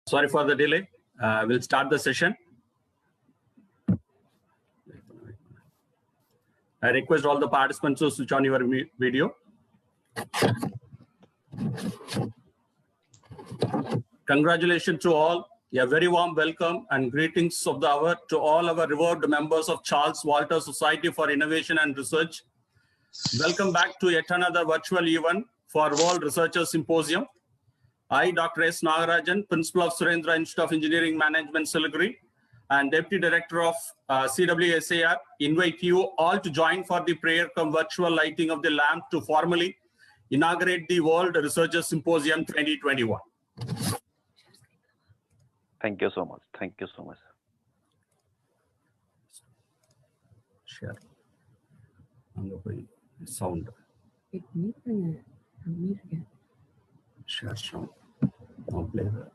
Sorry for the delay. We'll start the session. I request all the participants to switch on your video. Congratulations to all. A very warm welcome and greetings of the hour to all our revered members of Charles Walter Society for Innovation and Research. Welcome back to yet another virtual event for World Researchers Symposium. I, Dr. S. Nagarajan, Principal of Surendra Institute of Engineering Management, Siliguri, and Deputy Director of CWSAR, invite you all to join for the prayer come virtual lighting of the lamp to formally inaugurate the World Researchers Symposium 2021. Thank you so much. Thank you so much. Share. Sound. Share sound. I'll play that.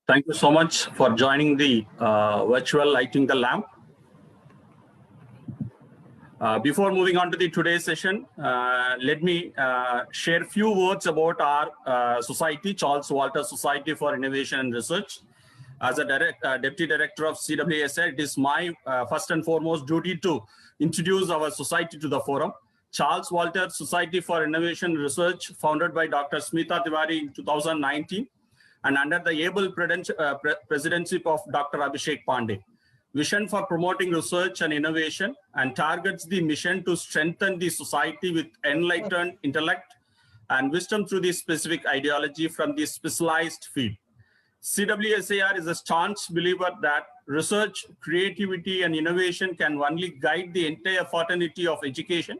Thank you so much for joining the virtual lighting the lamp. Before moving on to the today's session, let me share a few words about our society, Charles Walter Society for Innovation and Research. As a Deputy Director of CWSA, it is my first and foremost duty to introduce our society to the forum. Charles Walter Society for Innovation and Research, founded by Dr. Smita Tiwari in 2019, and under the able presidency of Dr. Abhishek Pandey. Vision for promoting research and innovation, and targets the mission to strengthen the society with enlightened intellect and wisdom through the specific ideology from the specialized field. CWSAR is a staunch believer that research, creativity, and innovation can only guide the entire fraternity of education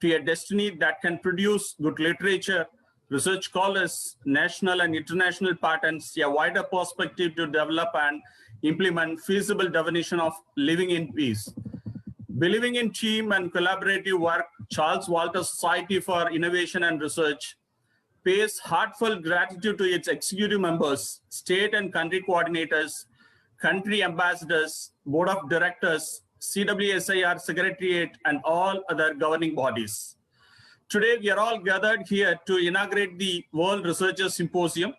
to a destiny that can produce good literature, research scholars, national and international patents, a wider perspective to develop and implement feasible definition of living in peace. Believing in team and collaborative work, Charles Walter Society for Innovation and Research pays heartfelt gratitude to its executive members, state and country coordinators, country ambassadors, board of directors, CWSAR secretariat, and all other governing bodies. Today, we are all gathered here to inaugurate the World Researchers Symposium.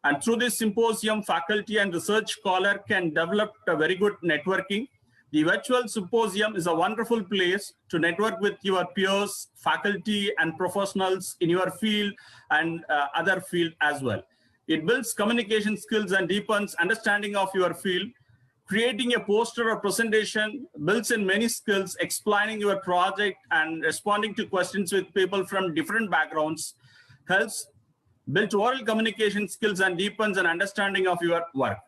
And through this symposium, faculty and research scholar can develop a very good networking. The virtual symposium is a wonderful place to network with your peers, faculty, and professionals in your field and other field as well. It builds communication skills and deepens understanding of your field. Creating a poster or presentation builds in many skills, explaining your project and responding to questions with people from different backgrounds helps build oral communication skills and deepens an understanding of your work.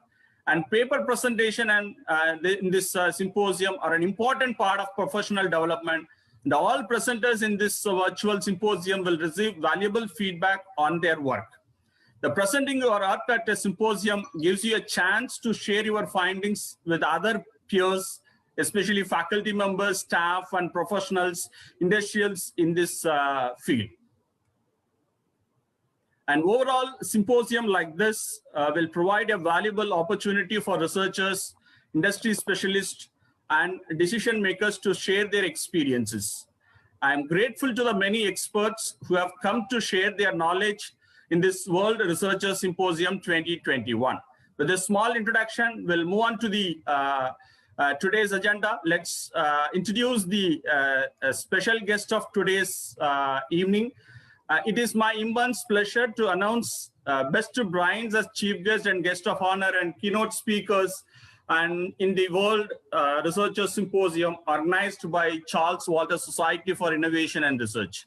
And paper presentation and in this symposium are an important part of professional development. And all presenters in this virtual symposium will receive valuable feedback on their work. The presenting your work at a symposium gives you a chance to share your findings with other peers, especially faculty members, staff, and professionals, industrials in this field. An overall symposium like this will provide a valuable opportunity for researchers, industry specialists, and decision makers to share their experiences. I am grateful to the many experts who have come to share their knowledge in this World Researchers Symposium 2021. With a small introduction, we'll move on to the Today's agenda, let's introduce the special guest of today's evening. It is my immense pleasure to announce Best Brains as chief guest and guest of honor and keynote speakers and in the World Researchers Symposium organized by Charles Walter Society for Innovation and Research.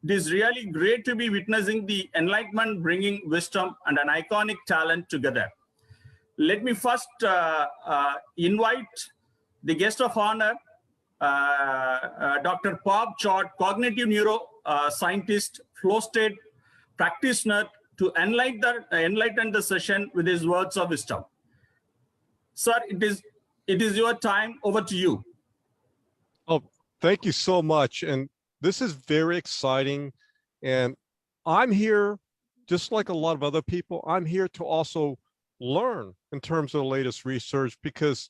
It is really great to be witnessing the enlightenment bringing wisdom and an iconic talent together. Let me first invite the guest of honor, Dr. Bob Chott, cognitive neuroscientist, flow state practitioner, to enlighten the session with his words of wisdom. Sir, it is your time. Over to you. Oh, thank you so much. And this is very exciting. And I'm here, just like a lot of other people, I'm here to also learn in terms of the latest research, because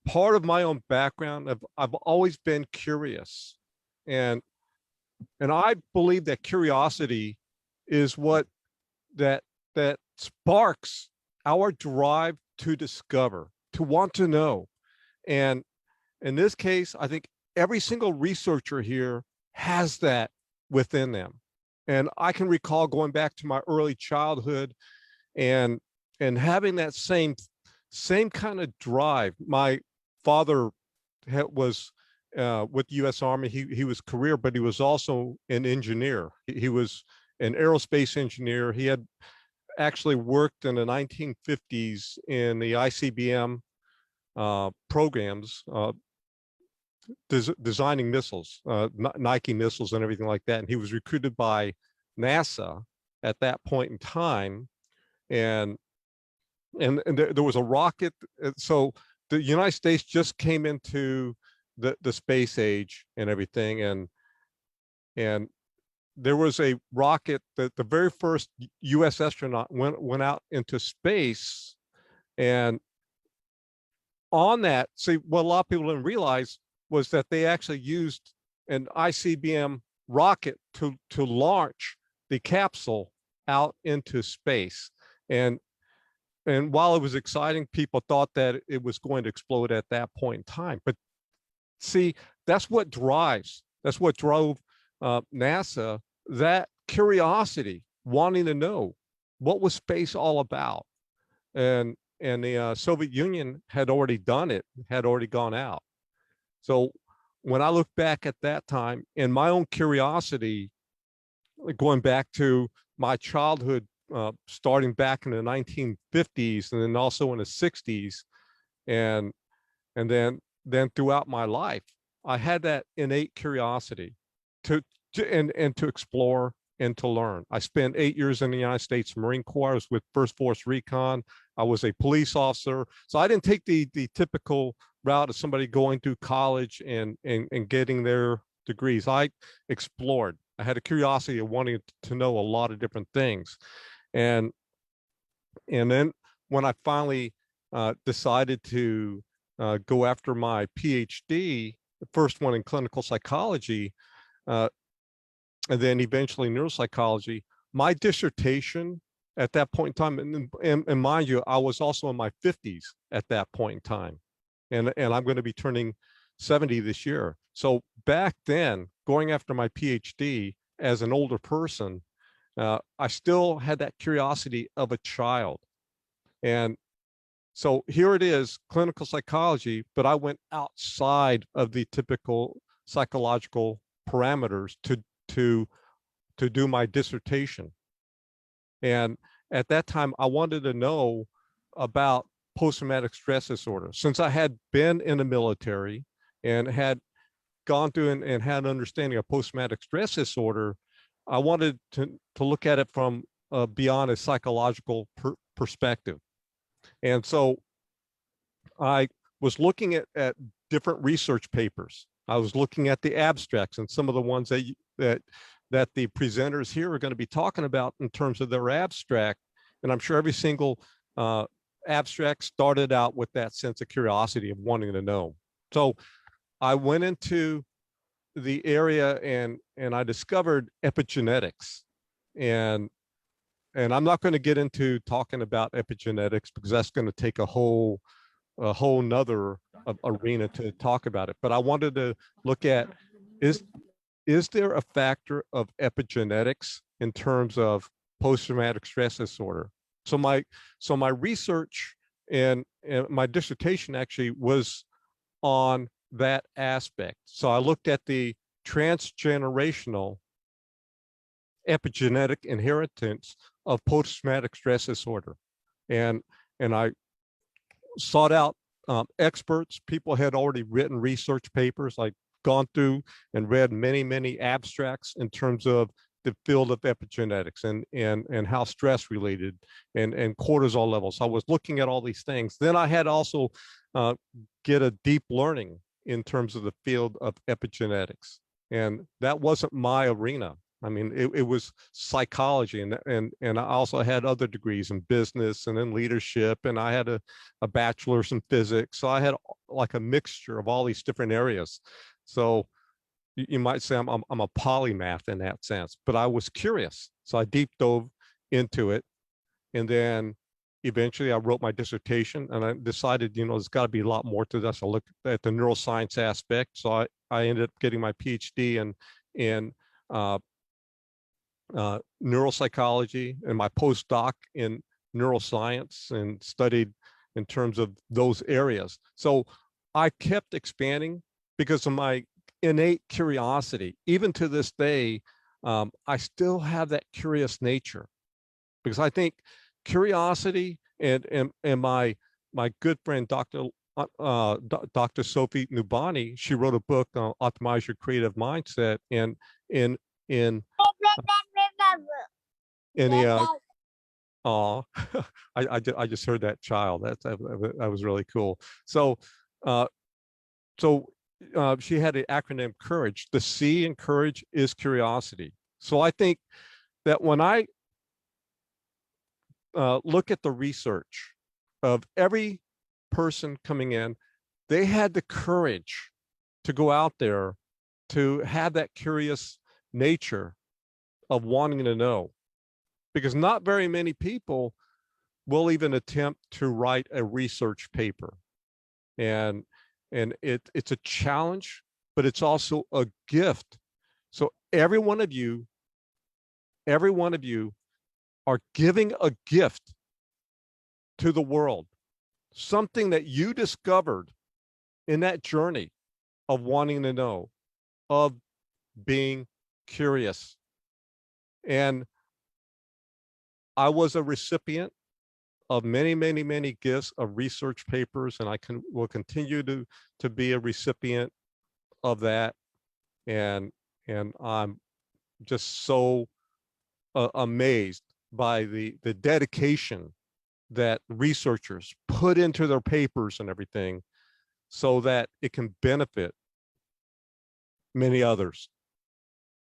part of my own background, I've always been curious. And I believe that curiosity is what that sparks our drive to discover, to want to know. And in this case, I think every single researcher here has that within them. And I can recall going back to my early childhood and having that same kind of drive. My father was with the U.S. Army. He was career, but he was also an engineer. He was an aerospace engineer. He had actually worked in the 1950s in the ICBM programs, designing missiles, Nike missiles and everything like that. And he was recruited by NASA at that point in time. And there was a rocket. So the United States just came into the space age and everything. And there was a rocket that the very first US astronaut went out into space. And on that, see, what a lot of people didn't realize was that they actually used an ICBM rocket to launch the capsule out into space. And while it was exciting, people thought that it was going to explode at that point in time. But see, that's what drove NASA, that curiosity, wanting to know what was space all about. And the Soviet Union had already done it, had already gone out. So when I look back at that time, and my own curiosity, going back to my childhood, starting back in the 1950s and then also in the 60s, and then throughout my life, I had that innate curiosity to explore and to learn. I spent 8 years in the United States Marine Corps. I was with First Force Recon. I was a police officer. So I didn't take the typical route of somebody going through college and getting their degrees. I explored. I had a curiosity of wanting to know a lot of different things. And then when I finally decided to go after my PhD, the first one in clinical psychology, and then eventually neuropsychology, my dissertation at that point in time, and mind you, I was also in my 50s at that point in time. And I'm going to be turning 70 this year. So back then, going after my PhD as an older person, I still had that curiosity of a child. And so here it is, clinical psychology, but I went outside of the typical psychological parameters to do my dissertation. And at that time, I wanted to know about post-traumatic stress disorder. Since I had been in the military and had gone through and had an understanding of post-traumatic stress disorder, I wanted to look at it from beyond a psychological perspective. And so I was looking at different research papers. I was looking at the abstracts and some of the ones that the presenters here are going to be talking about in terms of their abstract. And I'm sure every single abstract started out with that sense of curiosity of wanting to know. So I went into the area and I discovered epigenetics. And I'm not going to get into talking about epigenetics because that's going to take a whole a whole nother arena to talk about it. But I wanted to look at, is there a factor of epigenetics in terms of post-traumatic stress disorder? So my research and my dissertation actually was on that aspect. So I looked at the transgenerational epigenetic inheritance of post-traumatic stress disorder. And I sought out experts. People had already written research papers, like gone through and read many abstracts in terms of the field of epigenetics and how stress related and cortisol levels. I was looking at all these things. Then I had also get a deep learning in terms of the field of epigenetics. And that wasn't my arena. I mean, it was psychology, and I also had other degrees in business and in leadership, and I had a bachelor's in physics. So I had like a mixture of all these different areas. So you might say I'm a polymath in that sense, but I was curious. So I deep dove into it. And then eventually I wrote my dissertation, and I decided, there's got to be a lot more to this. I looked at the neuroscience aspect. So I ended up getting my PhD in neuropsychology and my postdoc in neuroscience, and studied in terms of those areas. So I kept expanding because of my innate curiosity. Even to this day, I still have that curious nature, because I think curiosity and my good friend, Dr. Sophie Nubani, she wrote a book, Optimize Your Creative Mindset, and in the I just heard that child. That was really cool. So she had the acronym COURAGE. The C in courage is curiosity. So I think that when I look at the research of every person coming in, they had the courage to go out there, to have that curious nature of wanting to know, because not very many people will even attempt to write a research paper. And it's a challenge, but it's also a gift. So every one of you are giving a gift to the world, something that you discovered in that journey of wanting to know, of being curious. And I was a recipient of many gifts of research papers, and will continue to be a recipient of that. And I'm just so amazed by the dedication that researchers put into their papers and everything, so that it can benefit many others.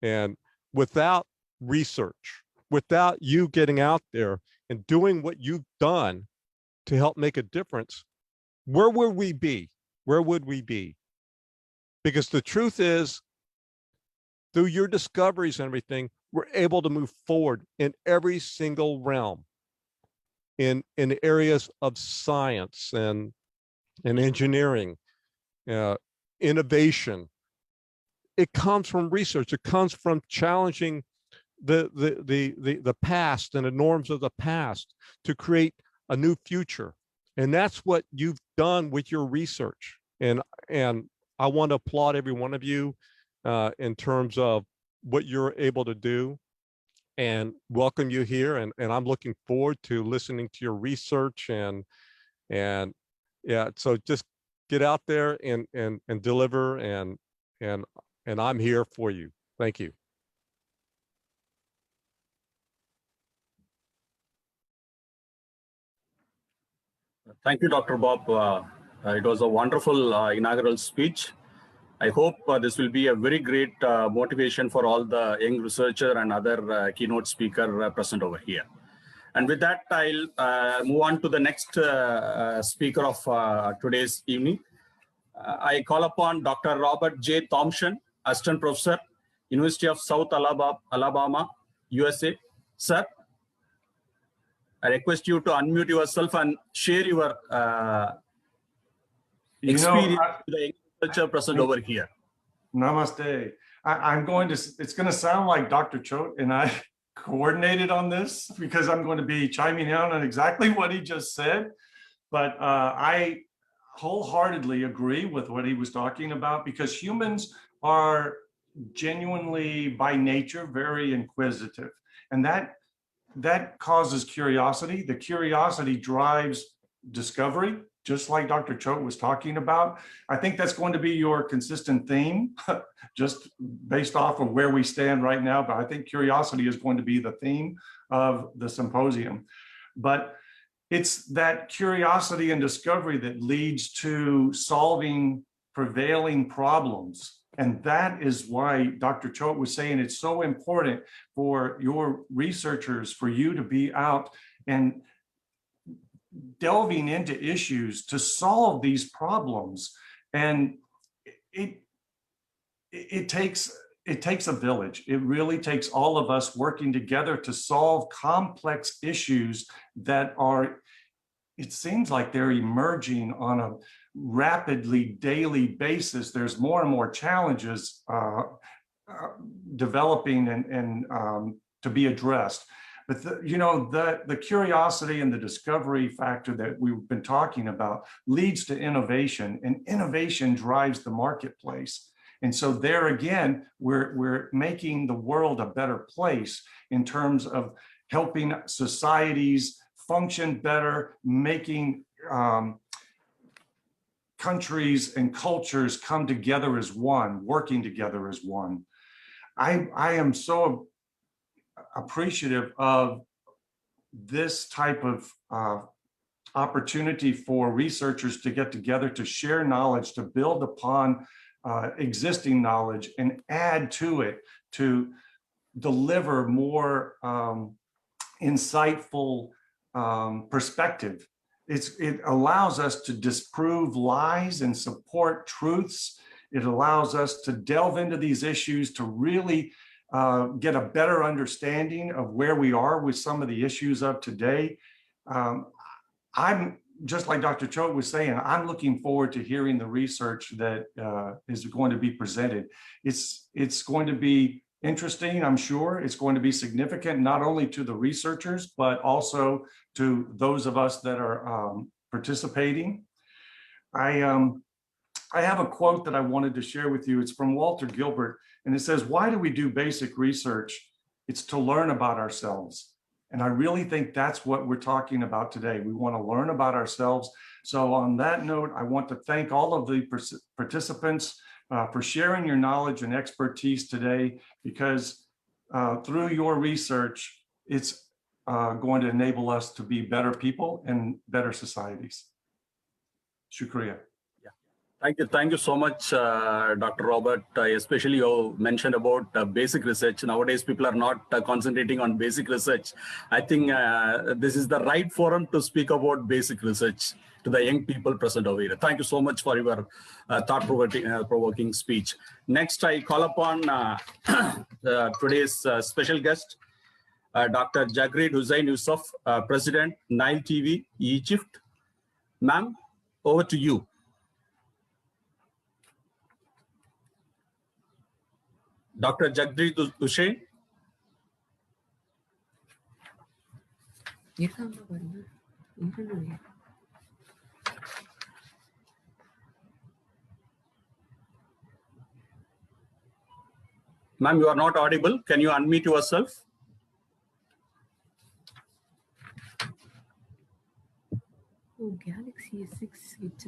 And without research, without you getting out there and doing what you've done to help make a difference, where would we be? Where would we be? Because the truth is, through your discoveries and everything, we're able to move forward in every single realm, in areas of science and engineering, innovation. It comes from research. It comes from challenging the past and the norms of the past to create a new future. And that's what you've done with your research. And I want to applaud every one of you in terms of what you're able to do, and welcome you here. And I'm looking forward to listening to your research, and yeah, so just get out there and deliver, and I'm here for you. Thank you. Thank you, Dr. Bob. It was a wonderful inaugural speech. I hope this will be a very great motivation for all the young researcher and other keynote speaker present over here. And with that, I'll move on to the next speaker of today's evening. I call upon Dr. Robert J. Thompson, Assistant Professor, University of South Alabama, USA. Sir, I request you to unmute yourself and share your experience to the culture present over here. Namaste. It's going to sound like Dr. Choate and I coordinated on this because I'm going to be chiming in on exactly what he just said. But I wholeheartedly agree with what he was talking about, because humans are genuinely by nature very inquisitive, and that causes curiosity. The curiosity drives discovery, just like Dr. Choate was talking about. I think that's going to be your consistent theme, just based off of where we stand right now. But I think curiosity is going to be the theme of the symposium. But it's that curiosity and discovery that leads to solving prevailing problems. And that is why Dr. Choate was saying it's so important for your researchers, for you to be out and delving into issues to solve these problems. And it takes a village. It really takes all of us working together to solve complex issues that are, it seems like they're emerging on a rapidly daily basis. There's more and more challenges developing and to be addressed. But the curiosity and the discovery factor that we've been talking about leads to innovation, and innovation drives the marketplace. And so there again, we're making the world a better place in terms of helping societies function better, making countries and cultures come together as one, working together as one. I am so appreciative of this type of opportunity for researchers to get together, to share knowledge, to build upon existing knowledge and add to it, to deliver more insightful perspective. It allows us to disprove lies and support truths. It allows us to delve into these issues, to really get a better understanding of where we are with some of the issues of today. I'm just like Dr. Choate was saying, I'm looking forward to hearing the research that is going to be presented. It's going to be interesting, I'm sure. It's going to be significant, not only to the researchers, but also to those of us that are participating. I have a quote that I wanted to share with you. It's from Walter Gilbert, and it says, "Why do we do basic research? It's to learn about ourselves." And I really think that's what we're talking about today. We want to learn about ourselves. So on that note, I want to thank all of the participants for sharing your knowledge and expertise today, because through your research, it's going to enable us to be better people and better societies. Shukriya. Thank you so much, Dr. Robert. Especially you mentioned about basic research. Nowadays, people are not concentrating on basic research. I think this is the right forum to speak about basic research to the young people present over here. Thank you so much for your thought-provoking speech. Next, I call upon today's special guest, Dr. Jagreed Hussain Yusuf, President, Nile TV, Egypt. Ma'am, over to you. Dr. Jagreed Hussain. Ma'am, you are not audible. Can you unmute yourself? Oh, Galaxy S6 it's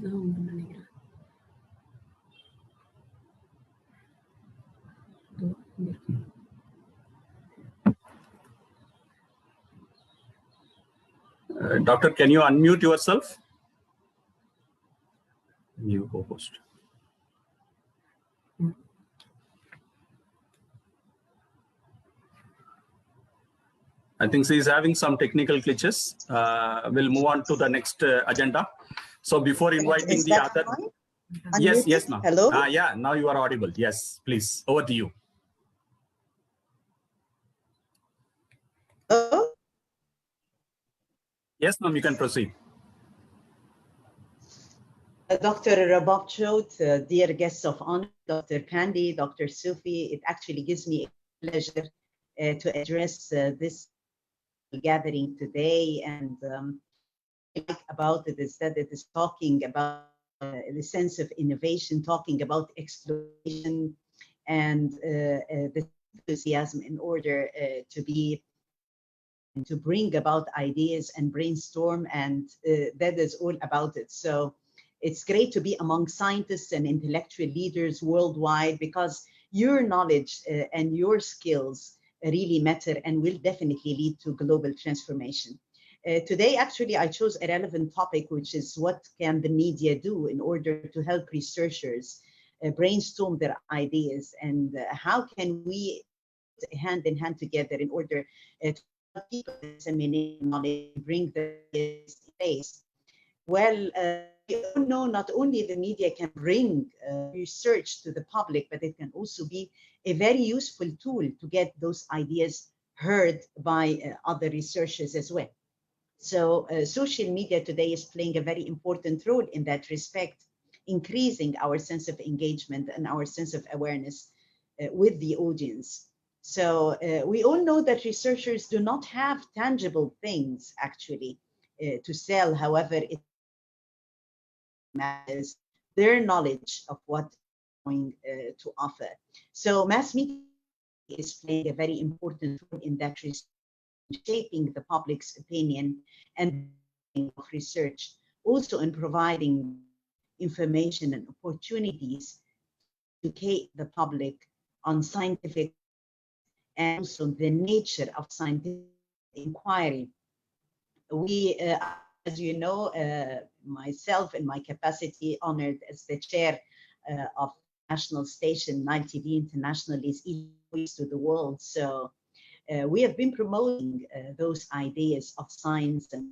Doctor, can you unmute yourself? New co-host. I think she is having some technical glitches. We'll move on to the next agenda. So before inviting the other, yes, ma'am. Hello. Yeah, now you are audible. Yes, please. Over to you. Hello? Yes, ma'am. You can proceed. Dr. Rababchot, dear guests of honor, Dr. Pandi, Dr. Sufi, it actually gives me a pleasure to address this gathering today. And what I like about it is that it is talking about the sense of innovation, talking about exploration and the enthusiasm in order to bring about ideas and brainstorm, and that is all about it. So it's great to be among scientists and intellectual leaders worldwide, because your knowledge and your skills really matter and will definitely lead to global transformation. Today, actually, I chose a relevant topic, which is what can the media do in order to help researchers brainstorm their ideas, and how can we hand in hand together in order to help people disseminate knowledge, bring the ideas in place. Well, we all know not only the media can bring research to the public, but it can also be a very useful tool to get those ideas heard by other researchers as well. So social media today is playing a very important role in that respect, increasing our sense of engagement and our sense of awareness with the audience. So we all know that researchers do not have tangible things actually to sell. However, it matters their knowledge of what they're going to offer. So mass media is playing a very important role in that respect, shaping the public's opinion and of research, also in providing information and opportunities to educate the public on scientific and also the nature of scientific inquiry. We, as you know, myself in my capacity honored as the chair of national station, Nile TV International, is Voice to the World. So we have been promoting those ideas of science and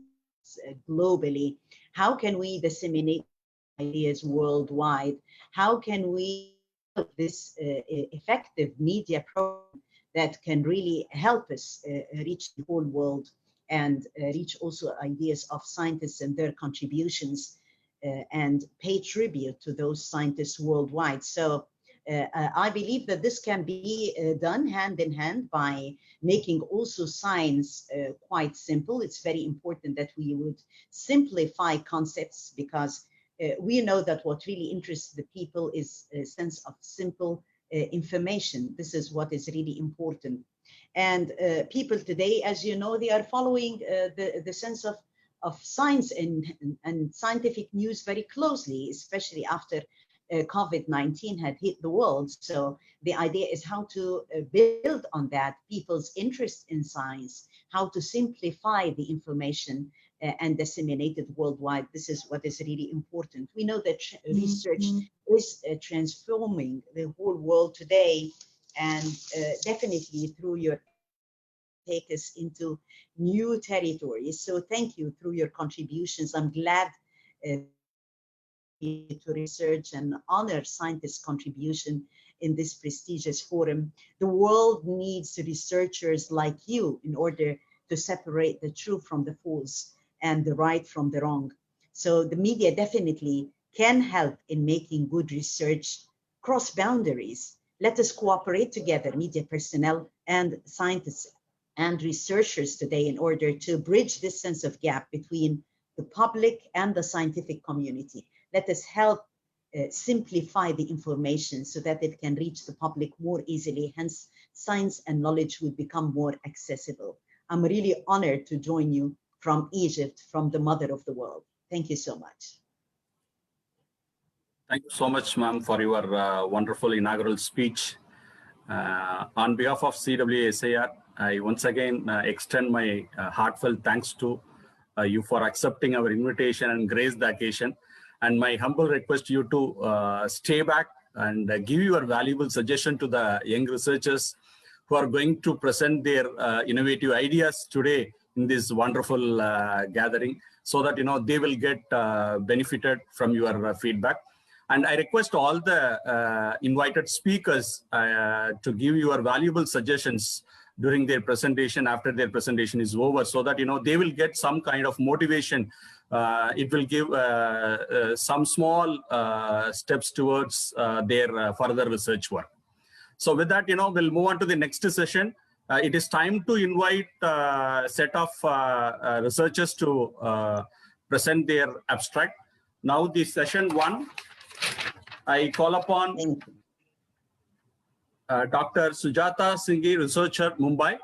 globally. How can we disseminate ideas worldwide? How can we help this effective media program that can really help us reach the whole world and reach also ideas of scientists and their contributions and pay tribute to those scientists worldwide? So I believe that this can be done hand in hand by making also science quite simple. It's very important that we would simplify concepts, because we know that what really interests the people is a sense of simple information. This is what is really important. And people today, as you know, they are following the sense of science and scientific news very closely, especially after COVID-19 had hit the world. So the idea is how to build on that, people's interest in science, how to simplify the information and disseminate it worldwide. This is what is really important. We know that research is transforming the whole world today, and definitely through your take us into new territories. So thank you through your contributions. I'm glad to research and honor scientists' contribution in this prestigious forum. The world needs researchers like you in order to separate the true from the false and the right from the wrong. So the media definitely can help in making good research cross boundaries. Let us cooperate together, media personnel and scientists and researchers today, in order to bridge this sense of gap between the public and the scientific community. Let us help simplify the information so that it can reach the public more easily. Hence, science and knowledge will become more accessible. I'm really honored to join you from Egypt, from the mother of the world. Thank you so much. Thank you so much, ma'am, for your wonderful inaugural speech. On behalf of CWSAR, I once again extend my heartfelt thanks to you for accepting our invitation and grace the occasion. And my humble request you to stay back and give your valuable suggestion to the young researchers who are going to present their innovative ideas today in this wonderful gathering, so that they will get benefited from your feedback. And I request all the invited speakers to give your valuable suggestions during their presentation, after their presentation is over, so that they will get some kind of motivation. It will give some small steps towards their further research work. So with that, we'll move on to the next session. It is time to invite a set of researchers to present their abstract. Now the session 1, I call upon Dr. Sujata Singhi, researcher, Mumbai.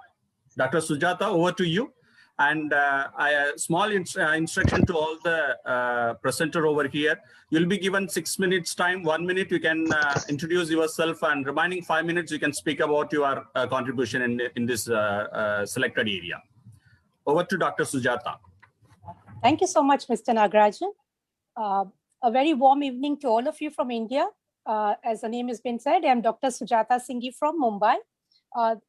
Dr. Sujata, over to you. And a small instruction to all the presenter over here. You'll be given 6 minutes time. 1 minute you can introduce yourself, and remaining 5 minutes you can speak about your contribution in this selected area. Over to Dr. Sujata. Thank you so much, Mr. Nagarajan. A very warm evening to all of you from India. As the name has been said, I'm Dr. Sujata Singhi from Mumbai.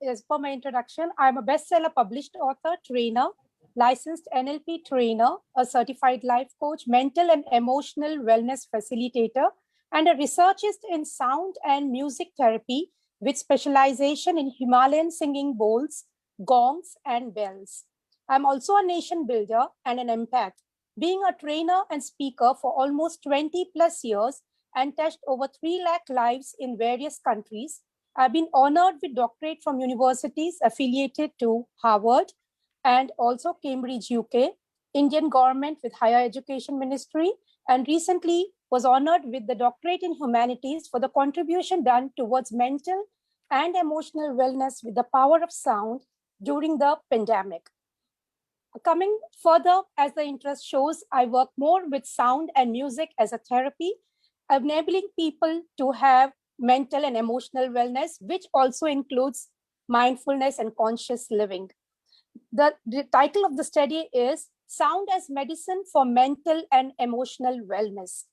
As per my introduction, I'm a bestseller published author, trainer, licensed NLP trainer, a certified life coach, mental and emotional wellness facilitator, and a researchist in sound and music therapy with specialization in Himalayan singing bowls, gongs, and bells. I'm also a nation builder and an empath, being a trainer and speaker for almost 20 plus years and touched over 3 lakh lives in various countries. I've been honored with doctorate from universities affiliated to Harvard and also Cambridge, UK, Indian government with Higher Education Ministry, and recently was honored with the doctorate in humanities for the contribution done towards mental and emotional wellness with the power of sound during the pandemic. Coming further, as the interest shows, I work more with sound and music as a therapy, enabling people to have mental and emotional wellness, which also includes mindfulness and conscious living. The title of the study is Sound as Medicine for Mental and Emotional Wellness.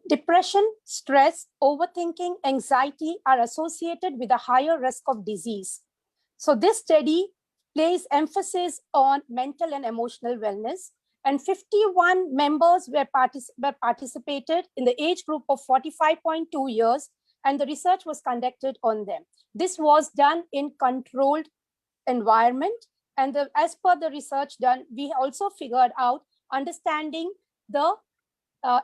Depression, stress, overthinking, anxiety are associated with a higher risk of disease. So this study places emphasis on mental and emotional wellness, and 51 members were participated in the age group of 45.2 years, and the research was conducted on them. This was done in controlled environment, and as per the research done, we also figured out understanding the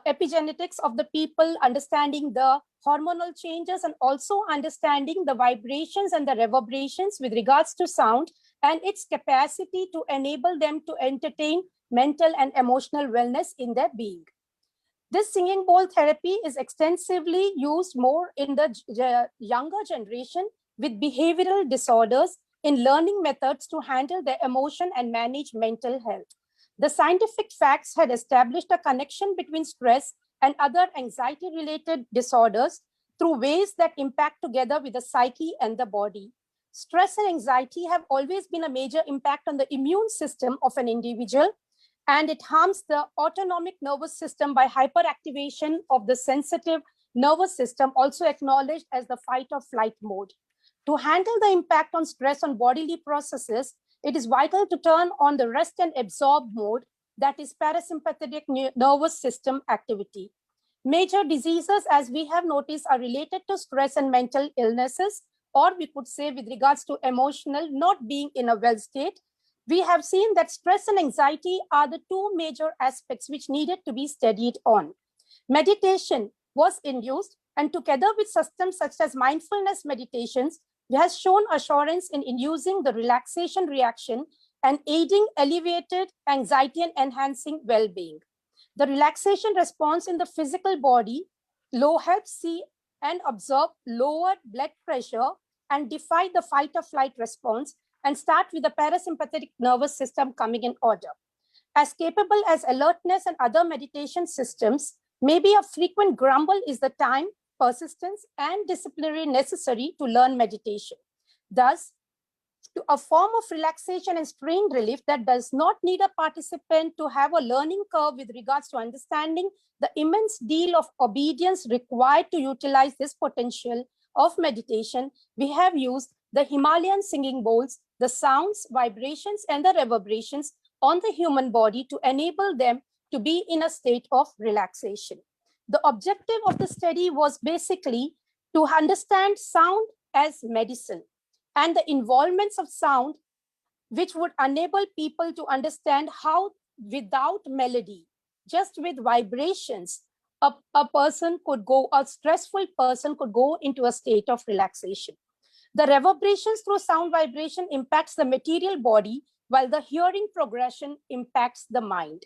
epigenetics of the people, understanding the hormonal changes, and also understanding the vibrations and the reverberations with regards to sound and its capacity to enable them to entertain mental and emotional wellness in their being. This singing bowl therapy is extensively used more in the younger generation with behavioral disorders in learning methods to handle their emotion and manage mental health. The scientific facts had established a connection between stress and other anxiety-related disorders through ways that impact together with the psyche and the body. Stress and anxiety have always been a major impact on the immune system of an individual, and it harms the autonomic nervous system by hyperactivation of the sensitive nervous system, also acknowledged as the fight or flight mode. To handle the impact on stress on bodily processes, it is vital to turn on the rest and absorb mode, that is parasympathetic nervous system activity. Major diseases, as we have noticed, are related to stress and mental illnesses, or we could say with regards to emotional not being in a well state. We have seen that stress and anxiety are the 2 major aspects which needed to be studied on. Meditation was induced, and together with systems such as mindfulness meditations, has shown assurance in inducing the relaxation reaction and aiding elevated anxiety and enhancing well-being. The relaxation response in the physical body helps see and observe lower blood pressure and defy the fight or flight response and start with the parasympathetic nervous system coming in order. As capable as alertness and other meditation systems, maybe a frequent grumble is the time, persistence, and discipline necessary to learn meditation. Thus, a form of relaxation and strain relief that does not need a participant to have a learning curve with regards to understanding the immense deal of obedience required to utilize this potential of meditation, we have used the Himalayan singing bowls, the sounds, vibrations, and the reverberations on the human body to enable them to be in a state of relaxation. The objective of the study was basically to understand sound as medicine and the involvements of sound, which would enable people to understand how without melody, just with vibrations, a person could go, a stressful person could go into a state of relaxation. The reverberations through sound vibration impacts the material body, while the hearing progression impacts the mind.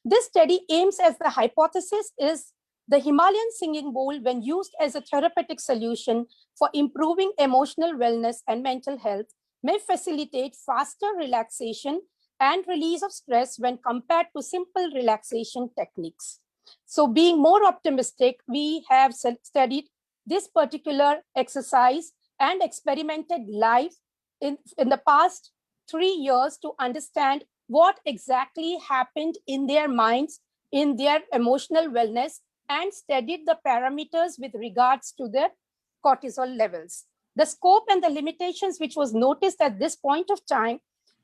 This study aims as the hypothesis is the Himalayan singing bowl, when used as a therapeutic solution for improving emotional wellness and mental health, may facilitate faster relaxation and release of stress when compared to simple relaxation techniques. So being more optimistic, we have studied this particular exercise and experimented live in the past 3 years to understand what exactly happened in their minds, in their emotional wellness, and studied the parameters with regards to their cortisol levels. The scope and the limitations which was noticed at this point of time,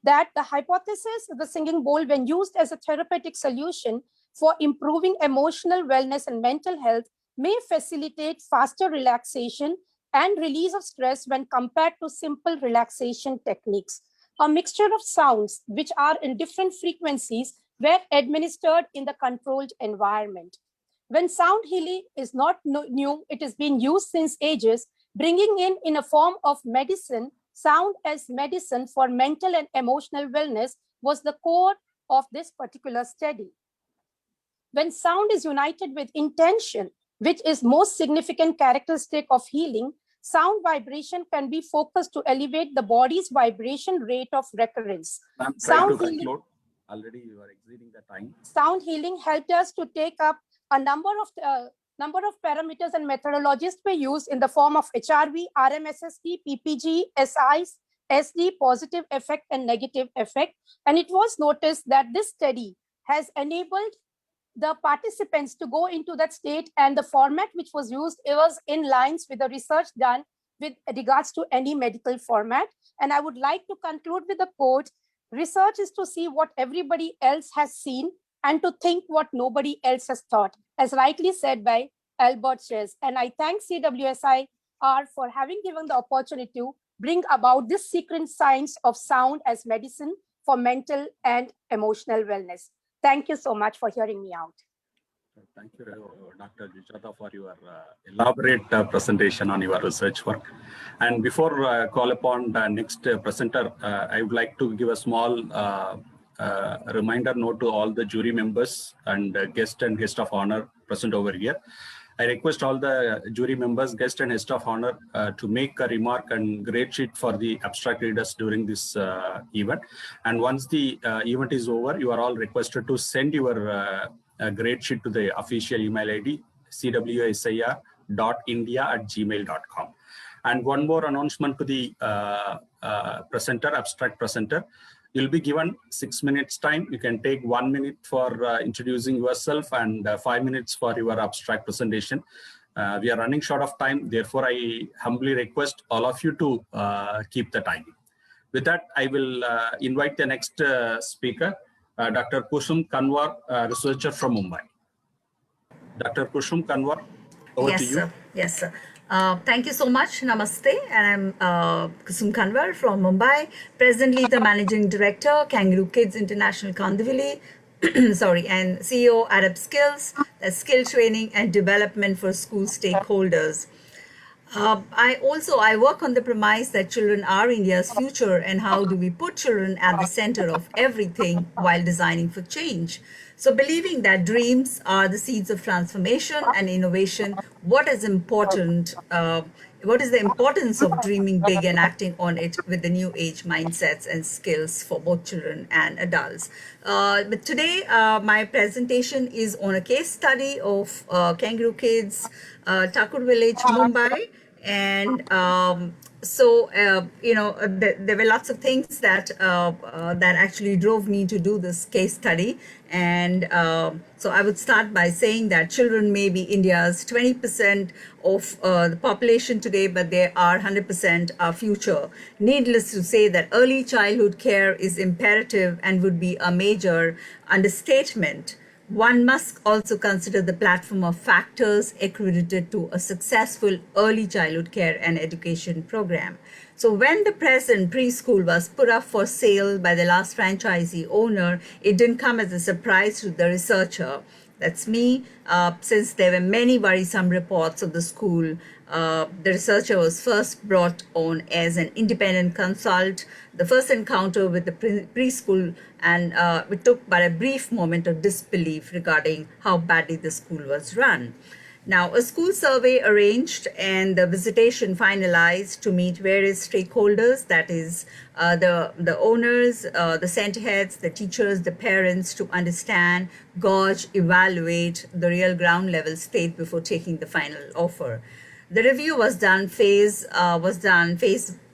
that the hypothesis of the singing bowl, when used as a therapeutic solution for improving emotional wellness and mental health, may facilitate faster relaxation and release of stress when compared to simple relaxation techniques. A mixture of sounds which are in different frequencies were administered in the controlled environment. When sound healing is not new, it has been used since ages, bringing in a form of medicine, sound as medicine for mental and emotional wellness was the core of this particular study. When sound is united with intention, which is most significant characteristic of healing, sound vibration can be focused to elevate the body's vibration rate of recurrence. I'm trying Sound to healing, conclude. Already you are exceeding the time. sound healing helped us to take up a number of parameters and methodologies were used in the form of HRV, RMSSD, PPG, SIs, SD, positive effect and negative effect. And it was noticed that this study has enabled the participants to go into that state, and the format which was used, it was in lines with the research done with regards to any medical format. And I would like to conclude with a quote: research is to see what everybody else has seen and to think what nobody else has thought, as rightly said by Albert Sches. And I thank CWSIR for having given the opportunity to bring about this secret science of sound as medicine for mental and emotional wellness. Thank you so much for hearing me out. Thank you, Dr. Jujata, for your elaborate presentation on your research work. And before call upon the next presenter, I would like to give a small reminder note to all the jury members and guest of honor present over here. I request all the jury members, guest and guest of honor to make a remark and grade sheet for the abstract readers during this event. And once the event is over, you are all requested to send your grade sheet to the official email ID, cwsir.india@gmail.com. And one more announcement to the presenter, abstract presenter. You'll be given 6 minutes time. You can take 1 minute for introducing yourself and 5 minutes for your abstract presentation. We are running short of time. Therefore, I humbly request all of you to keep the time. With that, I will invite the next speaker, Dr. Kusum Kanwar, researcher from Mumbai. Dr. Kusum Kanwar, over to you. Sir. Yes, sir. Thank you so much. Namaste. And I'm Kusum Kanwar from Mumbai, presently the Managing Director, Kangaroo Kids International Kandivali, and CEO Arab Skills, skill training and development for school stakeholders. I work on the premise that children are India's future, and how do we put children at the center of everything while designing for change. So believing that dreams are the seeds of transformation and innovation, what is important? What is the importance of dreaming big and acting on it with the new age mindsets and skills for both children and adults? But today, my presentation is on a case study of Kangaroo Kids, Thakur Village, Mumbai. And there were lots of things that actually drove me to do this case study. And so I would start by saying that children may be India's 20% of the population today, but they are 100% our future. Needless to say that early childhood care is imperative and would be a major understatement One must also consider the platform of factors accredited to a successful early childhood care and education program. So when the present preschool was put up for sale by the last franchisee owner, it didn't come as a surprise to the researcher. That's me. Since there were many worrisome reports of the school, the researcher was first brought on as an independent consult. The first encounter with the preschool, and it took but a brief moment of disbelief regarding how badly the school was run. Now, a school survey arranged and the visitation finalized to meet various stakeholders, that is, the owners, the center heads, the teachers, the parents, to understand, gauge, evaluate the real ground level state before taking the final offer. The review was done phase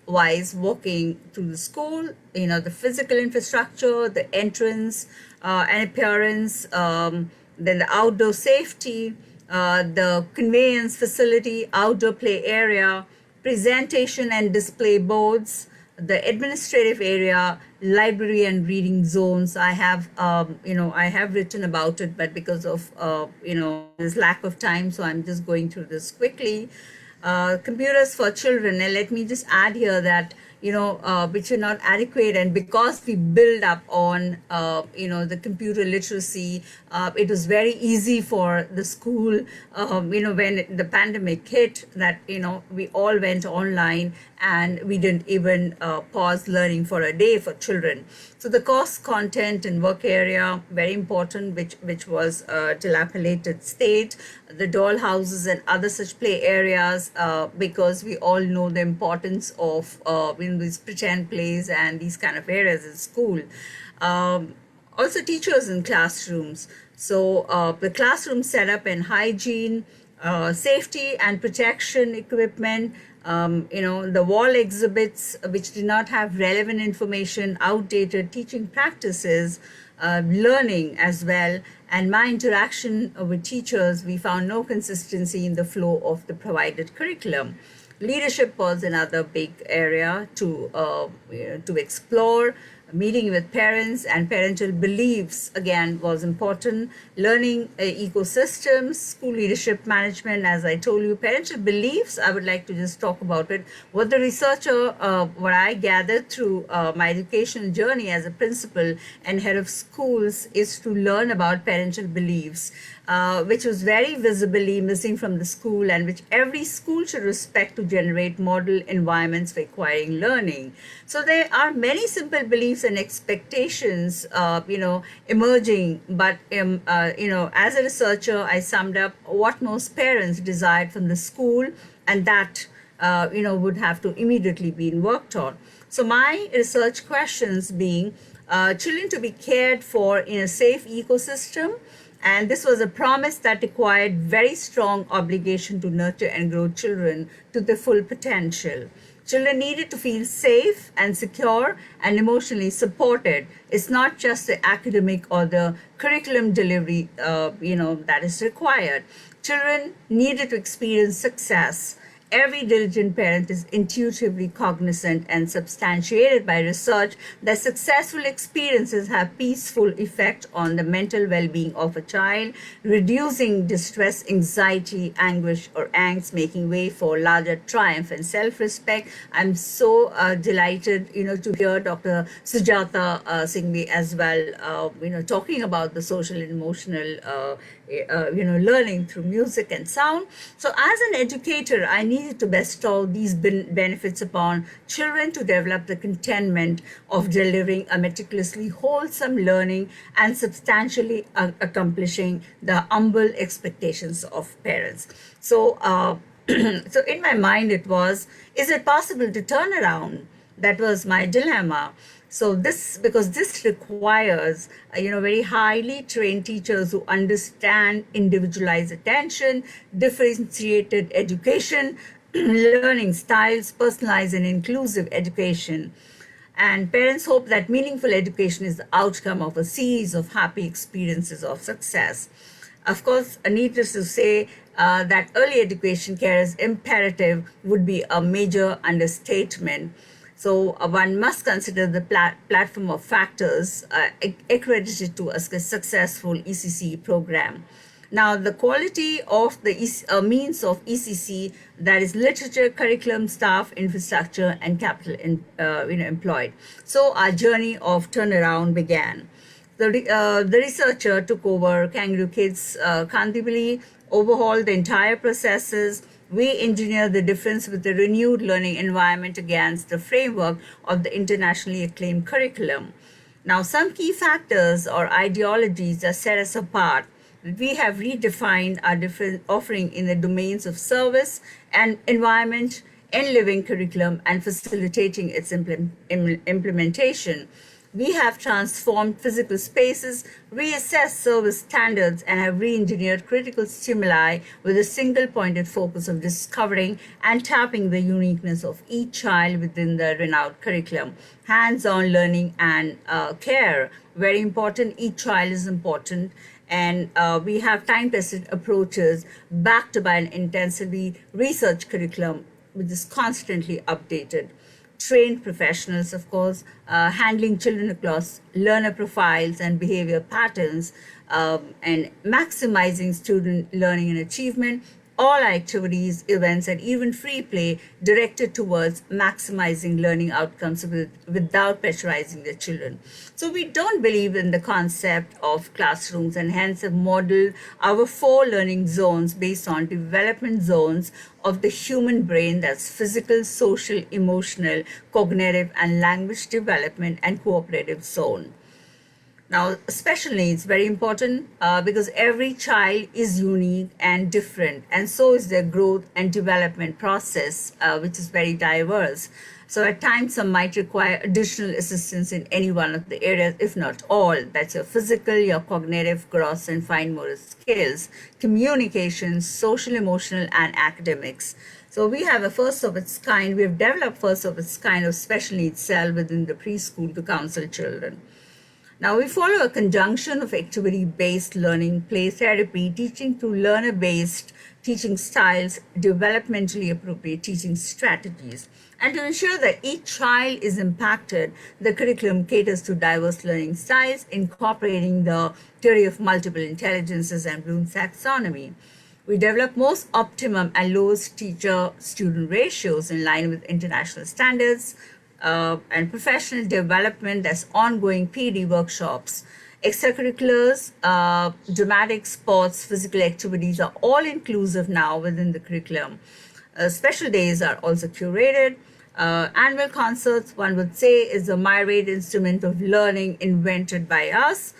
wise, walking through the school, the physical infrastructure, the entrance and appearance, then the outdoor safety, the conveyance facility, outdoor play area, presentation and display boards, the administrative area, library and reading zones. I have, I have written about it, but because of, this lack of time, so I'm just going through this quickly. Computers for children, and let me just add here that, which are not adequate, and because we build up on, the computer literacy, it was very easy for the school, when the pandemic hit, that, we all went online and we didn't even pause learning for a day for children. So the course content and work area, very important, which was a dilapidated state, the doll houses and other such play areas, because we all know the importance of these pretend plays and these kind of areas in school. Also teachers in classrooms. So the classroom setup and hygiene, safety and protection equipment, the wall exhibits which did not have relevant information, outdated teaching practices, learning as well, and my interaction with teachers, we found no consistency in the flow of the provided curriculum. Leadership was another big area to explore. Meeting with parents and parental beliefs, again, was important. Learning ecosystems, school leadership management, as I told you. Parental beliefs, I would like to just talk about it. What the researcher, what I gathered through my educational journey as a principal and head of schools, is to learn about parental beliefs, which was very visibly missing from the school, and which every school should respect to generate model environments for acquiring learning. So there are many simple beliefs and expectations, emerging. But, as a researcher, I summed up what most parents desired from the school, and that, would have to immediately be worked on. So my research questions being, children to be cared for in a safe ecosystem. And this was a promise that required very strong obligation to nurture and grow children to their full potential. Children needed to feel safe and secure and emotionally supported. It's not just the academic or the curriculum delivery, that is required. Children needed to experience success. Every diligent parent is intuitively cognizant and substantiated by research that successful experiences have peaceful effect on the mental well-being of a child, reducing distress, anxiety, anguish, or angst, making way for larger triumph and self-respect. I'm so delighted, to hear Dr. Sujata Singhvi as well, talking about the social and emotional learning through music and sound. So as an educator, I needed to bestow these benefits upon children to develop the contentment of delivering a meticulously wholesome learning and substantially accomplishing the humble expectations of parents. So, so in my mind it was, is it possible to turn around? That was my dilemma. So because this requires, very highly trained teachers who understand individualized attention, differentiated education, learning styles, personalized and inclusive education. And parents hope that meaningful education is the outcome of a series of happy experiences of success. Of course, needless to say, that early education care is imperative would be a major understatement. So one must consider the platform of factors accredited to a successful ECC program. Now, the quality of the means of ECC, that is literature, curriculum, staff, infrastructure, and capital employed. So our journey of turnaround began. The researcher took over Kangaroo Kids Kandivali, overhauled the entire processes. We engineered the difference with a renewed learning environment against the framework of the internationally acclaimed curriculum. Now, some key factors or ideologies that set us apart. We have redefined our different offering in the domains of service and environment and living curriculum and facilitating its implementation. We have transformed physical spaces, reassessed service standards, and have re-engineered critical stimuli with a single-pointed focus of discovering and tapping the uniqueness of each child within the renowned curriculum. Hands-on learning and care, very important. Each child is important. And we have time-tested approaches backed by an intensively researched curriculum, which is constantly updated. Trained professionals, of course, handling children across learner profiles and behavior patterns, and maximizing student learning and achievement. All activities, events, and even free play directed towards maximizing learning outcomes without pressurizing the children. So we don't believe in the concept of classrooms, and hence have modeled our 4 learning zones based on development zones of the human brain, that's physical, social, emotional, cognitive, and language development and cooperative zone. Now, special needs, very important because every child is unique and different, and so is their growth and development process, which is very diverse. So at times, some might require additional assistance in any one of the areas, if not all. That's your physical, your cognitive, gross and fine motor skills, communication, social, emotional, and academics. So we have a first of its kind, we've developed first of its kind of special needs cell within the preschool to counsel children. Now, we follow a conjunction of activity-based learning, play therapy, teaching through learner-based teaching styles, developmentally appropriate teaching strategies. And to ensure that each child is impacted, the curriculum caters to diverse learning styles, incorporating the theory of multiple intelligences and Bloom's taxonomy. We develop most optimum and lowest teacher-student ratios in line with international standards, and professional development, that's ongoing PD workshops. Extracurriculars, dramatic sports, physical activities are all inclusive now within the curriculum. Special days are also curated. Annual concerts, one would say, is a myriad instrument of learning invented by us,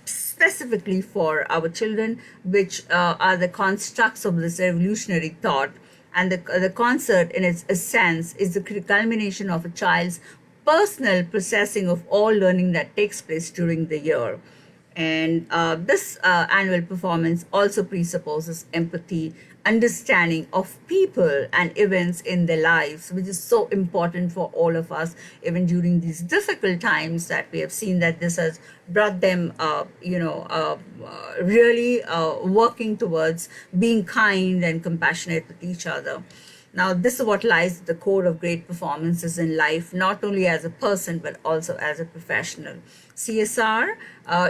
specifically for our children, which are the constructs of this revolutionary thought. And the concert, in its essence, is the culmination of a child's personal processing of all learning that takes place during the year. And this annual performance also presupposes empathy, understanding of people and events in their lives, which is so important for all of us, even during these difficult times that we have seen that this has brought them, really working towards being kind and compassionate with each other. Now, this is what lies at the core of great performances in life, not only as a person, but also as a professional. CSR,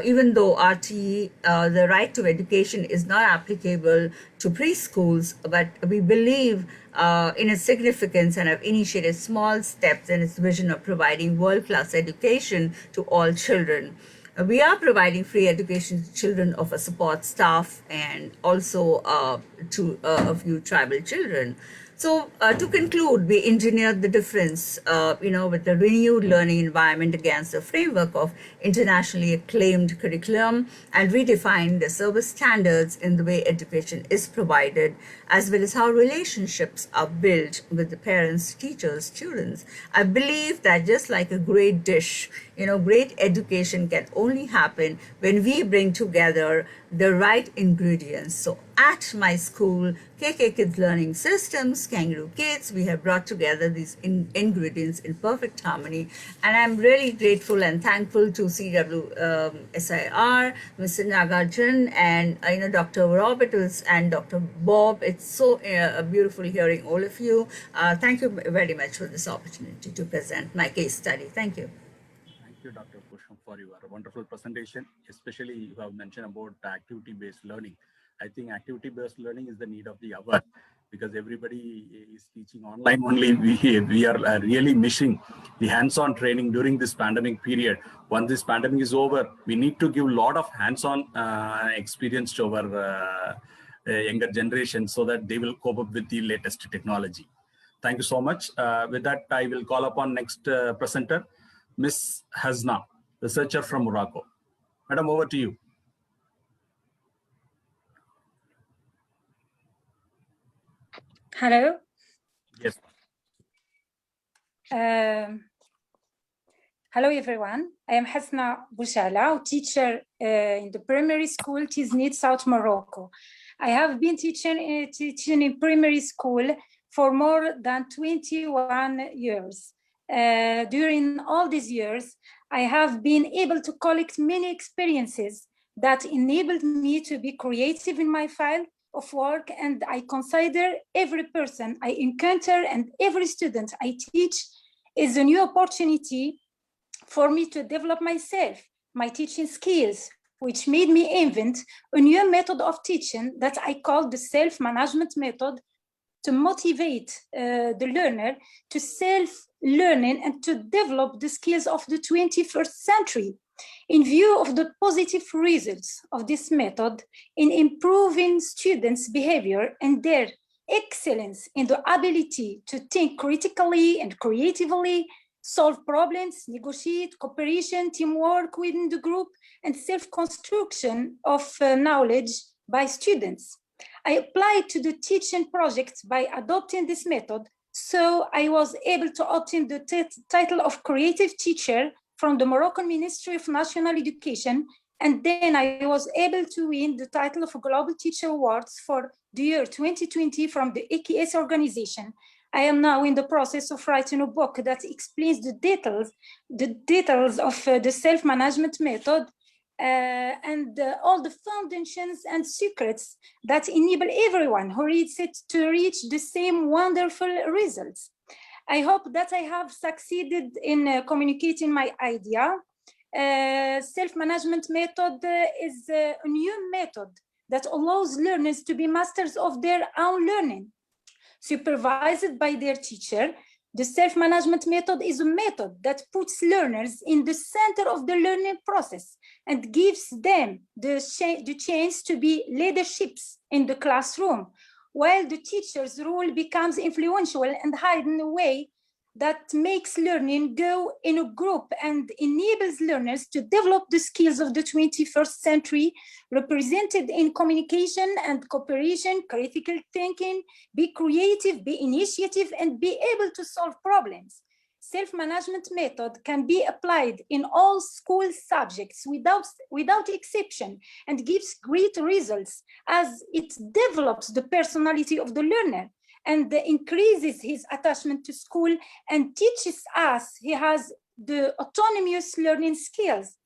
even though RTE, the right to education, is not applicable to preschools, but we believe in its significance and have initiated small steps in its vision of providing world-class education to all children. We are providing free education to children of a support staff and also to a few tribal children. So to conclude, we engineered the difference, with the renewed learning environment against the framework of internationally acclaimed curriculum, and redefined the service standards in the way education is provided, as well as how relationships are built with the parents, teachers, students. I believe that just like a great dish, great education can only happen when we bring together the right ingredients. So at my school, KK Kids Learning Systems, Kangaroo Kids, we have brought together these ingredients in perfect harmony. And I'm really grateful and thankful to CWSIR, Mr. Nagarjan, and Dr. Roberts and Dr. Bob. It's so beautiful hearing all of you. Thank you very much for this opportunity to present my case study. Thank you. Thank you, Dr. Pusham, for your wonderful presentation. Especially you have mentioned about activity-based learning. I think activity-based learning is the need of the hour, because everybody is teaching online only. We are really missing the hands-on training during this pandemic period. Once this pandemic is over, we need to give a lot of hands-on experience to our younger generation so that they will cope up with the latest technology. Thank you so much. With that, I will call upon next presenter, Ms. Hasna, researcher from Morocco. Madam, over to you. Hello. Yes. Hello, everyone. I am Hasna Boushala, teacher in the primary school, Tiznit, South Morocco. I have been teaching in primary school for more than 21 years. During all these years, I have been able to collect many experiences that enabled me to be creative in my field of work, and I consider every person I encounter and every student I teach is a new opportunity for me to develop myself, my teaching skills, which made me invent a new method of teaching that I call the self-management method, to motivate the learner to self-learning and to develop the skills of the 21st century. In view of the positive results of this method in improving students' behavior and their excellence in the ability to think critically and creatively, solve problems, negotiate, cooperation, teamwork within the group, and self-construction of knowledge by students. I applied to the teaching project by adopting this method, so I was able to obtain the title of creative teacher from the Moroccan Ministry of National Education, and then I was able to win the title of Global Teacher Awards for the year 2020 from the EKS organization. I am now in the process of writing a book that explains the details of the self-management method and all the foundations and secrets that enable everyone who reads it to reach the same wonderful results. I hope that I have succeeded in communicating my idea. Self-management method is a new method that allows learners to be masters of their own learning, supervised by their teacher. The self-management method is a method that puts learners in the center of the learning process and gives them the chance to be leaderships in the classroom, while the teacher's role becomes influential and hidden in a way that makes learning go in a group and enables learners to develop the skills of the 21st century, represented in communication and cooperation, critical thinking, be creative, be initiative, and be able to solve problems. Self-management method can be applied in all school subjects without exception and gives great results as it develops the personality of the learner and increases his attachment to school and teaches us he has the autonomous learning skills.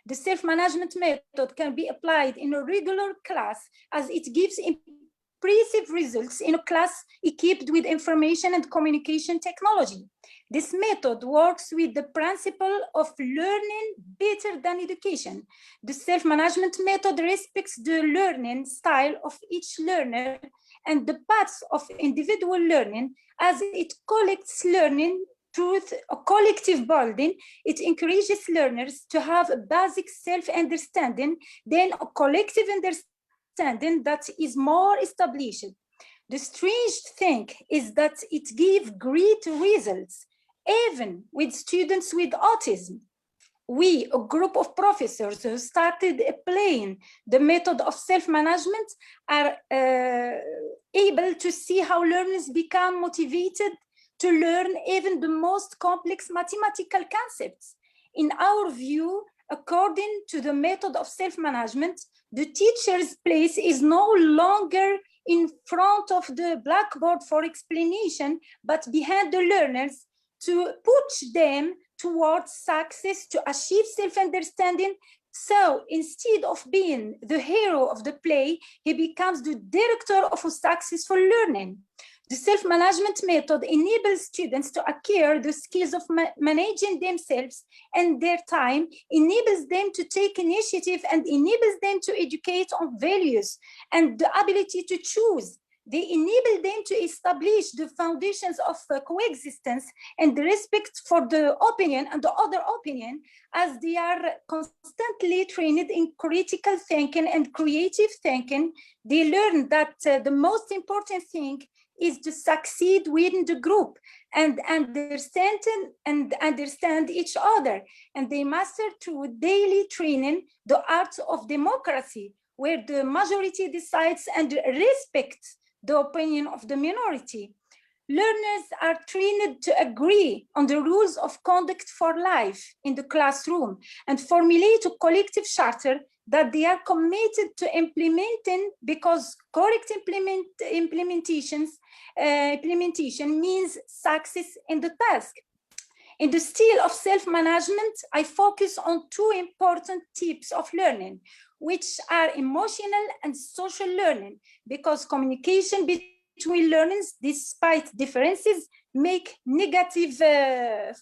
The self-management method can be applied in a regular class as it gives impressive results in a class equipped with information and communication technology. This method works with the principle of learning better than education. The self-management method respects the learning style of each learner and the paths of individual learning as it collects learning through a collective building. It encourages learners to have a basic self-understanding, then a collective understanding that is more established. The strange thing is that it gives great results, even with students with autism. We, a group of professors who started applying the method of self-management, are able to see how learners become motivated to learn even the most complex mathematical concepts. In our view, according to the method of self-management, the teacher's place is no longer in front of the blackboard for explanation, but behind the learners to push them towards success, to achieve self-understanding. So instead of being the hero of the play, he becomes the director of a successful learning. The self-management method enables students to acquire the skills of managing themselves and their time, enables them to take initiative, and enables them to educate on values and the ability to choose. They enable them to establish the foundations of coexistence and the respect for the opinion and the other opinion, as they are constantly trained in critical thinking and creative thinking. They learn that the most important thing is to succeed within the group and understand each other. And they master through daily training the art of democracy, where the majority decides and respects the opinion of the minority. Learners are trained to agree on the rules of conduct for life in the classroom and formulate a collective charter that they are committed to implementing, because correct implementation means success in the task. In the style of self-management, I focus on two important types of learning, which are emotional and social learning, because communication between learners, despite differences, make negative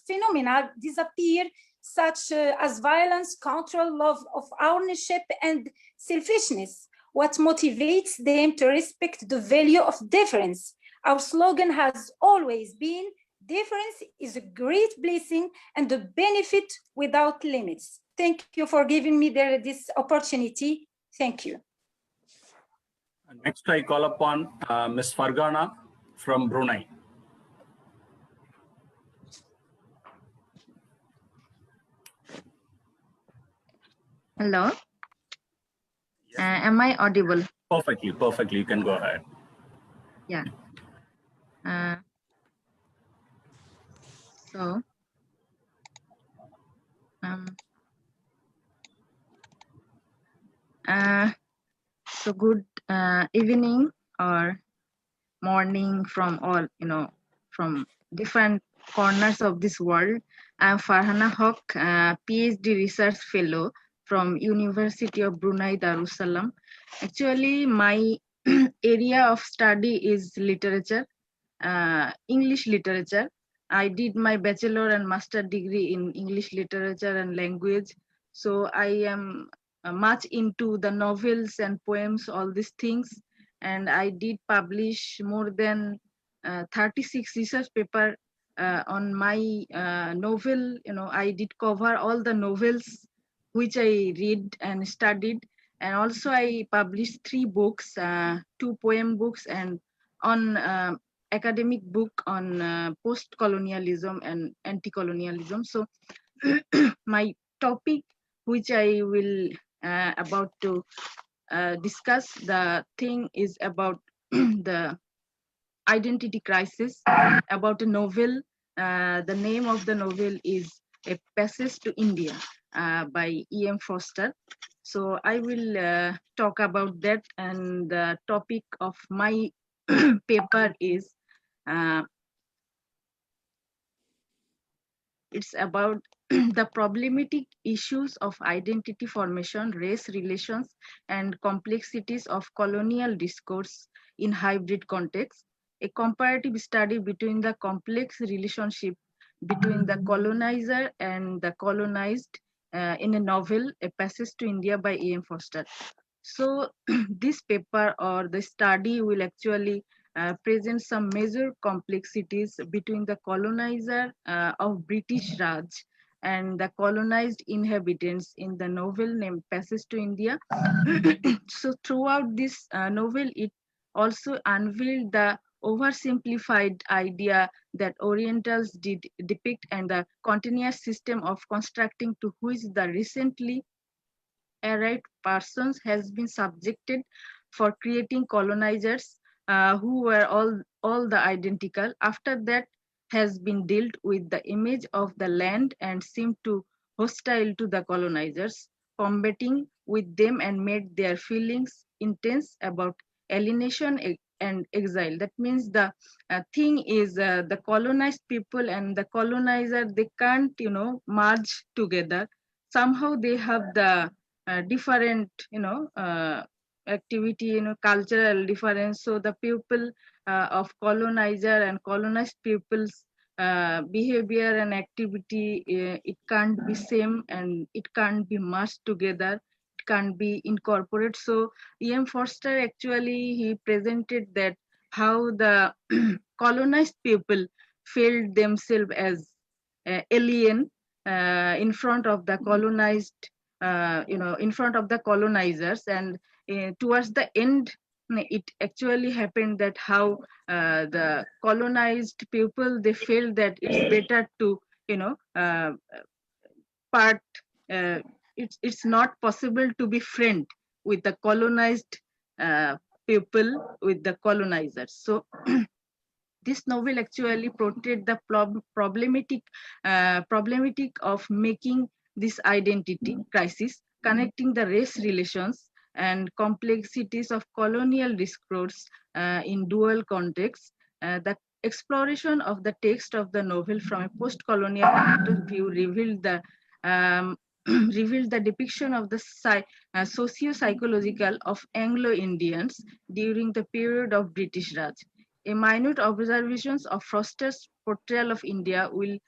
phenomena disappear, such as violence, control, love of ownership, and selfishness. What motivates them to respect the value of difference? Our slogan has always been, difference is a great blessing and a benefit without limits. Thank you for giving me this opportunity. Thank you. Next, I call upon Ms. Fargana from Brunei. Hello. Am I audible? Perfectly, perfectly. You can go ahead. Yeah. So good evening or morning from all, from different corners of this world. I'm Farhana Haq, PhD research fellow from University of Brunei Darussalam. Actually, my area of study is literature, English literature. I did my bachelor and master degree in English literature and language. So I am much into the novels and poems, all these things. And I did publish more than 36 research paper on my novel. I did cover all the novels which I read and studied. And also I published 3 books, 2 poem books and on academic book on post-colonialism and anti-colonialism. So my topic, which I will about to discuss, the thing is about the identity crisis, about a novel. The name of the novel is A Passage to India by E.M. Foster. So I will talk about that, and the topic of my paper is it's about the problematic issues of identity formation, race relations, and complexities of colonial discourse in hybrid context. A comparative study between the complex relationship between the colonizer and the colonized in a novel, A Passage to India by E.M. Foster. So this paper or the study will actually present some major complexities between the colonizer of British Raj and the colonized inhabitants in the novel named Passage to India. So throughout this novel, it also unveiled the oversimplified idea that Orientals did depict and the continuous system of constructing to which the recently arrived persons has been subjected for creating colonizers who were all the identical. After that has been dealt with the image of the land and seemed to hostile to the colonizers, combating with them and made their feelings intense about alienation and exile. That means the thing is the colonized people and the colonizer, they can't, merge together. Somehow they have the different, activity, cultural difference. So the people of colonizer and colonized people's behavior and activity, it can't be same and it can't be merged together. It can't be incorporated. So E.M. Forster actually, he presented that how the colonized people felt themselves as alien in front of the colonized, in front of the colonizers. And towards the end, it actually happened that how the colonized people, they feel that it's better to, part, uh, it's not possible to be friend with the colonized people, with the colonizers. So this novel actually portrayed the problematic of making this identity crisis, connecting the race relations and complexities of colonial discourse in dual contexts. The exploration of the text of the novel from a post-colonial point of view revealed the revealed the depiction of the socio-psychological of Anglo-Indians during the period of British Raj. A minute observations of Foster's portrayal of India will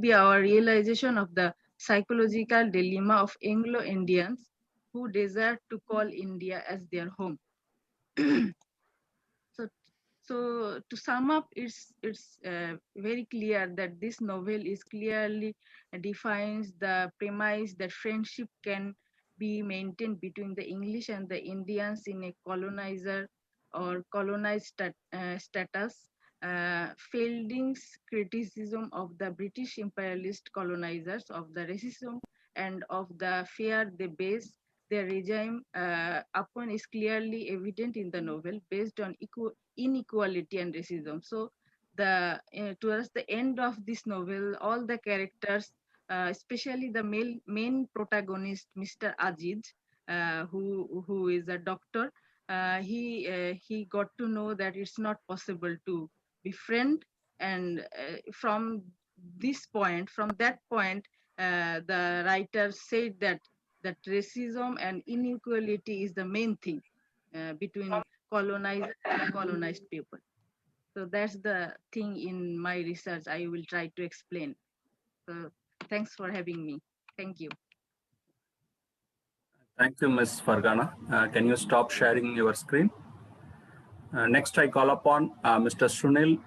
be our realization of the psychological dilemma of Anglo-Indians who desire to call India as their home. So, so to sum up, it's very clear that this novel is clearly defines the premise that friendship can be maintained between the English and the Indians in a colonizer or colonized status. Fielding's criticism of the British imperialist colonizers, of the racism and of the fear they base their regime upon is clearly evident in the novel, based on inequality and racism. So the towards the end of this novel, all the characters, especially the main protagonist, Mr. Aziz, who is a doctor, he got to know that it's not possible to befriend, and from that point, the writer said that racism and inequality is the main thing between colonized and colonized people. So that's the thing in my research I will try to explain. So thanks for having me. Thank you. Thank you, Ms. Fargana. Can you stop sharing your screen? Next, I call upon Mr. Sunil,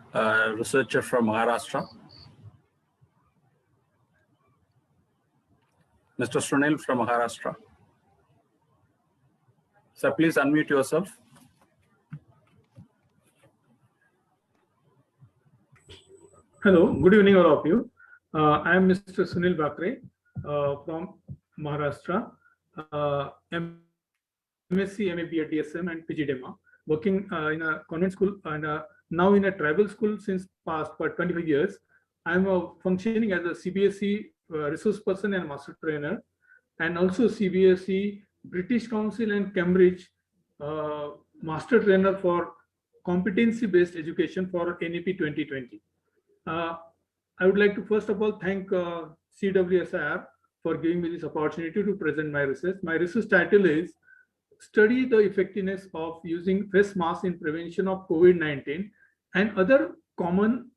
researcher from Maharashtra. Mr. Sunil from Maharashtra. Sir, please unmute yourself. Hello, good evening, all of you. I am Mr. Sunil Bakre from Maharashtra, MSc, MA, BA, DSM, and PG DEMA, working in a convent school and now in a tribal school since past for 25 years. I am functioning as a CBSE resource person and master trainer, and also CBSE, British Council, and Cambridge master trainer for competency-based education for NEP 2020. I would like to first of all thank CWSIR for giving me this opportunity to present my research. My research title is Study the Effectiveness of Using Face Masks in Prevention of COVID-19 and Other Common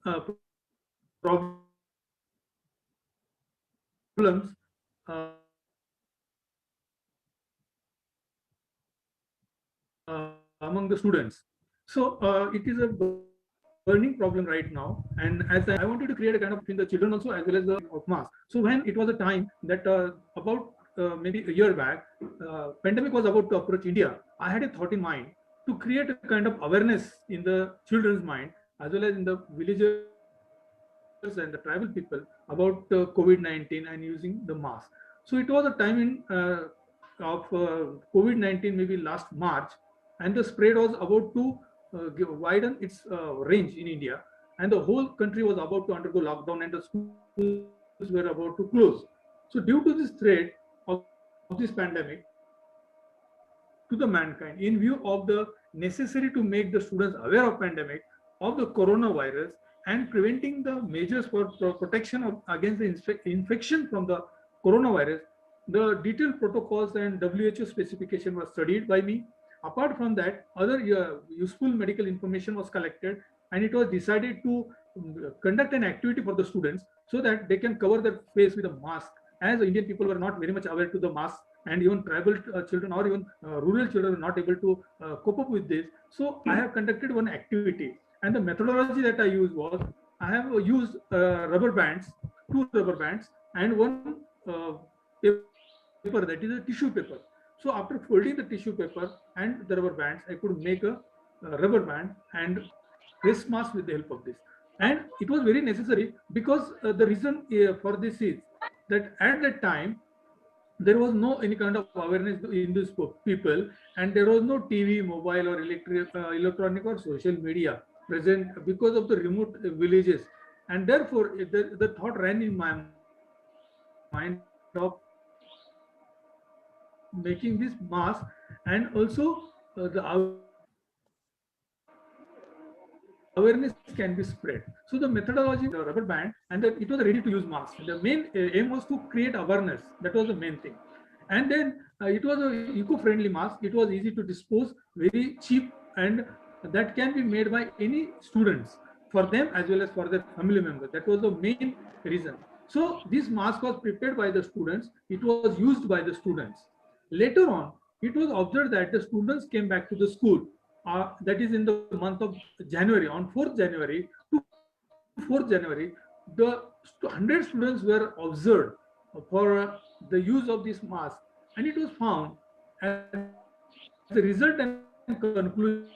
Problems among the students. So it is a burning problem right now, and as I wanted to create a kind of between the children also as well as the of mass. So when it was a time that about maybe a year back, pandemic was about to approach India, I had a thought in mind to create a kind of awareness in the children's mind as well as in the villagers and the tribal people about COVID-19 and using the mask. So it was a time in of COVID-19, maybe last March, and the spread was about to widen its range in India, and the whole country was about to undergo lockdown and the schools were about to close. So due to this threat of this pandemic to the mankind, in view of the necessary to make the students aware of pandemic, of the coronavirus, and preventing the measures for protection against the infection from the coronavirus, the detailed protocols and WHO specification was studied by me. Apart from that, other useful medical information was collected, and it was decided to conduct an activity for the students so that they can cover their face with a mask, as Indian people were not very much aware to the mask, and even tribal children or even rural children were not able to cope up with this. So I have conducted one activity, and the methodology that I used was, I have used rubber bands, 2 rubber bands, and one paper, that is a tissue paper. So after folding the tissue paper and the rubber bands, I could make a rubber band and face mask with the help of this. And it was very necessary because the reason for this is that at that time, there was no any kind of awareness in these people, and there was no TV, mobile, or electronic or social media present because of the remote villages. And therefore, the thought ran in my mind of making this mask, and also the awareness can be spread. So the methodology, the rubber band, and it was a ready-to-use mask. The main aim was to create awareness. That was the main thing. And then it was an eco-friendly mask. It was easy to dispose, very cheap, and that can be made by any students, for them as well as for their family members. That was the main reason. So this mask was prepared by the students. It was used by the students. Later on, it was observed that the students came back to the school. That is in the month of January, on 4th January to 4th January, the 100 students were observed for the use of this mask, and it was found as the result and conclusion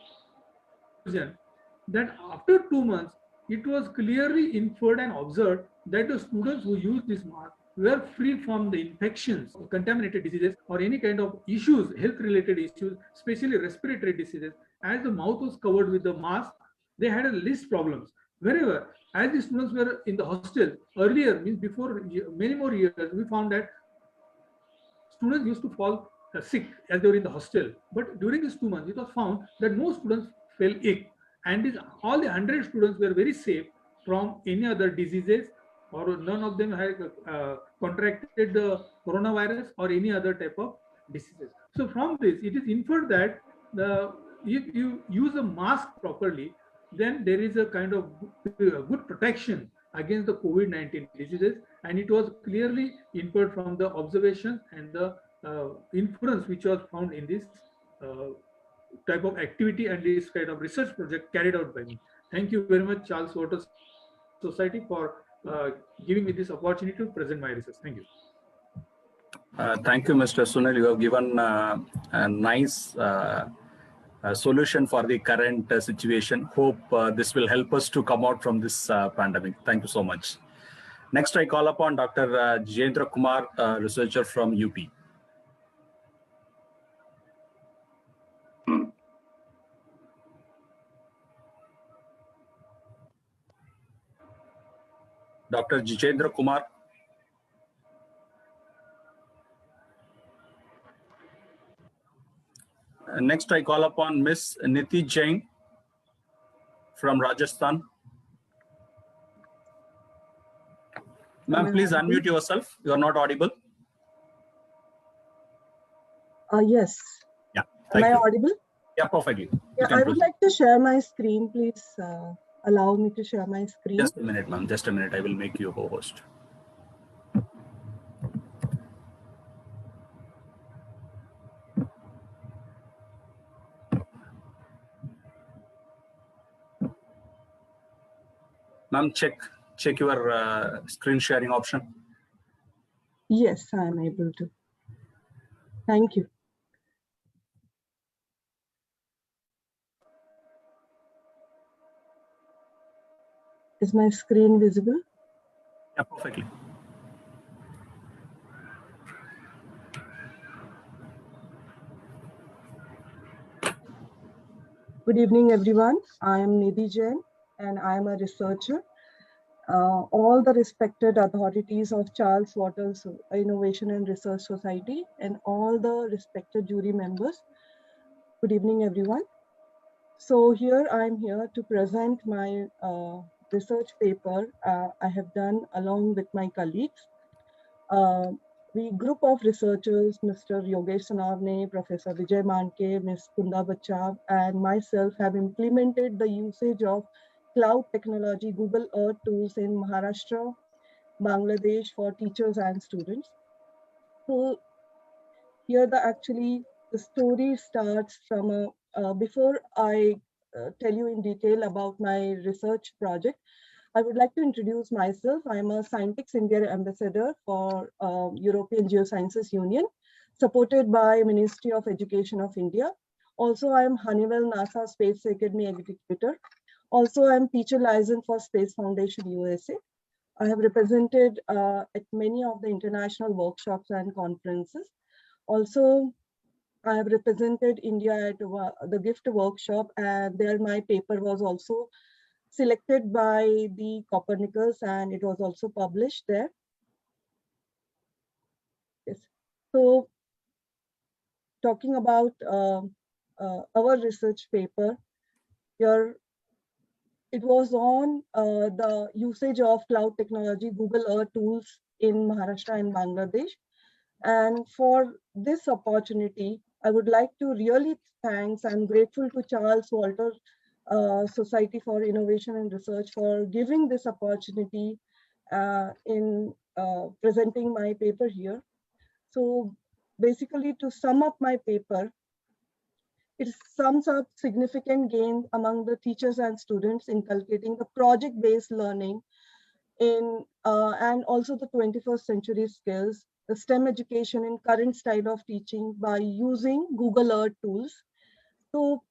that after 2 months, it was clearly inferred and observed that the students who used this mask were free from the infections, contaminated diseases, or any kind of issues, health-related issues, especially respiratory diseases. As the mouth was covered with the mask, they had a least problems. Wherever, as the students were in the hostel earlier, means before many more years, we found that students used to fall sick as they were in the hostel. But during these 2 months, it was found that no students fell ill, and all the 100 students were very safe from any other diseases, or none of them had contracted the coronavirus or any other type of diseases. So from this, it is inferred that if you use a mask properly, then there is a kind of good protection against the COVID-19 diseases, and it was clearly inferred from the observations and the inference which was found in this type of activity and this kind of research project carried out by me. Thank you very much, Charles Water Society, for giving me this opportunity to present my research. Thank you. Thank you, Mr. Sunil. You have given a nice solution for the current situation. Hope this will help us to come out from this pandemic. Thank you so much. Next, I call upon Dr. Jayendra Kumar, researcher from UP. Dr. Jayendra Kumar. Next, I call upon Ms. Niti Jain from Rajasthan. Ma'am, please unmute yourself. You are not audible. Yes. Yeah. Am I you. audible? Yeah, perfectly. Yeah, I would like to share my screen. Please allow me to share my screen. Just a minute, ma'am. Just a minute. I will make you a co-host. Ma'am, check your screen sharing option. Yes, I am able to. Thank you. Is my screen visible? Yeah, perfectly. Good evening, everyone. I am Nidhi Jain, and I am a researcher all the respected authorities of Charles Waters Innovation and Research Society, and all the respected jury members. Good evening, everyone. So here I'm here to present my research paper I have done along with my colleagues. The group of researchers, Mr. Yogesh Sanavne, Professor Vijay Manke, Ms. Kunda Bachav, and myself have implemented the usage of cloud technology, Google Earth tools in Maharashtra, Bangladesh for teachers and students. So here the story starts from before I tell you in detail about my research project. I would like to introduce myself. I'm a Scientix India ambassador for European Geosciences Union, supported by Ministry of Education of India. Also, I'm Honeywell NASA Space Academy executor. Also, I'm teacher license for Space Foundation USA. I have represented at many of the international workshops and conferences. Also, I have represented India at the GIFT workshop, and there my paper was also selected by the Copernicus, and it was also published there. Yes. So, talking about our research paper, here it was on the usage of cloud technology, Google Earth tools in Maharashtra and Bangladesh. And for this opportunity, I would like to really thanks. I'm grateful to Charles Walter Society for Innovation and Research for giving this opportunity in presenting my paper here. So basically, to sum up my paper, it sums up significant gain among the teachers and students inculcating the project-based learning in and also the 21st century skills, the STEM education in current style of teaching by using Google Earth tools. So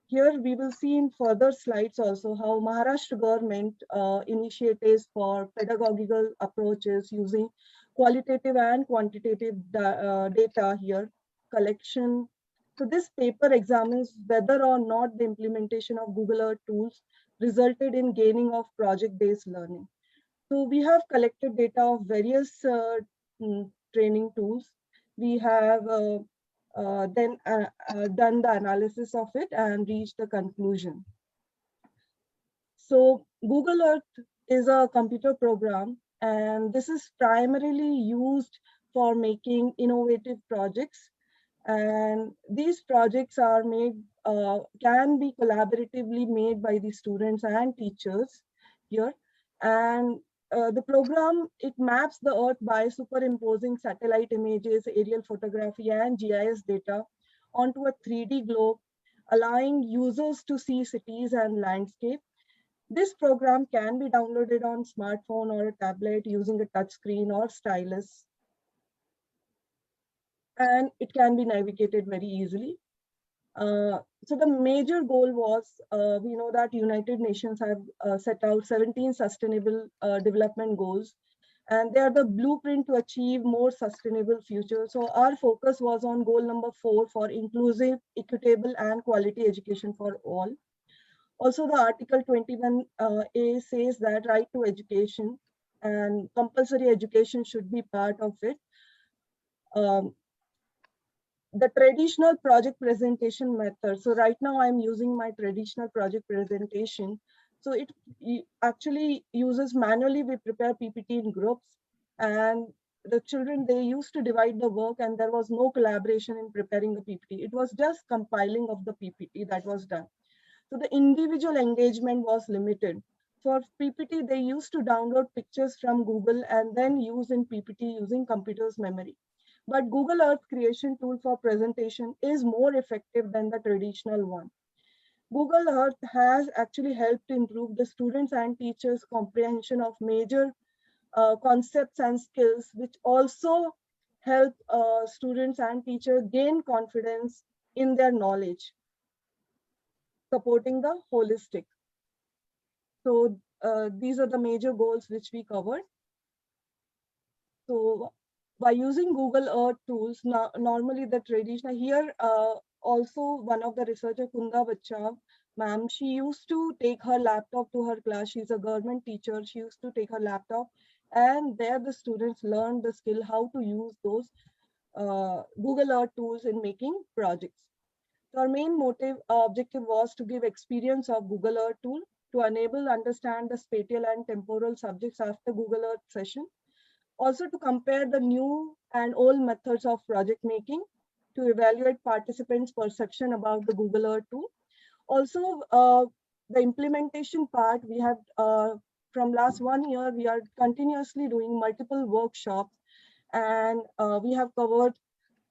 here we will see in further slides also how Maharashtra government initiatives for pedagogical approaches using qualitative and quantitative data here, collection. So this paper examines whether or not the implementation of Google Earth tools resulted in gaining of project-based learning. So we have collected data of various training tools. We have then done the analysis of it and reached the conclusion. So Google Earth is a computer program, and this is primarily used for making innovative projects. And these projects are made, can be collaboratively made by the students and teachers here. And the program, it maps the Earth by superimposing satellite images, aerial photography, and GIS data onto a 3D globe, allowing users to see cities and landscape. This program can be downloaded on smartphone or a tablet using a touchscreen or stylus, and it can be navigated very easily. So the major goal was, we know that United Nations have set out 17 sustainable development goals, and they are the blueprint to achieve more sustainable future. So our focus was on goal number 4 for inclusive, equitable, and quality education for all. Also, the Article 21A says that right to education and compulsory education should be part of it. The traditional project presentation method. So right now I'm using my traditional project presentation. So it actually uses manually, we prepare PPT in groups, and the children, they used to divide the work, and there was no collaboration in preparing the PPT. It was just compiling of the PPT that was done. So the individual engagement was limited. For PPT, they used to download pictures from Google and then use in PPT using computer's memory. But Google Earth creation tool for presentation is more effective than the traditional one. Google Earth has actually helped to improve the students and teachers' comprehension of major concepts and skills, which also help students and teachers gain confidence in their knowledge, supporting the holistic. So these are the major goals which we covered. So by using Google Earth tools, normally the traditional here, also one of the researcher, Kunda Bachav, ma'am, she used to take her laptop to her class. She's a government teacher. She used to take her laptop, and there the students learned the skill how to use those Google Earth tools in making projects. So our main objective was to give experience of Google Earth tool to enable understand the spatial and temporal subjects after Google Earth session. Also to compare the new and old methods of project making, to evaluate participants' perception about the Google Earth tool. Also, the implementation part, we have from last 1 year, we are continuously doing multiple workshops, and we have covered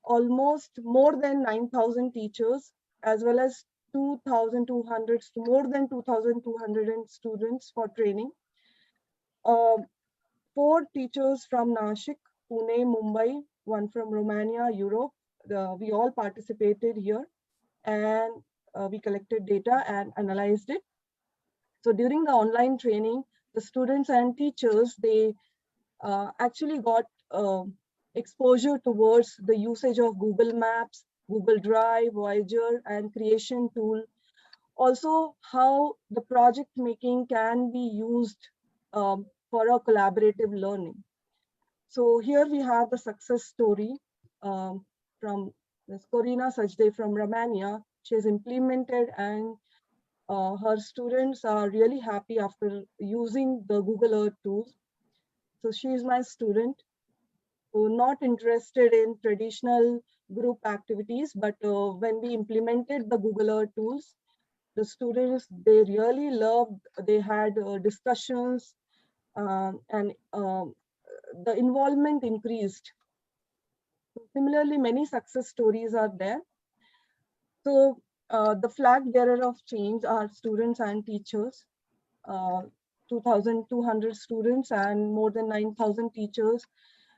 almost more than 9,000 teachers, as well as 2,200 to more than 2,200 students for training. 4 teachers from Nashik, Pune, Mumbai, 1 from Romania, Europe. We all participated here, and we collected data and analyzed it. So during the online training, the students and teachers, they actually got exposure towards the usage of Google Maps, Google Drive, Voyager, and Creation tool. Also, how the project making can be used for a collaborative learning. So here we have the success story from Ms. Corina Sajde from Romania. She has implemented, and her students are really happy after using the Google Earth tools. So she is my student who not interested in traditional group activities, but when we implemented the Google Earth tools, the students, they really loved, they had discussions, and the involvement increased. Similarly, many success stories are there. So the flag bearer of change are students and teachers. 2,200 students and more than 9,000 teachers.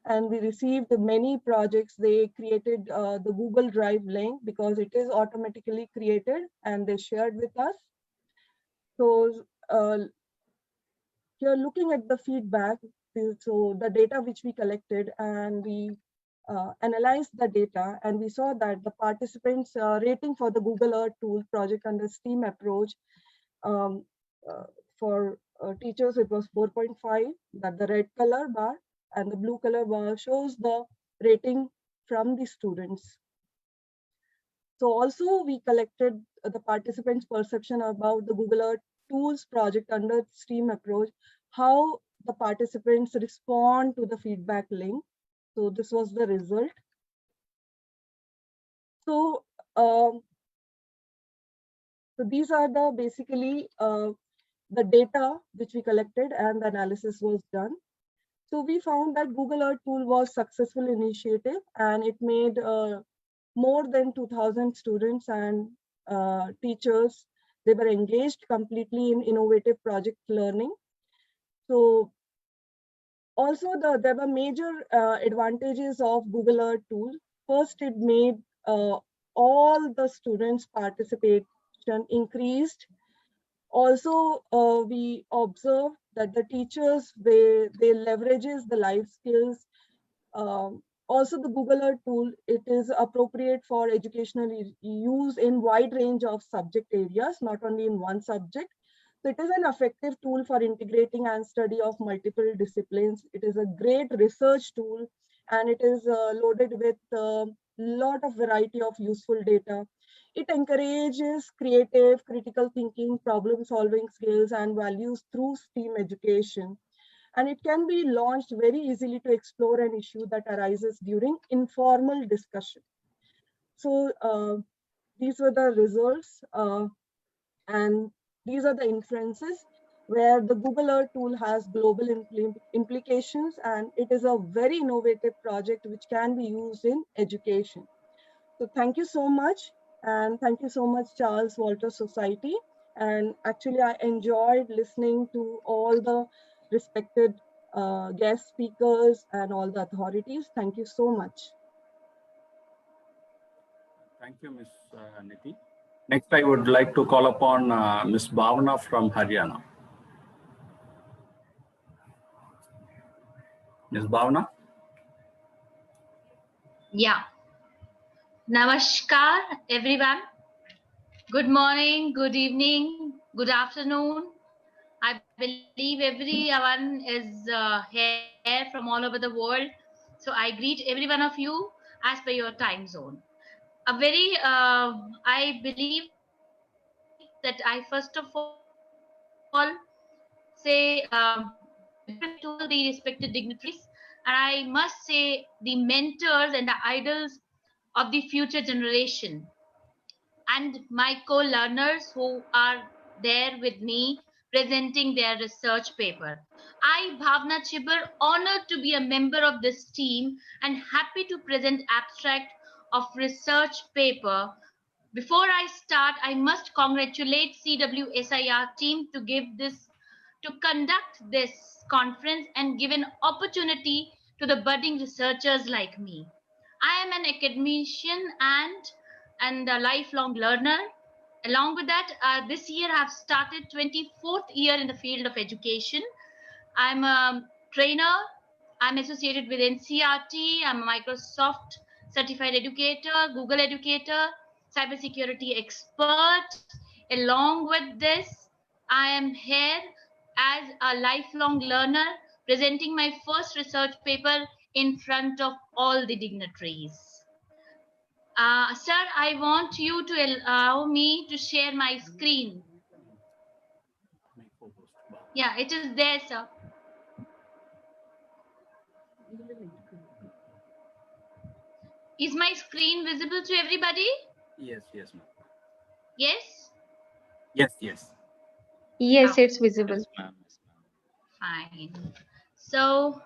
And we received many projects. They created the Google Drive link because it is automatically created, and they shared with us. So here looking at the feedback, so the data which we collected, and we analyzed the data, and we saw that the participants rating for the Google Earth tool project under STEAM approach, for teachers it was 4.5, that the red color bar, and the blue color bar shows the rating from the students. So also we collected the participants' perception about the Google Earth tools project under STEAM approach, how the participants respond to the feedback link. So this was the result. So, so these are the basically the data which we collected, and the analysis was done. So we found that Google Earth tool was successful initiative, and it made more than 2,000 students and teachers. They were engaged completely in innovative project learning. So also there were major advantages of Google Earth tool. First, it made all the students' participation increased. Also, we observed that the teachers, they leverages the life skills. Also, the Google Earth tool, it is appropriate for educational use in wide range of subject areas, not only in one subject. So it is an effective tool for integrating and study of multiple disciplines. It is a great research tool, and it is loaded with a lot of variety of useful data. It encourages creative, critical thinking, problem solving skills, and values through STEAM education. And it can be launched very easily to explore an issue that arises during informal discussion. So these were the results, and these are the inferences where the Google Earth tool has global implications, and it is a very innovative project which can be used in education. So thank you so much, and thank you so much, Charles Walter Society. And actually, I enjoyed listening to all the respected guest speakers and all the authorities. Thank you so much. Thank you, Ms. Niti. Next, I would like to call upon Ms. Bhavna from Haryana. Ms. Bhavna? Yeah. Namaskar, everyone. Good morning, good evening, good afternoon. I believe everyone is here from all over the world. So I greet every one of you as per your time zone. I believe that I first of all say good evening to all the respected dignitaries, and I must say the mentors and the idols of the future generation, and my co-learners who are there with me presenting their research paper. I, Bhavna Chibber, honored to be a member of this team and happy to present abstract of research paper. Before I start, I must congratulate CWSIR team to conduct this conference and give an opportunity to the budding researchers like me. I am an academician and a lifelong learner. Along with that, this year I have started 24th year in the field of education. I'm a trainer. I'm associated with NCRT. I'm a Microsoft certified educator, Google educator, cybersecurity expert. Along with this, I am here as a lifelong learner presenting my first research paper in front of all the dignitaries. Sir, I want you to allow me to share my screen. Yeah, it is there, sir. Is my screen visible to everybody? Yes, yes, ma'am. Yes? Yes, yes. Yes, it's visible. Fine. So,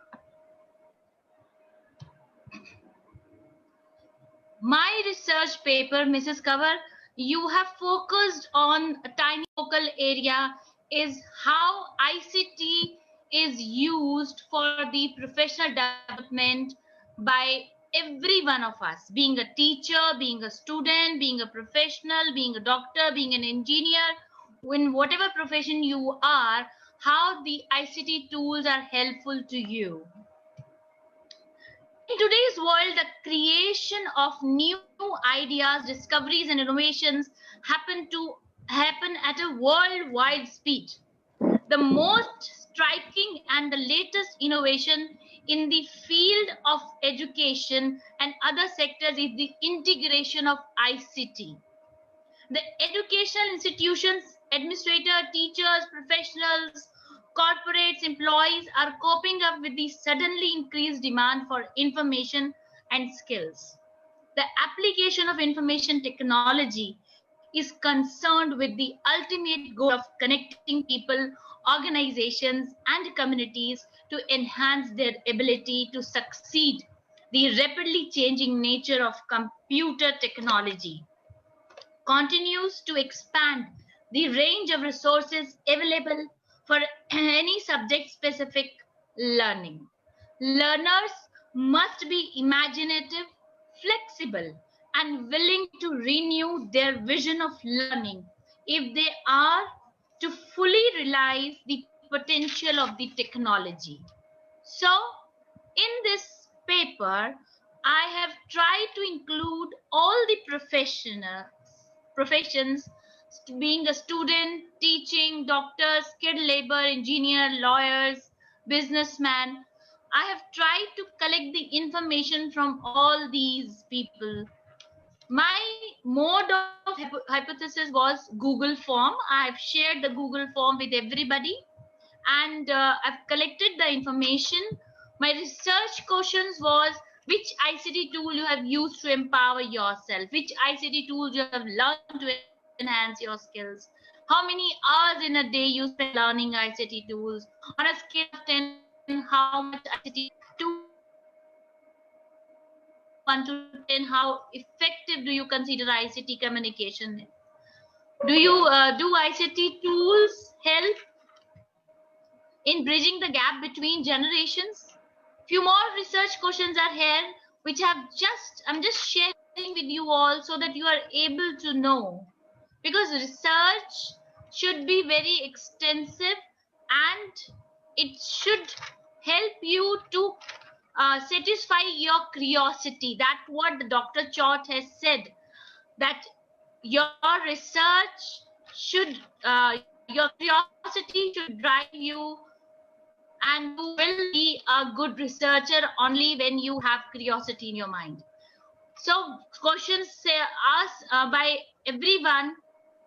my research paper, Mrs. Cover, you have focused on a tiny focal area is how ICT is used for the professional development by every one of us, being a teacher, being a student, being a professional, being a doctor, being an engineer, in whatever profession you are, how the ICT tools are helpful to you. In today's world, the creation of new ideas, discoveries, and innovations happen at a worldwide speed. The most striking and the latest innovation in the field of education and other sectors is the integration of ICT. The educational institutions, administrators, teachers, professionals, corporates, employees are coping up with the suddenly increased demand for information and skills. The application of information technology is concerned with the ultimate goal of connecting people, organizations, and communities to enhance their ability to succeed the rapidly changing nature of computer technology continues to expand the range of resources available for any subject specific learning. Learners must be imaginative, flexible, and willing to renew their vision of learning if they are to fully realize the potential of the technology. So, in this paper, I have tried to include all the professions, being a student, teaching, doctor, skilled labor, engineer, lawyers, businessman. I have tried to collect the information from all these people. My mode of hypothesis was Google form. I've shared the Google form with everybody, and I've collected the information. My research questions was which ICT tool you have used to empower yourself, which ICT tools you have learned to enhance your skills, how many hours in a day you spend learning ICT tools. On a scale of 10, how much ICT to 1 to 10, how effective do you consider ICT communication? Do ICT tools help in bridging the gap between generations? Few more research questions are here, which I'm just sharing with you all so that you are able to know. Because research should be very extensive and it should help you to satisfy your curiosity. That's what the Dr. Chort has said, that your research should, your curiosity should drive you, and you will be a good researcher only when you have curiosity in your mind. So questions asked by everyone,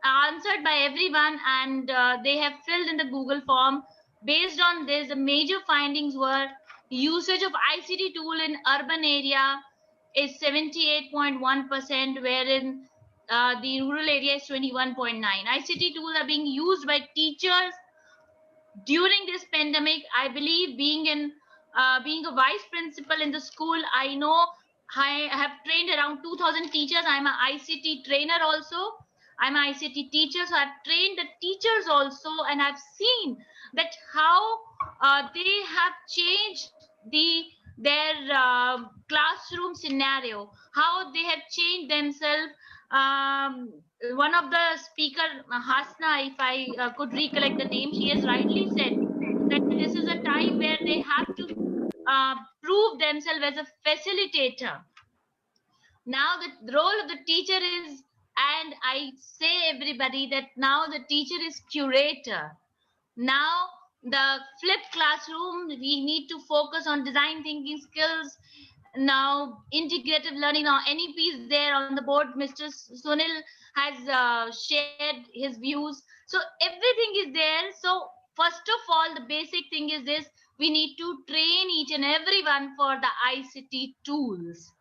answered by everyone, and they have filled in the Google form. Based on this, the major findings were usage of ICT tool in urban area is 78.1%, wherein the rural area is 21.9. ICT tools are being used by teachers during this pandemic. I believe being a vice principal in the school, I know I have trained around 2000 teachers. I'm an ICT trainer also. I'm an ICT teacher, so I've trained the teachers also, and I've seen that how they have changed their classroom scenario, how they have changed themselves. One of the speaker, Hasna, if I could recollect the name, she has rightly said that this is a time where they have to prove themselves as a facilitator. Now the role of the teacher is, and I say everybody that now the teacher is curator. Now the flipped classroom, we need to focus on design thinking skills. Now integrative learning, now NEP is there on the board. Mr. Sunil has shared his views, so everything is there. So first of all, the basic thing is this: we need to train each and everyone for the ICT tools,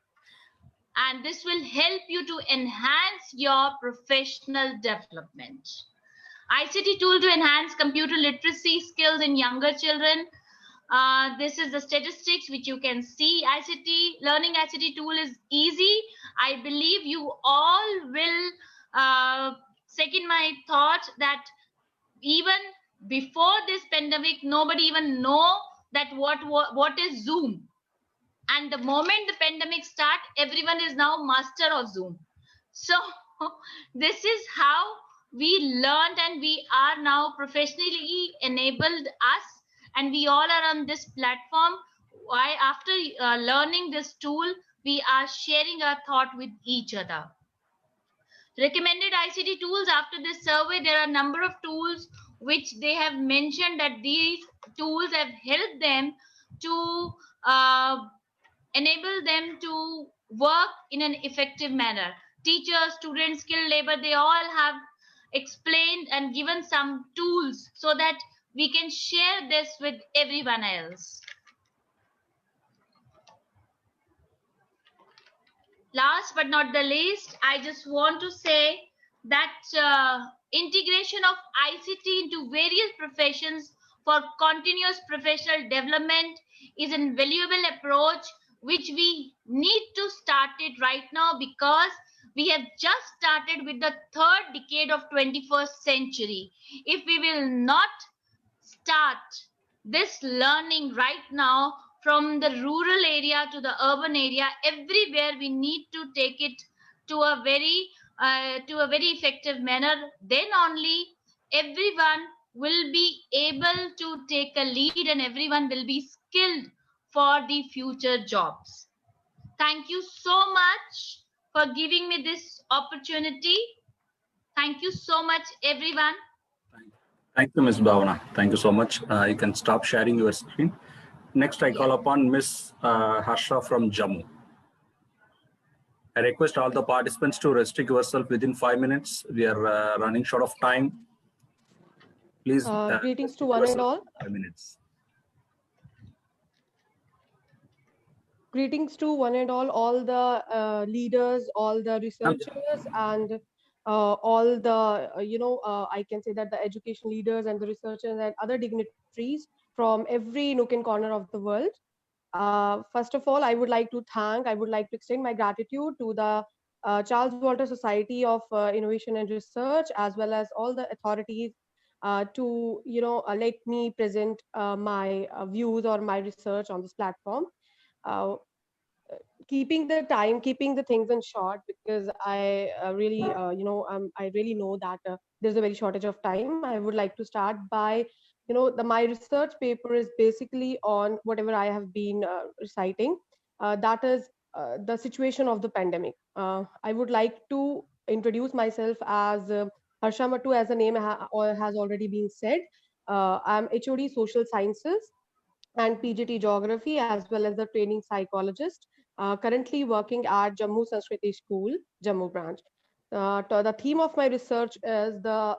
and this will help you to enhance your professional development. ICT tool to enhance computer literacy skills in younger children. This is the statistics which you can see. Learning ICT tool is easy. I believe you all will second my thought that even before this pandemic, nobody even know that what is Zoom. And the moment the pandemic start, everyone is now master of Zoom. So this is how we learned, and we are now professionally enabled us, and we all are on this platform. Why, after learning this tool, we are sharing our thought with each other. Recommended ICT tools. After this survey, there are a number of tools which they have mentioned that these tools have helped them to enable them to work in an effective manner. Teachers, students, skilled labor, they all have explained and given some tools so that we can share this with everyone else. Last but not the least, I just want to say that integration of ICT into various professions for continuous professional development is an invaluable approach which we need to start it right now, because we have just started with the third decade of 21st century. If we will not start this learning right now, from the rural area to the urban area, everywhere we need to take it to a very effective manner. Then only everyone will be able to take a lead, and everyone will be skilled for the future jobs. Thank you so much for giving me this opportunity. Thank you so much, everyone. Thank you, Ms. Bhavana. Thank you so much. You can stop sharing your screen. Next, I call upon Ms. Harsha from Jammu. I request all the participants to restrict yourself within 5 minutes. We are running short of time. Please. Greetings to one and all. 5 minutes. Greetings to one and all the leaders, all the researchers, and all the, I can say that the education leaders and the researchers and other dignitaries from every nook and corner of the world. First of all, I would like to extend my gratitude to the Charles Walter Society of Innovation and Research, as well as all the authorities to, let me present my views or my research on this platform. Keeping the time, keeping the things in short, because I really, I really know that there's a very shortage of time. I would like to start by, my research paper is basically on whatever I have been reciting. That is the situation of the pandemic. I would like to introduce myself as Harsha Mattu, as the name has already been said. I'm HOD Social Sciences and PGT Geography, as well as the training psychologist, currently working at Jammu Sanskriti School, Jammu branch. The theme of my research is the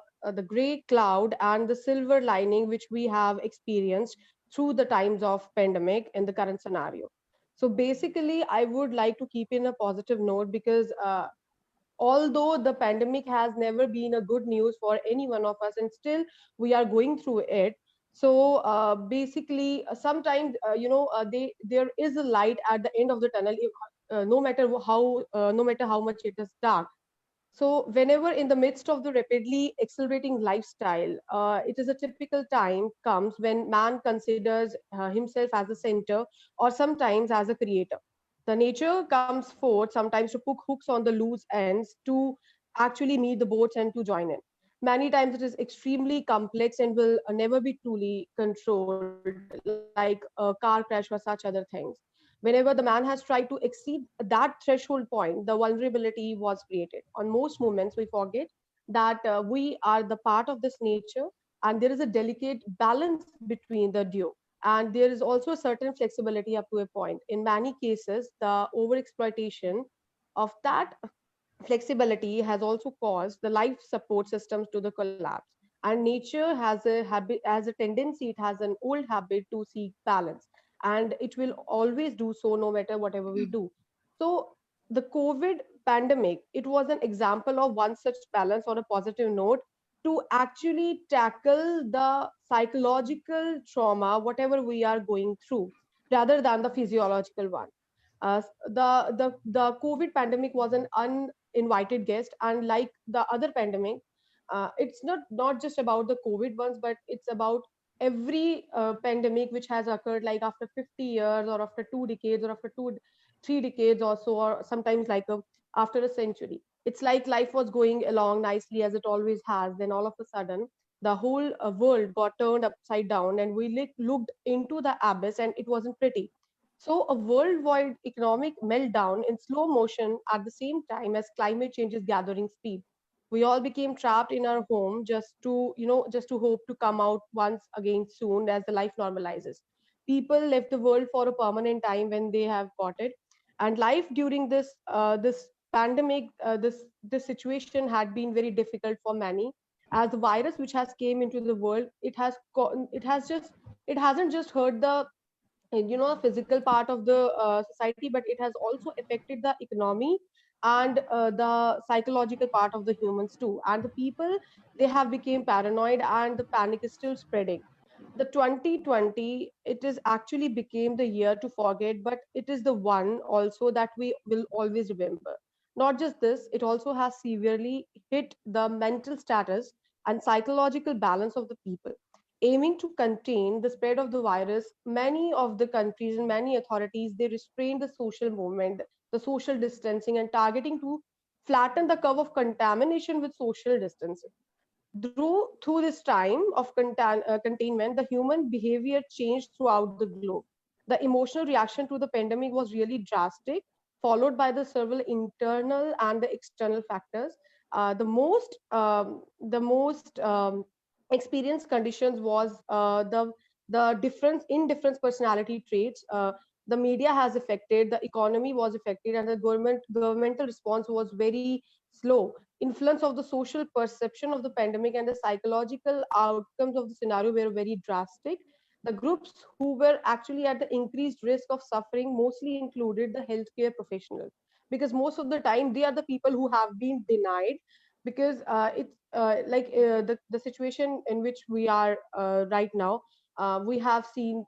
gray cloud and the silver lining, which we have experienced through the times of pandemic in the current scenario. So basically, I would like to keep in a positive note because although the pandemic has never been a good news for any one of us, and still we are going through it. So basically, sometimes there is a light at the end of the tunnel, if, no matter how much it is dark. So, whenever in the midst of the rapidly accelerating lifestyle, it is a typical time comes when man considers himself as a center or sometimes as a creator. The nature comes forth sometimes to put hooks on the loose ends to actually meet the boats and to join in. Many times it is extremely complex and will never be truly controlled, like a car crash or such other things. Whenever the man has tried to exceed that threshold point, the vulnerability was created. On most moments, we forget that we are the part of this nature, and there is a delicate balance between the duo. And there is also a certain flexibility up to a point. In many cases, the overexploitation of that flexibility has also caused the life support systems to the collapse. And nature has a habit, as a tendency, it has an old habit to seek balance, and it will always do so no matter whatever we do. So the COVID pandemic, it was an example of one such balance on a positive note to actually tackle the psychological trauma, whatever we are going through, rather than the physiological one. The COVID pandemic was an uninvited guest, and like the other pandemic, it's not just about the COVID ones, but it's about every pandemic which has occurred, like after 50 years or after 2 decades or after 3 decades or so, or sometimes like after a century. It's like life was going along nicely as it always has. Then all of a sudden, the whole world got turned upside down, and we looked into the abyss, and it wasn't pretty. So, a worldwide economic meltdown in slow motion at the same time as climate change is gathering speed. We all became trapped in our home just to hope to come out once again soon as the life normalizes. People left the world for a permanent time when they have got it, and life during this pandemic, this situation had been very difficult for many, as the virus which has came into the world, it hasn't just hurt the physical part of the society, but it has also affected the economy and the psychological part of the humans too, and the people, they have become paranoid, and the panic is still spreading. The 2020, it is actually became the year to forget, but it is the one also that we will always remember. Not just this, it also has severely hit the mental status and psychological balance of the people. Aiming to contain the spread of the virus, many of the countries and many authorities, they restrained the social movement, the social distancing, and targeting to flatten the curve of contamination with social distancing. Through this time of containment, the human behavior changed throughout the globe. The emotional reaction to the pandemic was really drastic, followed by the several internal and the external factors. The most experienced conditions was the difference in different personality traits. The media has affected, the economy was affected, and the governmental response was very slow. Influence of the social perception of the pandemic and the psychological outcomes of the scenario were very drastic. The groups who were actually at the increased risk of suffering mostly included the healthcare professionals, because most of the time they are the people who have been denied, because it's the situation in which we are right now. We have seen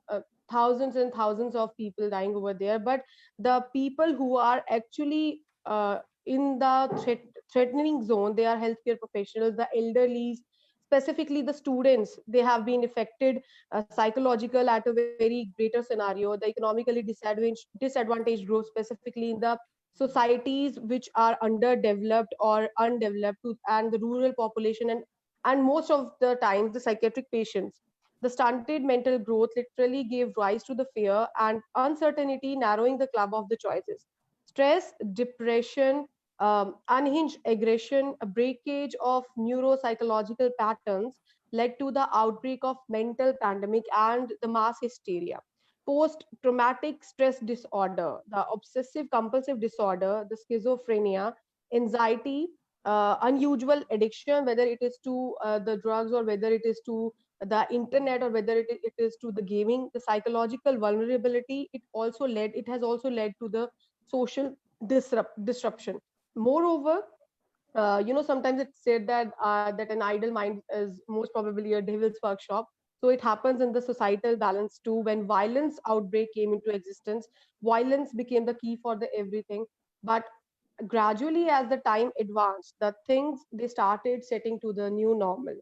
thousands and thousands of people dying over there, but the people who are actually in the threatening zone, they are healthcare professionals, the elderly, specifically the students, they have been affected psychological at a very greater scenario. The economically disadvantaged group, specifically in the societies which are underdeveloped or undeveloped, and the rural population, and most of the times the psychiatric patients. The stunted mental growth literally gave rise to the fear and uncertainty, narrowing the club of the choices. Stress, depression, unhinged aggression, a breakage of neuropsychological patterns led to the outbreak of mental pandemic and the mass hysteria. Post-traumatic stress disorder, the obsessive compulsive disorder, the schizophrenia, anxiety, unusual addiction, whether it is to the drugs or whether it is to the internet or whether it is to the gaming, the psychological vulnerability, it has also led to the social disruption. Moreover, sometimes it's said that that an idle mind is most probably a devil's workshop. So it happens in the societal balance too. When violence outbreak came into existence, violence became the key for the everything. But gradually, as the time advanced, the things they started setting to the new normal.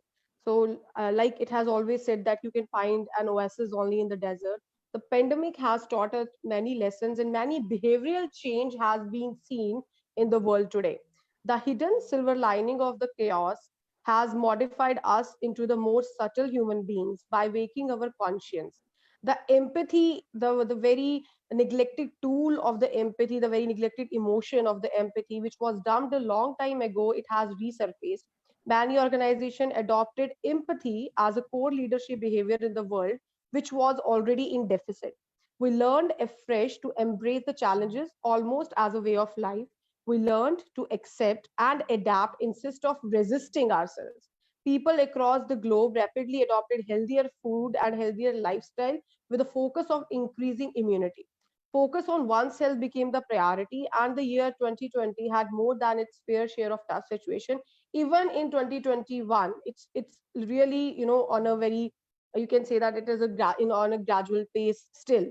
So, like it has always said that you can find an oasis only in the desert. The pandemic has taught us many lessons, and many behavioral change has been seen in the world today. The hidden silver lining of the chaos has modified us into the more subtle human beings by waking our conscience. The empathy, the very neglected tool of the empathy, the very neglected emotion of the empathy, which was dumped a long time ago, it has resurfaced. Many organizations adopted empathy as a core leadership behavior in the world, which was already in deficit. We learned afresh to embrace the challenges almost as a way of life. We learned to accept and adapt instead of resisting ourselves. People across the globe rapidly adopted healthier food and healthier lifestyle with a focus of increasing immunity. Focus on one's health became the priority, and the year 2020 had more than its fair share of tough situation. Even in 2021, it's really on a very, you can say that it is on a gradual pace still.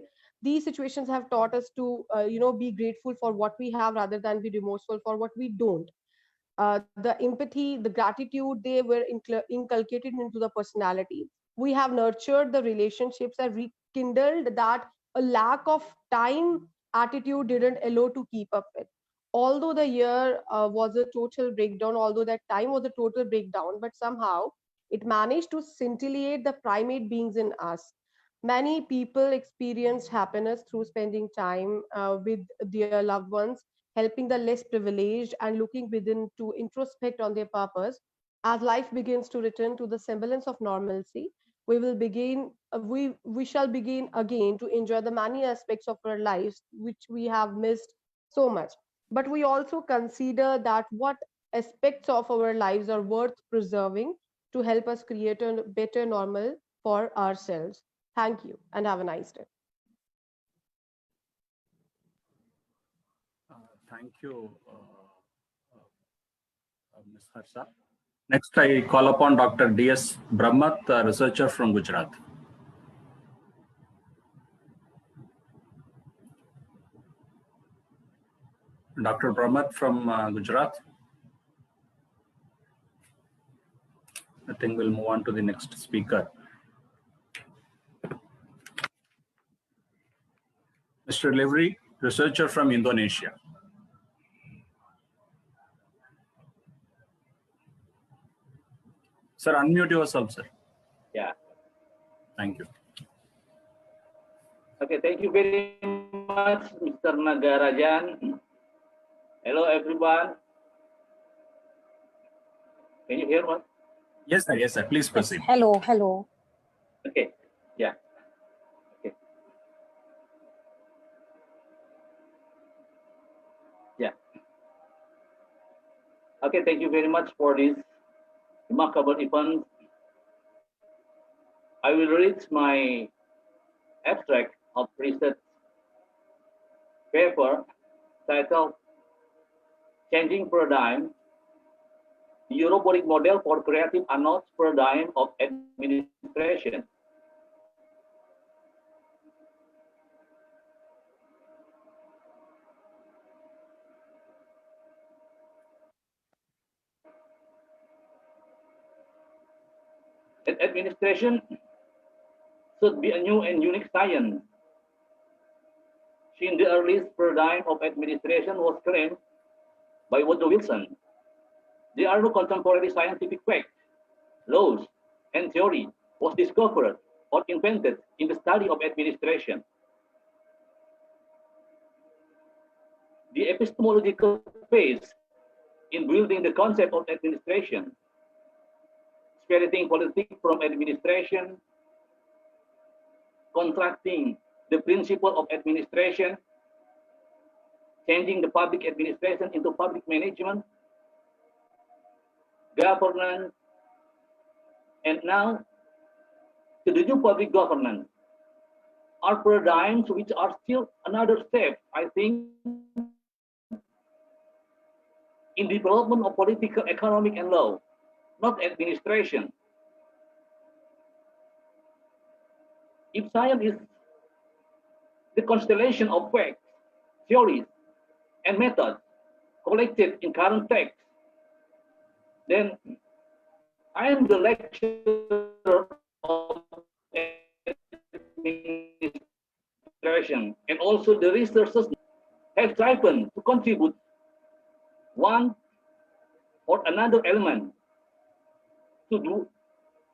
These situations have taught us to be grateful for what we have rather than be remorseful for what we don't. The empathy, the gratitude, they were inculcated into the personality. We have nurtured the relationships and rekindled that a lack of time attitude didn't allow to keep up with. Although the year was a total breakdown, although that time was a total breakdown, but somehow it managed to scintillate the primate beings in us. Many people experienced happiness through spending time with their loved ones, helping the less privileged, and looking within to introspect on their purpose. As life begins to return to the semblance of normalcy, we shall begin again to enjoy the many aspects of our lives which we have missed so much. But we also consider that what aspects of our lives are worth preserving to help us create a better normal for ourselves. Thank you and have a nice day. Thank you, Ms. Harsha. Next, I call upon Dr. D.S. Brahmat, a researcher from Gujarat. Dr. Brahmat from Gujarat. I think we'll move on to the next speaker. Mr. Livry, researcher from Indonesia. Sir, unmute yourself, sir. Yeah. Thank you. Okay, thank you very much, Mr. Nagarajan. Hello, everyone. Can you hear me? Yes, sir. Yes, sir. Please proceed. Yes. Hello, hello. Okay, yeah. Okay. Yeah. Okay, thank you very much for this remarkable event. I will read my abstract of research paper titled Changing Paradigm, the Euroboric Model for Creative Unknown Paradigm of Administration. Administration should be a new and unique science. Since the earliest paradigm of administration was claimed by Woodrow Wilson, there are no contemporary scientific facts, laws, and theory was discovered or invented in the study of administration. The epistemological phase in building the concept of administration, separating politics from administration, contracting the principle of administration, changing the public administration into public management, governance, and now to the new public governance are paradigms which are still another step, I think, in development of political, economic, and law, not administration. If science is the constellation of facts, theories, and methods collected in current texts, then I am the lecturer of administration, and also the researchers have tried to contribute one or another element to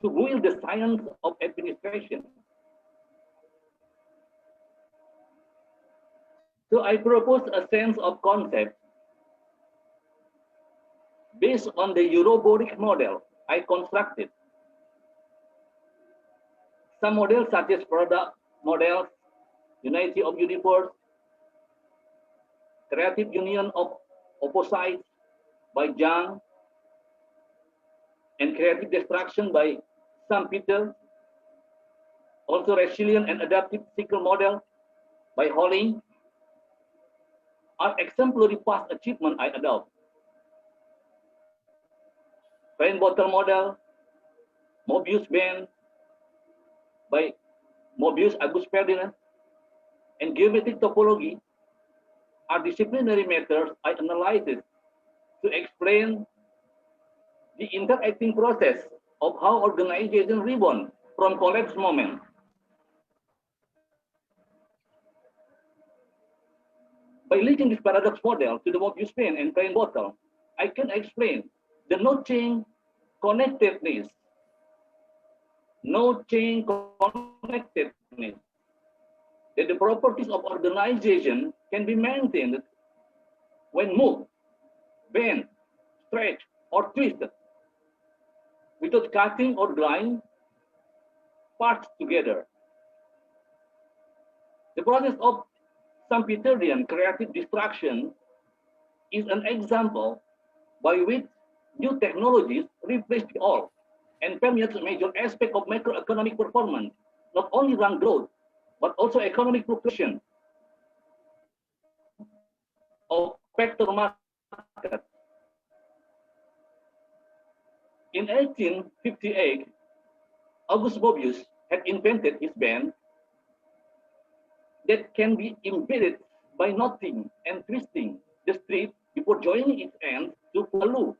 build the science of administration. So I propose a sense of concept based on the Euroboric model I constructed. Some models such as product models, unity of universe, creative union of opposites by Jung, and creative destruction by Peter, also resilient and adaptive cycle model by Holling, are exemplary past achievement I adopt. Rain bottle model, Mobius band by Mobius Agus Ferdinand, and geometric topology are disciplinary methods I analyzed to explain the interacting process of how organization rebound from collapse moment. By linking this paradox model to the Mobius band and rain bottle, I can explain the no-chain connectedness, that the properties of organization can be maintained when moved, bent, stretched, or twisted, without cutting or drawing parts together. The process of Schumpeterian creative destruction is an example by which new technologies replace the old and permeates a major aspect of macroeconomic performance, not only rank growth, but also economic fluctuation of factor market. In 1858, August Mobius had invented his band that can be embedded by knotting and twisting the strip before joining its ends to a loop.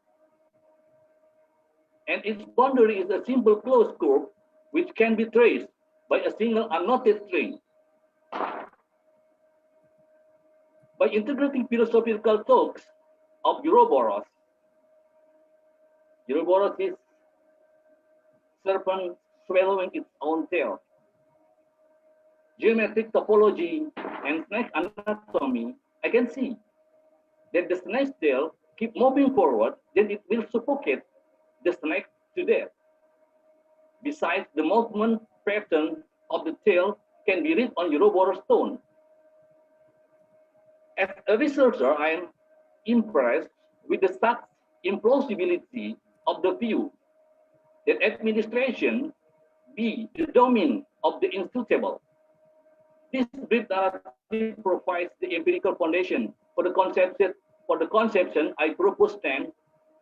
And its boundary is a simple closed curve which can be traced by a single unknotted string. By integrating philosophical talks of Ouroboros is serpent swallowing its own tail, geometric topology, and snake anatomy, I can see that the snake's tail keep moving forward, then it will suffocate the snake to death. Besides, the movement pattern of the tail can be read on Ouroboros stone. As a researcher, I am impressed with the such implausibility of the view that administration be the domain of the inscrutable. This brief narrative provides the empirical foundation for the conception I propose then,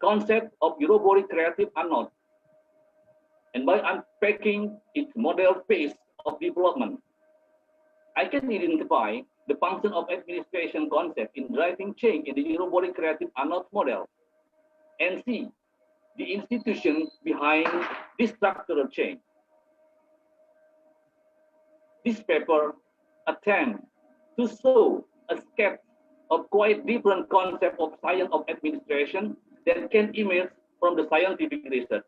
concept of Euroboric creative unknown, and by unpacking its model phase of development, I can identify the function of administration concept in driving change in the Euroboric creative unknown model, and see the institution behind this structural change. This paper attempts to show a sketch of quite different concept of science of administration that can emerge from the scientific research.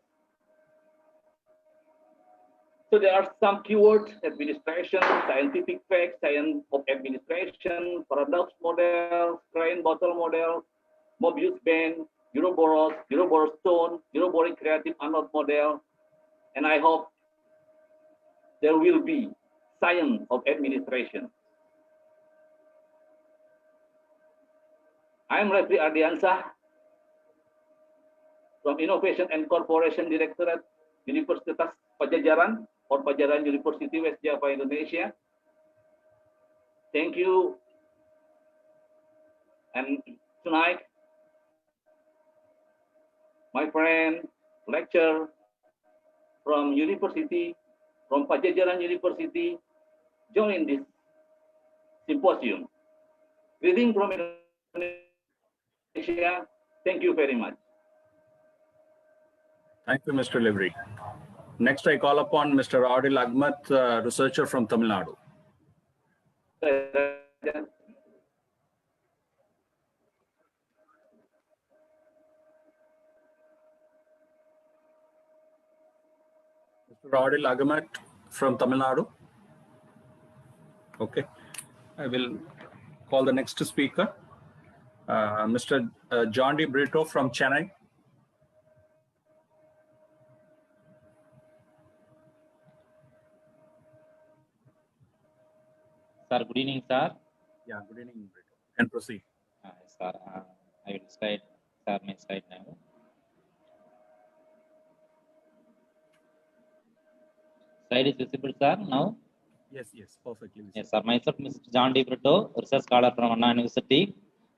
So there are some keywords: administration, scientific facts, science of administration, paradox model, crane bottle model, Mobius band, Euroboros stone, Euroboric creative anode model, and I hope there will be science of administration. I am Refri Ardiansah from Innovation and Corporation Directorate, Universitas Pajajaran or Pajajaran University, West Java, Indonesia. Thank you. And tonight, my friend, lecturer from university, from Pajajaran University, join this symposium. Greeting from Indonesia. Thank you very much. Thank you, Mr. Livry. Next, I call upon Mr. Adil Ahmed, researcher from Tamil Nadu. Mr. Adil Ahmed from Tamil Nadu. Okay, I will call the next speaker, Mr. John D. Brito from Chennai. Sir, good evening, sir. Yeah, good evening, Brito. And proceed. Sir, I will start, sir, my slide now. Slide is visible, sir, now? Yes, perfectly visible. Yes, sir. Myself, Mr. John D. Brito, research scholar from Anna University,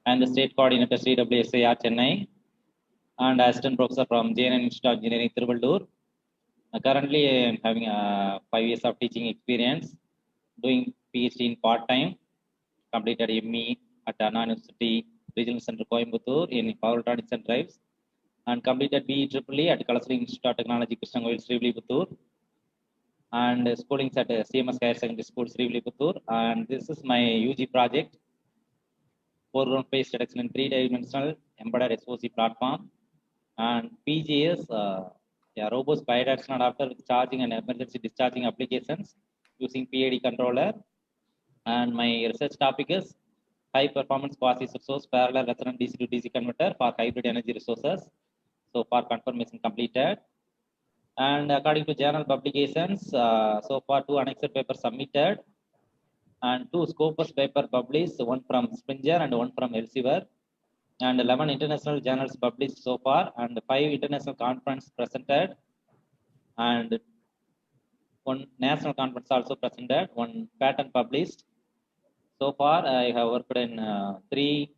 and the state coordinator, CWSIR, Chennai, and assistant professor from JNN Institute of Engineering, Tiruvallur. Currently, I am having 5 years of teaching experience, doing PhD in part-time, completed ME at Anna University Regional Center, Coimbatore in Power Electronics and Drives, and completed BEEE at Kalasri Institute of Technology, Krishnangoil, Srivilliputtur, and schooling at CMS Higher Secondary School, Srivilliputtur. And this is my UG project, foreground phase detection in 3-dimensional embedded SOC platform. And PG is robust bidirectional adapter with charging and emergency discharging applications using PID controller. And my research topic is high performance quasi source parallel resonant DC to DC converter for hybrid energy resources. So far confirmation completed. And according to journal publications, so far 2 annexed papers submitted and 2 Scopus paper published, one from Springer and one from Elsevier, and 11 international journals published so far, and 5 international conference presented, and 1 national conference also presented, 1 patent published. So far, I have worked in 3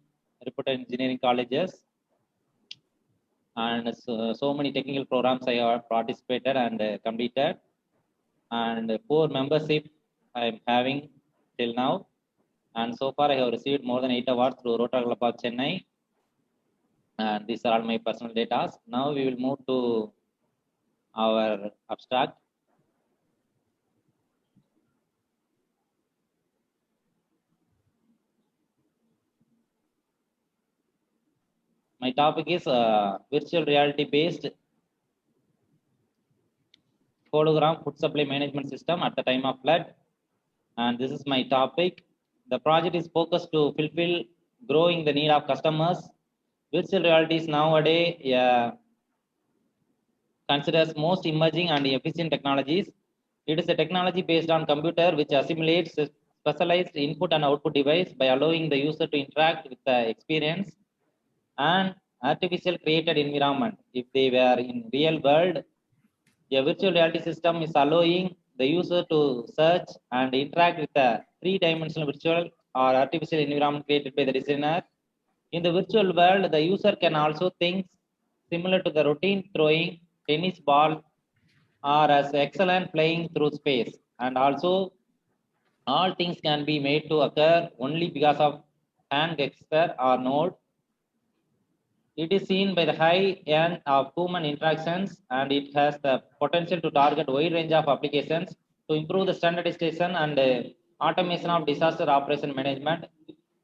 reputed engineering colleges, and so many technical programs I have participated and completed, and 4 membership I am having till now. And so far, I have received more than 8 awards through Rotary Club of Chennai. And these are all my personal data. Now we will move to our abstract. My topic is virtual reality based hologram food supply management system at the time of flood. And this is my topic. The project is focused to fulfill growing the need of customers. Virtual reality is nowadays considers most emerging and efficient technologies. It is a technology based on computer which assimilates a specialized input and output device by allowing the user to interact with the experience and artificial created environment. If they were in real world, a virtual reality system is allowing the user to search and interact with a 3-dimensional virtual or artificial environment created by the designer. In the virtual world, the user can also think similar to the routine throwing tennis ball or as excellent playing through space. And also, all things can be made to occur only because of hand gesture or node. It is seen by the high end of human interactions, and it has the potential to target a wide range of applications to improve the standardization and automation of disaster operation management.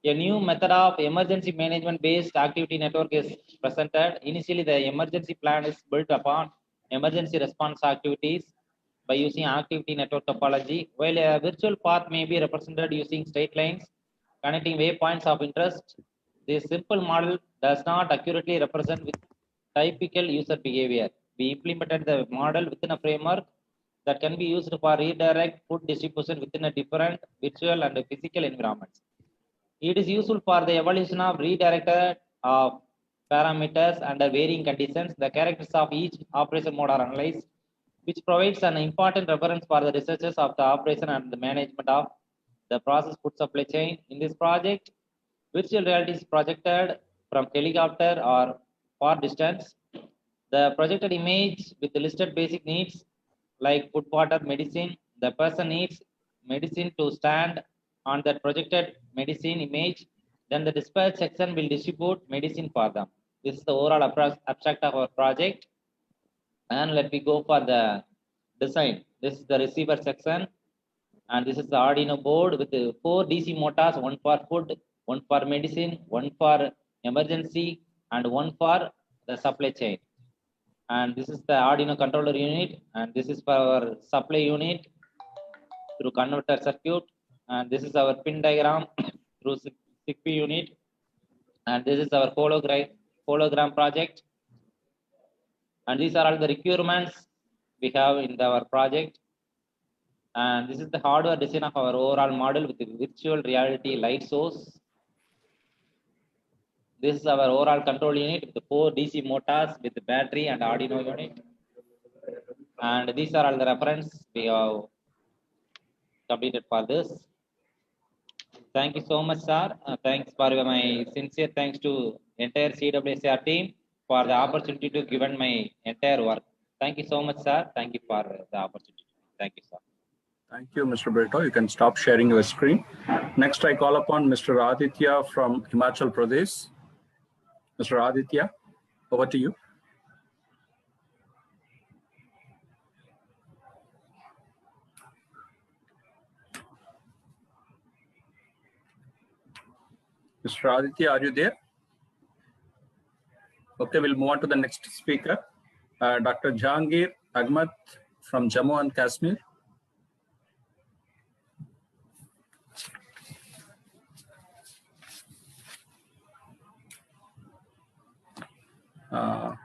A new method of emergency management based activity network is presented. Initially, the emergency plan is built upon emergency response activities by using activity network topology, while a virtual path may be represented using straight lines connecting waypoints of interest. This simple model does not accurately represent with typical user behavior. We implemented the model within a framework that can be used for redirect food distribution within a different virtual and physical environments. It is useful for the evaluation of redirected parameters under varying conditions. The characters of each operation mode are analyzed, which provides an important reference for the researchers of the operation and the management of the process food supply chain. In this project, virtual reality is projected from helicopter or far distance. The projected image with the listed basic needs like food, water, medicine. The person needs medicine to stand on that projected medicine image. Then the dispatch section will distribute medicine for them. This is the overall abstract of our project. And let me go for the design. This is the receiver section. And this is the Arduino board with the 4 DC motors, one for food, one for medicine, one for emergency, and one for the supply chain. And this is the Arduino controller unit, and this is for our supply unit through converter circuit, and this is our pin diagram through CPI unit, and this is our hologram project. And these are all the requirements we have in our project. And this is the hardware design of our overall model with the virtual reality light source. This is our overall control unit with the 4 DC motors with the battery and Arduino unit. And these are all the reference we have completed for this. Thank you so much, sir. Thanks for my sincere thanks to entire CWSR team for the opportunity to given my entire work. Thank you so much, sir. Thank you for the opportunity. Thank you, sir. Thank you, Mr. Brito. You can stop sharing your screen. Next, I call upon Mr. Aditya from Himachal Pradesh. Mr. Aditya, over to you. Mr. Aditya, are you there? Okay, we'll move on to the next speaker, Dr. Jahangir Ahmed from Jammu and Kashmir.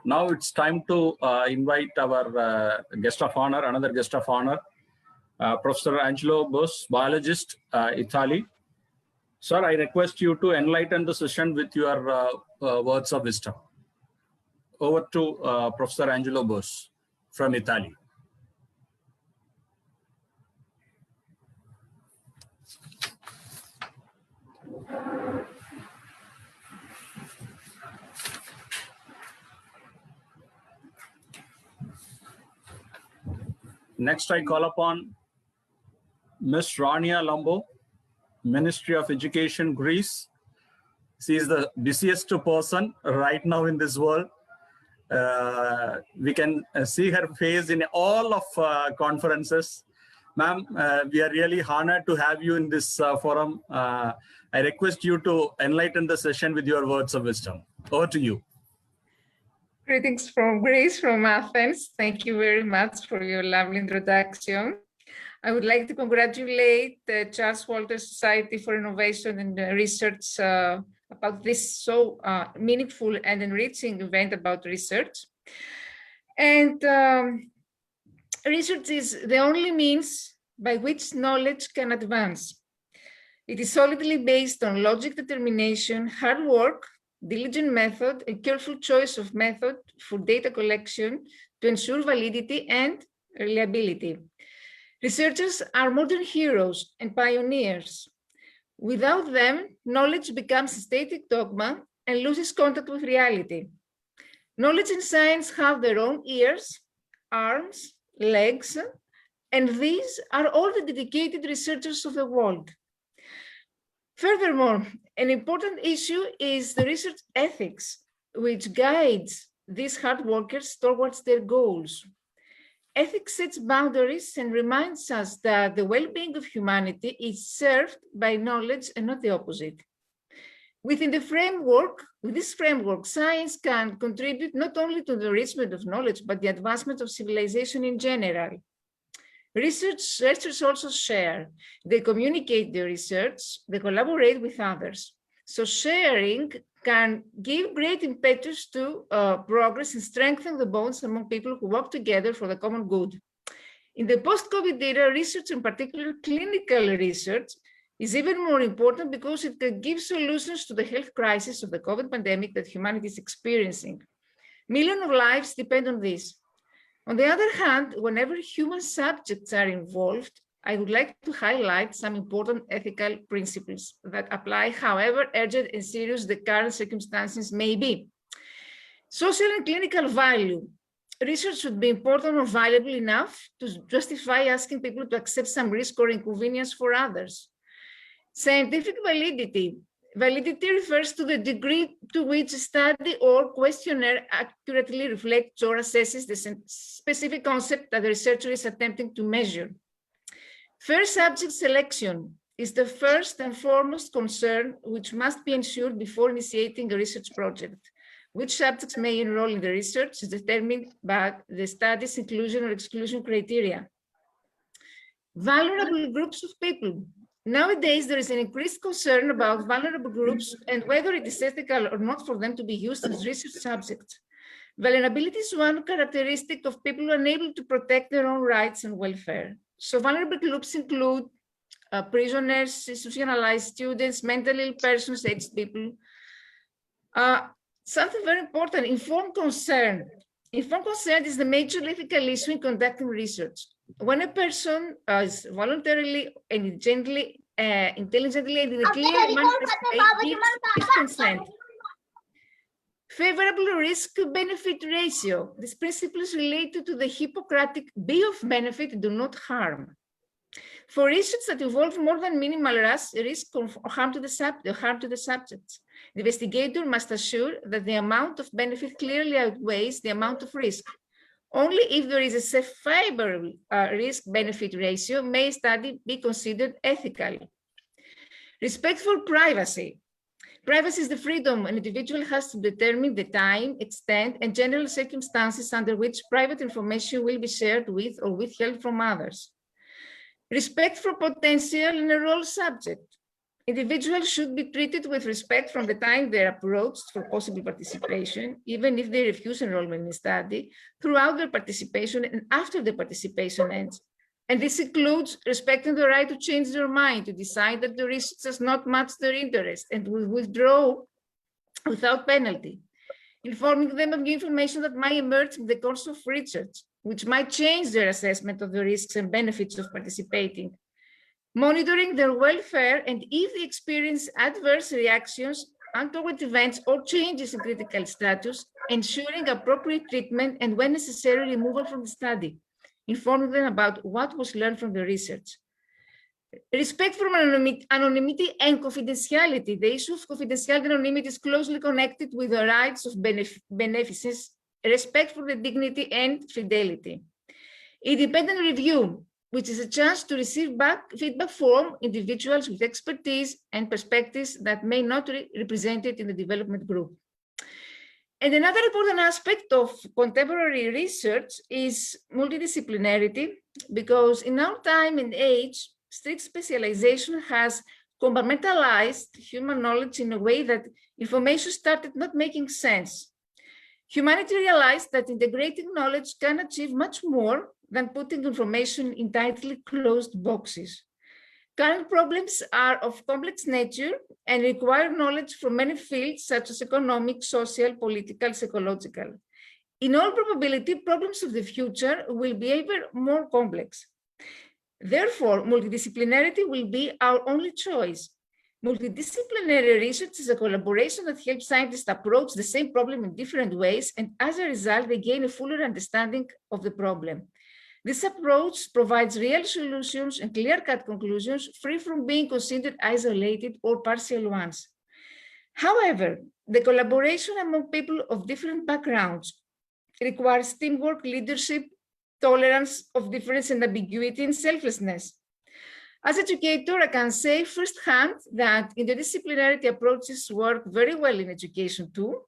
Now it's time to invite our guest of honor, another guest of honor, Professor Angelo Buss, biologist, Italy. Sir, I request you to enlighten the session with your words of wisdom. Over to Professor Angelo Buss from Italy. Next, I call upon Ms. Rania Lambo, Ministry of Education, Greece. She is the busiest person right now in this world. We can see her face in all of conferences. Ma'am, we are really honored to have you in this forum. I request you to enlighten the session with your words of wisdom. Over to you. Greetings from Greece, from Athens. Thank you very much for your lovely introduction. I would like to congratulate the Charles Walter Society for Innovation and Research about this so meaningful and enriching event about research. And research is the only means by which knowledge can advance. It is solidly based on logic, determination, hard work, diligent method, and careful choice of method for data collection to ensure validity and reliability. Researchers are modern heroes and pioneers. Without them, knowledge becomes a static dogma and loses contact with reality. Knowledge and science have their own ears, arms, legs, and these are all the dedicated researchers of the world. Furthermore, an important issue is the research ethics, which guides these hard workers towards their goals. Ethics sets boundaries and reminds us that the well-being of humanity is served by knowledge and not the opposite. Within this framework, science can contribute not only to the enrichment of knowledge, but the advancement of civilization in general. Researchers also share. They communicate their research, they collaborate with others. So sharing can give great impetus to progress and strengthen the bonds among people who work together for the common good. In the post-COVID era, research, in particular clinical research, is even more important because it can give solutions to the health crisis of the COVID pandemic that humanity is experiencing. Millions of lives depend on this. On the other hand, whenever human subjects are involved, I would like to highlight some important ethical principles that apply however urgent and serious the current circumstances may be. Social and clinical value. Research should be important or valuable enough to justify asking people to accept some risk or inconvenience for others. Scientific validity. Validity refers to the degree to which a study or questionnaire accurately reflects or assesses the specific concept that the researcher is attempting to measure. Fair subject selection is the first and foremost concern which must be ensured before initiating a research project. Which subjects may enroll in the research is determined by the study's inclusion or exclusion criteria. Vulnerable groups of people. Nowadays, there is an increased concern about vulnerable groups and whether it is ethical or not for them to be used as research subjects. Vulnerability is one characteristic of people unable to protect their own rights and welfare. So vulnerable groups include prisoners, institutionalized students, mentally ill persons, aged people. Something very important, informed consent. Informed consent is the major ethical issue in conducting research. When a person is voluntarily and intelligently and in a clear manifest way gives his consent. Favorable risk-benefit ratio. This principle is related to the Hippocratic be of benefit, do not harm. For research that involves more than minimal risk or harm to the subjects, the investigator must assure that the amount of benefit clearly outweighs the amount of risk. Only if there is a favorable risk-benefit ratio may a study be considered ethical. Respect for privacy. Privacy is the freedom an individual has to determine the time, extent, and general circumstances under which private information will be shared with or withheld from others. Respect for potential enrolled subject. Individuals should be treated with respect from the time they're approached for possible participation, even if they refuse enrollment in the study, throughout their participation and after the participation ends. And this includes respecting the right to change their mind, to decide that the research does not match their interest and will withdraw without penalty. Informing them of the information that might emerge in the course of research, which might change their assessment of the risks and benefits of participating. Monitoring their welfare, and if they experience adverse reactions, untoward events, or changes in critical status, ensuring appropriate treatment and, when necessary, removal from the study. Informing them about what was learned from the research. Respect for anonymity and confidentiality. The issue of confidentiality and anonymity is closely connected with the rights of beneficence, respect for the dignity and fidelity. Independent review, which is a chance to receive feedback from individuals with expertise and perspectives that may not be represented in the development group. And another important aspect of contemporary research is multidisciplinarity, because in our time and age, strict specialization has compartmentalized human knowledge in a way that information started not making sense. Humanity realized that integrating knowledge can achieve much more than putting information in tightly closed boxes. Current problems are of complex nature and require knowledge from many fields such as economic, social, political, psychological. In all probability, problems of the future will be ever more complex. Therefore, multidisciplinarity will be our only choice. Multidisciplinary research is a collaboration that helps scientists approach the same problem in different ways, and as a result, they gain a fuller understanding of the problem. This approach provides real solutions and clear-cut conclusions, free from being considered isolated or partial ones. However, the collaboration among people of different backgrounds requires teamwork, leadership, tolerance of difference and ambiguity, and selflessness. As educator, I can say firsthand that interdisciplinarity approaches work very well in education too.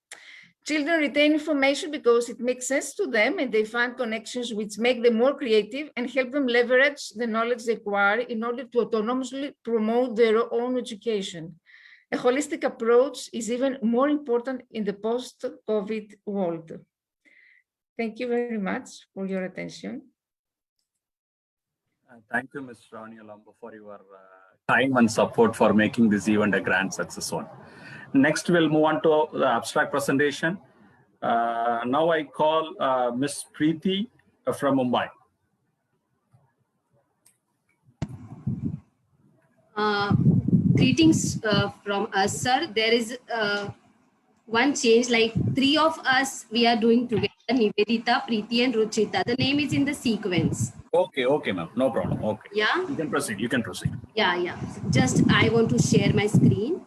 Children retain information because it makes sense to them, and they find connections which make them more creative and help them leverage the knowledge they acquire in order to autonomously promote their own education. A holistic approach is even more important in the post-COVID world. Thank you very much for your attention. Thank you, Ms. Ravani Alambo, for your time and support for making this event a grand success one. Next, we'll move on to the abstract presentation. Now I call Ms. Preeti from Mumbai. Greetings from us, sir. There is one change, like 3 of us we are doing together, Nivedita, Preeti and Ruchita. The name is in the sequence. Okay, ma'am. No problem. Okay. Yeah? You can proceed. Yeah. Just I want to share my screen.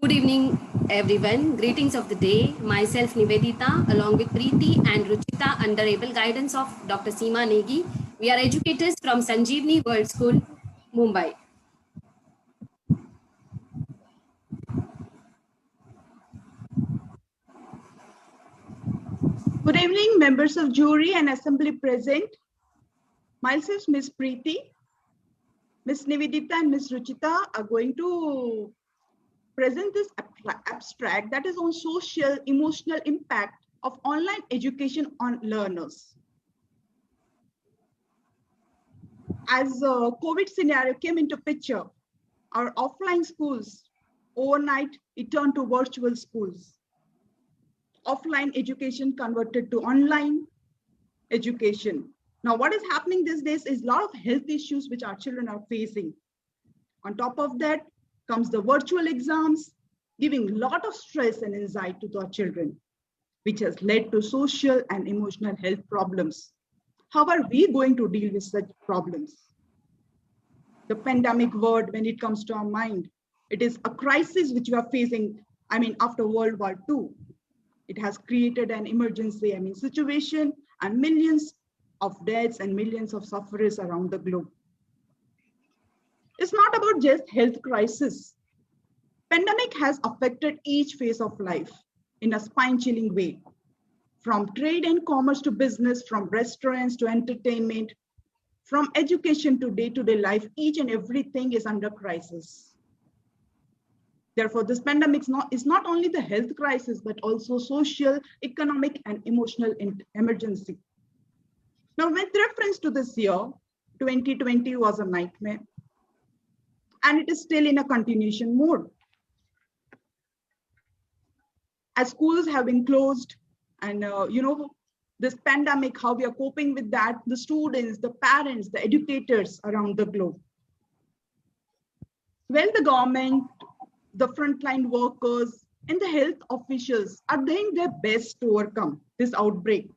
Good evening, everyone. Greetings of the day. Myself, Nivedita, along with Preeti and Ruchita, under able guidance of Dr. Seema Negi. We are educators from Sanjeevani World School, Mumbai. Good evening, members of jury and assembly present. Myself, Ms. Preeti, Ms. Nivedita and Ms. Ruchita are going to present this abstract that is on social emotional impact of online education on learners. As the COVID scenario came into picture, our offline schools, overnight, it turned to virtual schools. Offline education converted to online education. Now, what is happening these days is a lot of health issues which our children are facing. On top of that comes the virtual exams, giving a lot of stress and anxiety to our children, which has led to social and emotional health problems. How are we going to deal with such problems? The pandemic word, when it comes to our mind, it is a crisis which we are facing, after World War II. It has created an emergency, situation and millions of deaths and millions of sufferers around the globe. It's not about just health crisis. Pandemic has affected each phase of life in a spine-chilling way, from trade and commerce to business, from restaurants to entertainment, from education to day-to-day life. Each and everything is under crisis. Therefore, this pandemic is not only the health crisis, but also social, economic, and emotional emergency. Now, with reference to this year, 2020 was a nightmare, and it is still in a continuation mode. As schools have been closed, and this pandemic, how we are coping with that, the students, the parents, the educators around the globe. Well, the government, the frontline workers, and the health officials are doing their best to overcome this outbreak.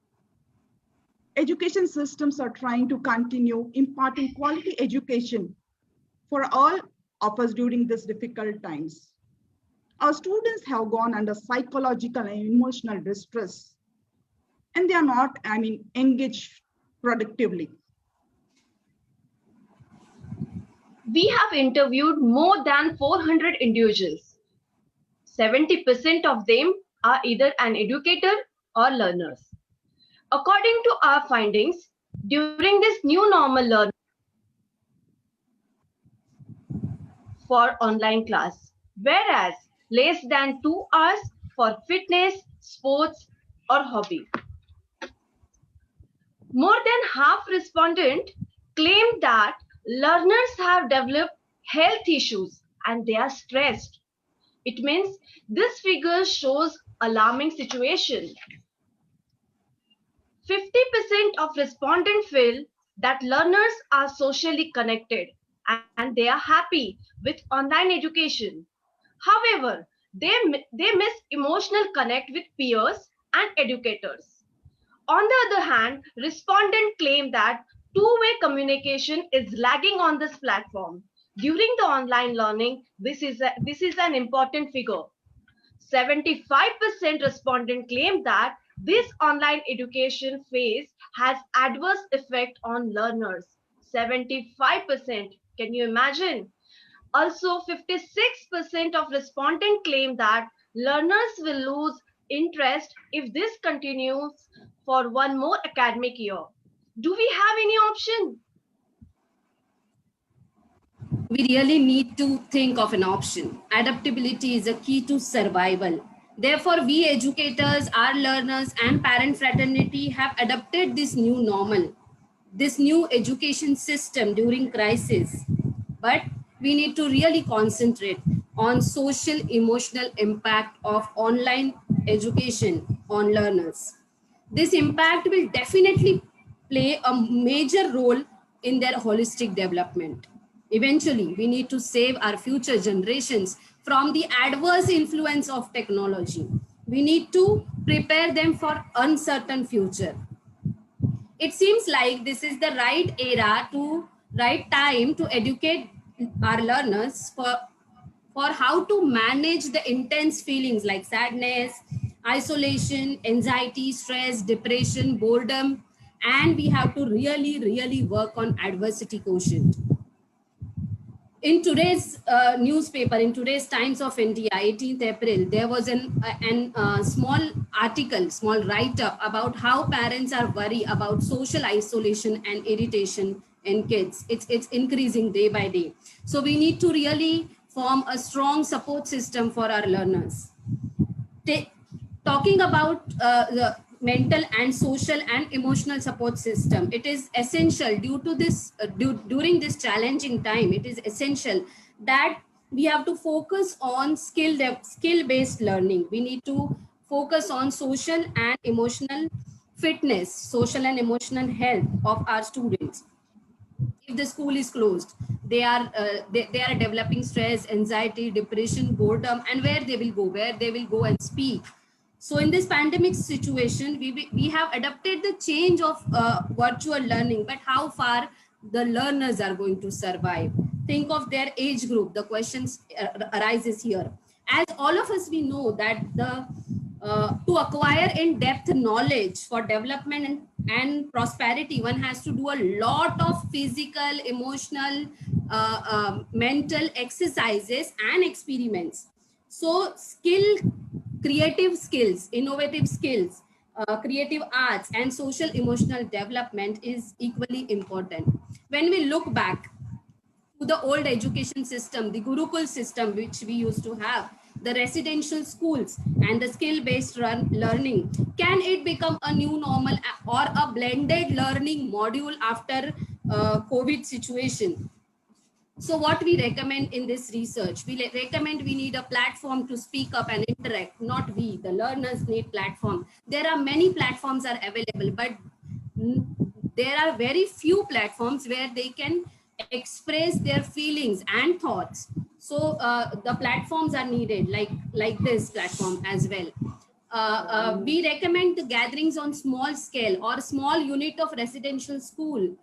Education systems are trying to continue imparting quality education for all of us during these difficult times. Our students have gone under psychological and emotional distress, and they are not, engaged productively. We have interviewed more than 400 individuals. 70% of them are either an educator or learners. According to our findings, during this new normal learning for online class, whereas less than 2 hours for fitness, sports, or hobby. More than half respondents claimed that learners have developed health issues and they are stressed. It means this figure shows alarming situation. 50% of respondents feel that learners are socially connected and they are happy with online education. However, they miss emotional connect with peers and educators. On the other hand, respondents claim that two-way communication is lagging on this platform. During the online learning, this is an important figure. 75% respondents claim that this online education phase has adverse effect on learners. 75%. Can you imagine? Also, 56% of respondents claim that learners will lose interest if this continues for one more academic year? Do we have any option? We really need to think of an option. Adaptability is a key to survival. Therefore, we educators, our learners, and parent fraternity have adopted this new normal, this new education system during crisis. But we need to really concentrate on social emotional impact of online education on learners. This impact will definitely play a major role in their holistic development. Eventually, we need to save our future generations from the adverse influence of technology. We need to prepare them for uncertain future. It seems like this is the right time to educate our learners for how to manage the intense feelings like sadness, isolation, anxiety, stress, depression, boredom, and we have to really work on adversity quotient. In today's newspaper, in today's Times of India, 18th April, there was a small article, small write-up about how parents are worried about social isolation and irritation in kids. It's increasing day by day. So we need to really form a strong support system for our learners. Talking about the mental and social and emotional support system, it is essential due to this during this challenging time. It is essential that we have to focus on skill-based learning. We need to focus on social and emotional fitness, social and emotional health of our students. If the school is closed, they are developing stress, anxiety, depression, boredom, and where they will go and speak. So in this pandemic situation, we have adapted the change of virtual learning, but how far the learners are going to survive? Think of their age group. The questions arises here. As all of us, we know that to acquire in-depth knowledge for development and prosperity, one has to do a lot of physical, emotional, mental exercises and experiments. So creative skills, innovative skills, creative arts and social emotional development is equally important. When we look back to the old education system, the Gurukul system, which we used to have, the residential schools and the skill-based learning, can it become a new normal or a blended learning module after COVID situation? So what we recommend in this research, we recommend we need a platform to speak up and interact, not we, the learners need platform. There are many platforms are available, but there are very few platforms where they can express their feelings and thoughts. So the platforms are needed, like this platform as well. We recommend the gatherings on small scale or small unit of residential school,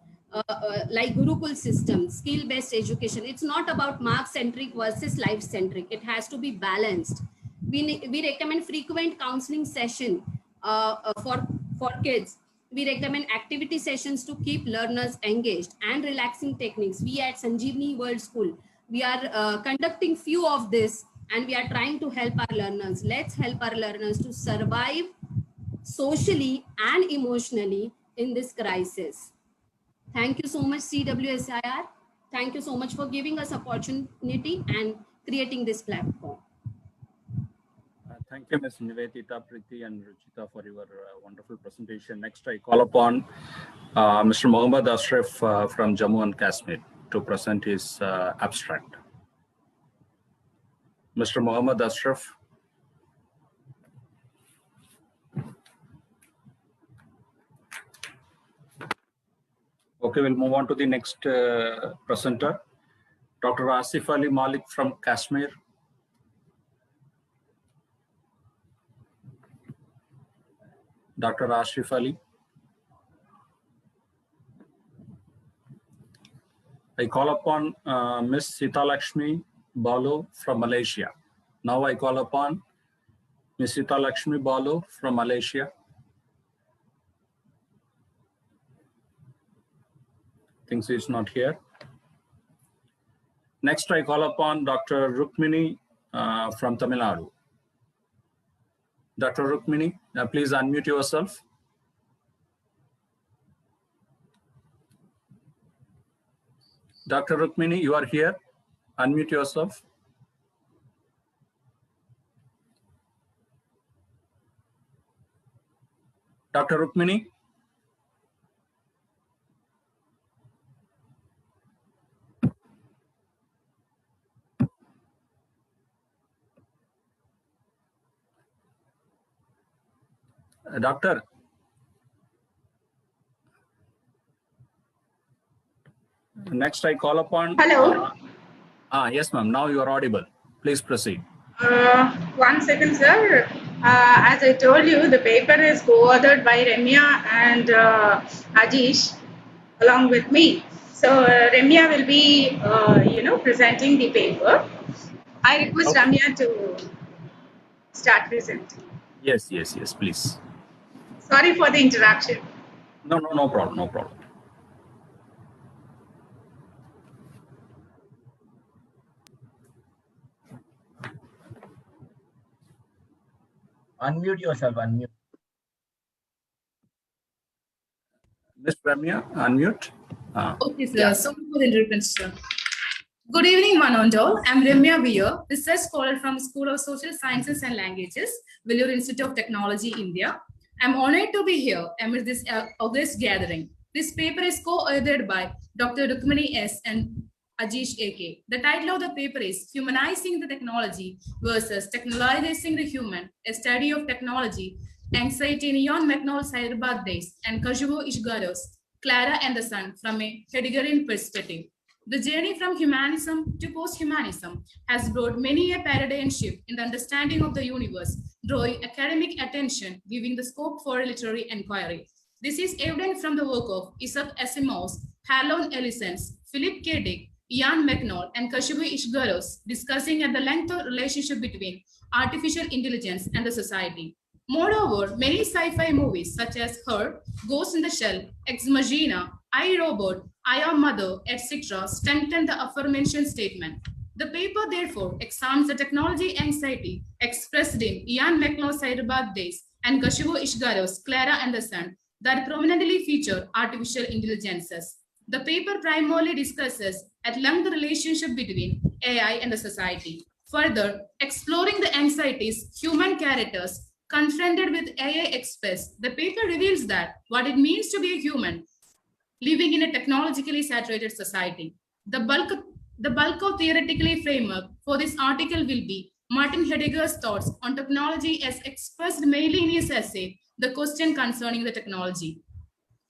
like Gurukul system, skill-based education. It's not about mark-centric versus life-centric. It has to be balanced. We recommend frequent counseling session for kids. We recommend activity sessions to keep learners engaged and relaxing techniques. We at Sanjeevani World School, we are conducting few of this and we are trying to help our learners. Let's help our learners to survive socially and emotionally in this crisis. Thank you so much, CWSIR. Thank you so much for giving us opportunity and creating this platform. Thank you, Ms. Nivedita, Priti, and Ruchita for your wonderful presentation. Next, I call upon Mr. Mohammad Ashraf from Jammu and Kashmir to present his abstract. Mr. Mohammad Ashraf. Okay, we'll move on to the next presenter, Dr. Asif Ali Malik from Kashmir. Dr. Asif Ali. I call upon Ms. Sita Lakshmi Balu from Malaysia. Now I call upon Ms. Sita Lakshmi Balu from Malaysia. Thinks he's not here. Next, I call upon Dr. Rukmini from Tamil Nadu. Dr. Rukmini, please unmute yourself. Dr. Rukmini, you are here. Unmute yourself. Dr. Rukmini? Doctor? Next, I call upon... Hello. Yes, ma'am. Now you are audible. Please proceed. 1 second, sir. As I told you, the paper is co-authored by Remya and Ajish along with me. So Remya will be, presenting the paper. I request Okay. Ramya to start presenting. Yes, please. Sorry for the interruption. No problem, no problem. Unmute yourself, unmute. Ms. Ramya, unmute. Okay, sir. Sorry for the interruption. Good evening, one and all. I'm Ramya Veer, research scholar from School of Social Sciences and Languages, Vellore Institute of Technology, India. I'm honored to be here amid this august gathering. This paper is co-authored by Dr. Rukmini S. and Ajish A.K. The title of the paper is Humanizing the Technology versus Technologizing the Human, a study of technology, anxiety in Ian McNall's Hyderabad days, and Kazuo Ishiguro's Clara and the Sun from a Heideggerian perspective. The journey from humanism to post-humanism has brought many a paradigm shift in the understanding of the universe, drawing academic attention, giving the scope for literary inquiry. This is evident from the work of Isaac Asimov's, Harlan Ellison's, Philip K. Dick, Ian McNall, and Kazuo Ishiguro's, discussing at the length the relationship between artificial intelligence and the society. Moreover, many sci-fi movies such as Her, Ghost in the Shell, Ex Machina, I, Robot, I Am Mother, etc. strengthen the aforementioned statement. The paper therefore examines the technology anxiety expressed in Ian McNall's Hyderabad Days and Kazuo Ishiguro's Clara and the Sun that prominently feature artificial intelligences. The paper primarily discusses at length the relationship between AI and the society. Further, exploring the anxieties human characters confronted with AI express, the paper reveals that what it means to be a human living in a technologically saturated society. The bulk of theoretical framework for this article will be Martin Heidegger's thoughts on technology as expressed mainly in his essay, The Question Concerning the Technology.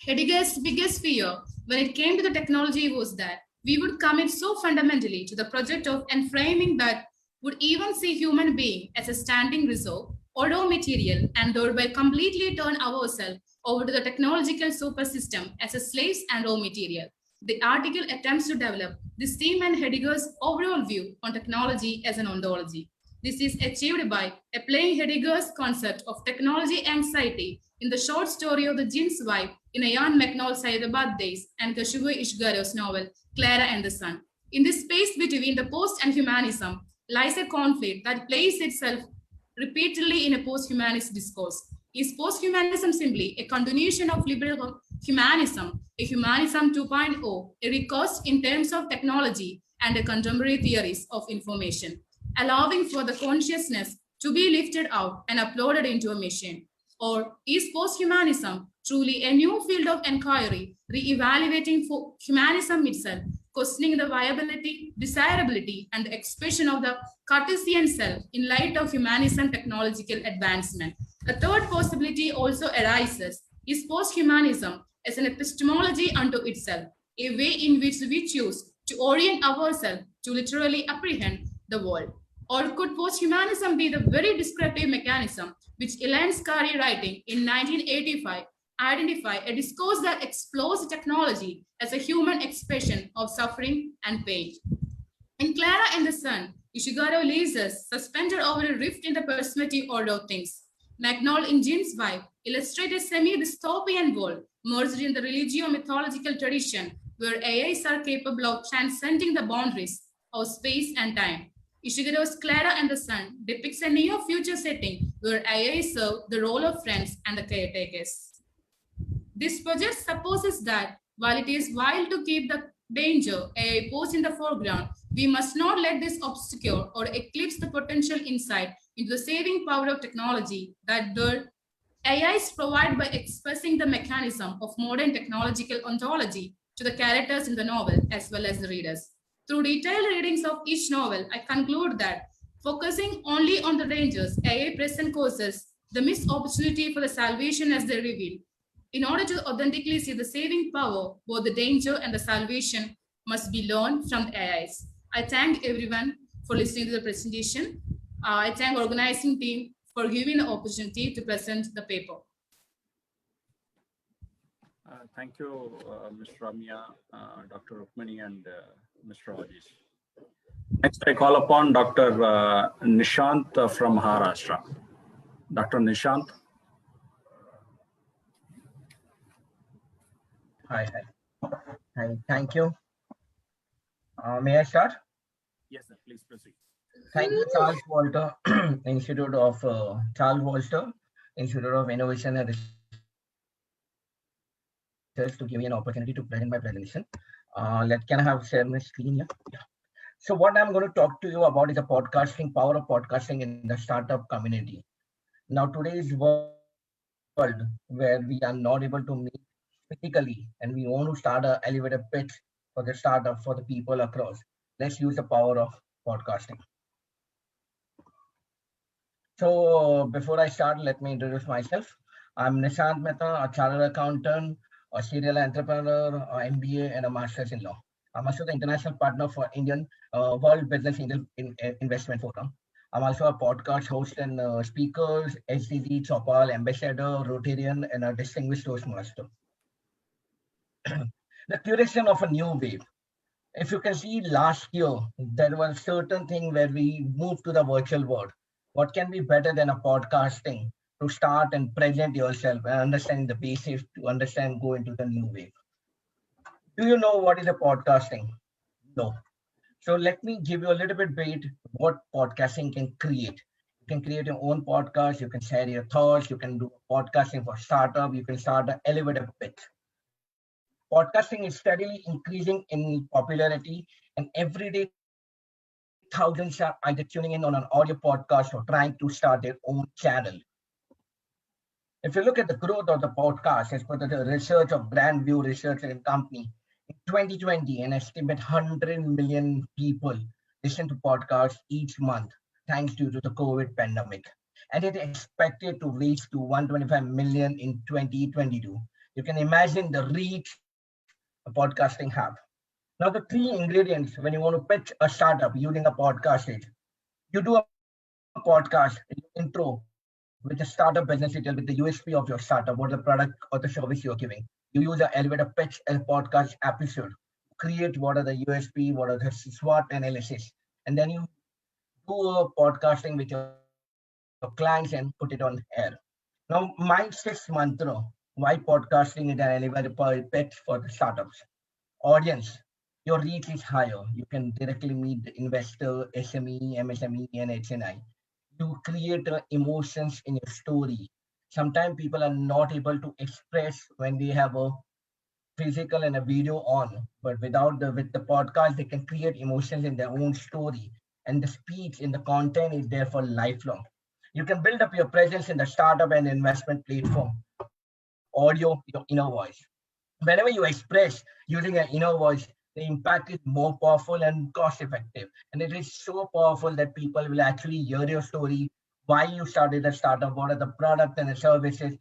Heidegger's biggest fear when it came to the technology was that we would commit so fundamentally to the project of enframing that would even see human being as a standing reserve or raw material and thereby completely turn ourselves over to the technological supersystem as a slaves and raw material. The article attempts to develop this theme and Heidegger's overall view on technology as an ontology. This is achieved by applying Heidegger's concept of technology anxiety in the short story of the Jin's Wife in Ian McNall's Hyderabad Days and Kazuo Ishiguro's novel Clara and the Sun. In this space between the post and humanism lies a conflict that plays itself repeatedly in a post-humanist discourse. Is post-humanism simply a continuation of liberal humanism, a humanism 2.0, a recourse in terms of technology and a contemporary theories of information, allowing for the consciousness to be lifted out and uploaded into a machine? Or is post-humanism truly a new field of inquiry, re-evaluating for humanism itself, questioning the viability, desirability, and the expression of the Cartesian self in light of humanism technological advancement? A third possibility also arises. Is post-humanism as an epistemology unto itself, a way in which we choose to orient ourselves to literally apprehend the world? Or could post-humanism be the very descriptive mechanism which Elaine Scarry, writing in 1985, identify a discourse that explores technology as a human expression of suffering and pain? In Clara and the Sun, Ishiguro leaves us suspended over a rift in the perspective order of things. McNall in Jin's Wife illustrates a semi-dystopian world merged in the religio-mythological tradition where AIs are capable of transcending the boundaries of space and time. Ishigero's Clara and the Sun depicts a near-future setting where AI serve the role of friends and the caretakers. This project supposes that while it is vital to keep the danger AI poses in the foreground, we must not let this obscure or eclipse the potential insight into the saving power of technology that the AIs provide by expressing the mechanism of modern technological ontology to the characters in the novel as well as the readers. Through detailed readings of each novel, I conclude that focusing only on the dangers AI present causes the missed opportunity for the salvation as they reveal. In order to authentically see the saving power, both the danger and the salvation must be learned from the AIs. I thank everyone for listening to the presentation. I thank organizing team for giving the opportunity to present the paper. Thank you, Ms. Ramya, Dr. Rukmani, and Mr. Rajesh. Next, I call upon Dr. Nishant from Maharashtra. Dr. Nishant. Hi. Thank you. May I start? Yes, sir. Please proceed. Thank you, Charles Walter Institute of Charles Walter Institute of Innovation and Research to give me an opportunity to present my presentation. Can I have share my screen here? Yeah. So what I'm going to talk to you about is the podcasting, power of podcasting in the startup community. Now, today's world where we are not able to meet physically and we want to start an elevator pitch for the startup for the people across, let's use the power of podcasting. So before I start, let me introduce myself. I'm Nishant Mehta, a chartered accountant, a serial entrepreneur, a MBA, and a master's in law. I'm also the international partner for Indian World Business Investment Forum. I'm also a podcast host and speakers, SDG, Chopal, Ambassador, Rotarian, and a distinguished Toastmaster. The curation of a new wave. If you can see last year, there was a certain thing where we moved to the virtual world. What can be better than a podcasting to start and present yourself and understand the basics to understand, go into the new wave? Do you know what is a podcasting? No. So let me give you a little bit bit what podcasting can create. You can create your own podcast. You can share your thoughts. You can do podcasting for startup. You can start an elevator pitch. Podcasting is steadily increasing in popularity, and every day thousands are either tuning in on an audio podcast or trying to start their own channel. If you look at the growth of the podcast, as per the research of Grandview Research and Company, in 2020, an estimate 100 million people listen to podcasts each month, thanks due to the COVID pandemic. And it is expected to reach to 125 million in 2022. You can imagine the reach podcasting have. Now, the three ingredients when you want to pitch a startup using a podcast is you do a podcast, intro with the startup business detail, with the USP of your startup, what the product or the service you're giving. You use an elevator pitch and podcast episode, create what are the USP, what are the SWOT analysis, and then you do a podcasting with your clients and put it on air. Now, my sixth mantra, why podcasting is an elevator pitch for the startups. Audience, your reach is higher. You can directly meet the investor, SME, MSME, and HNI. You create emotions in your story. Sometimes people are not able to express when they have a physical and a video on, but with the podcast, they can create emotions in their own story. And the speech in the content is there for lifelong. You can build up your presence in the startup and investment platform. Audio, your inner voice. Whenever you express using an inner voice, the impact is more powerful and cost effective. And it is so powerful that people will actually hear your story, why you started a startup, what are the products and the services,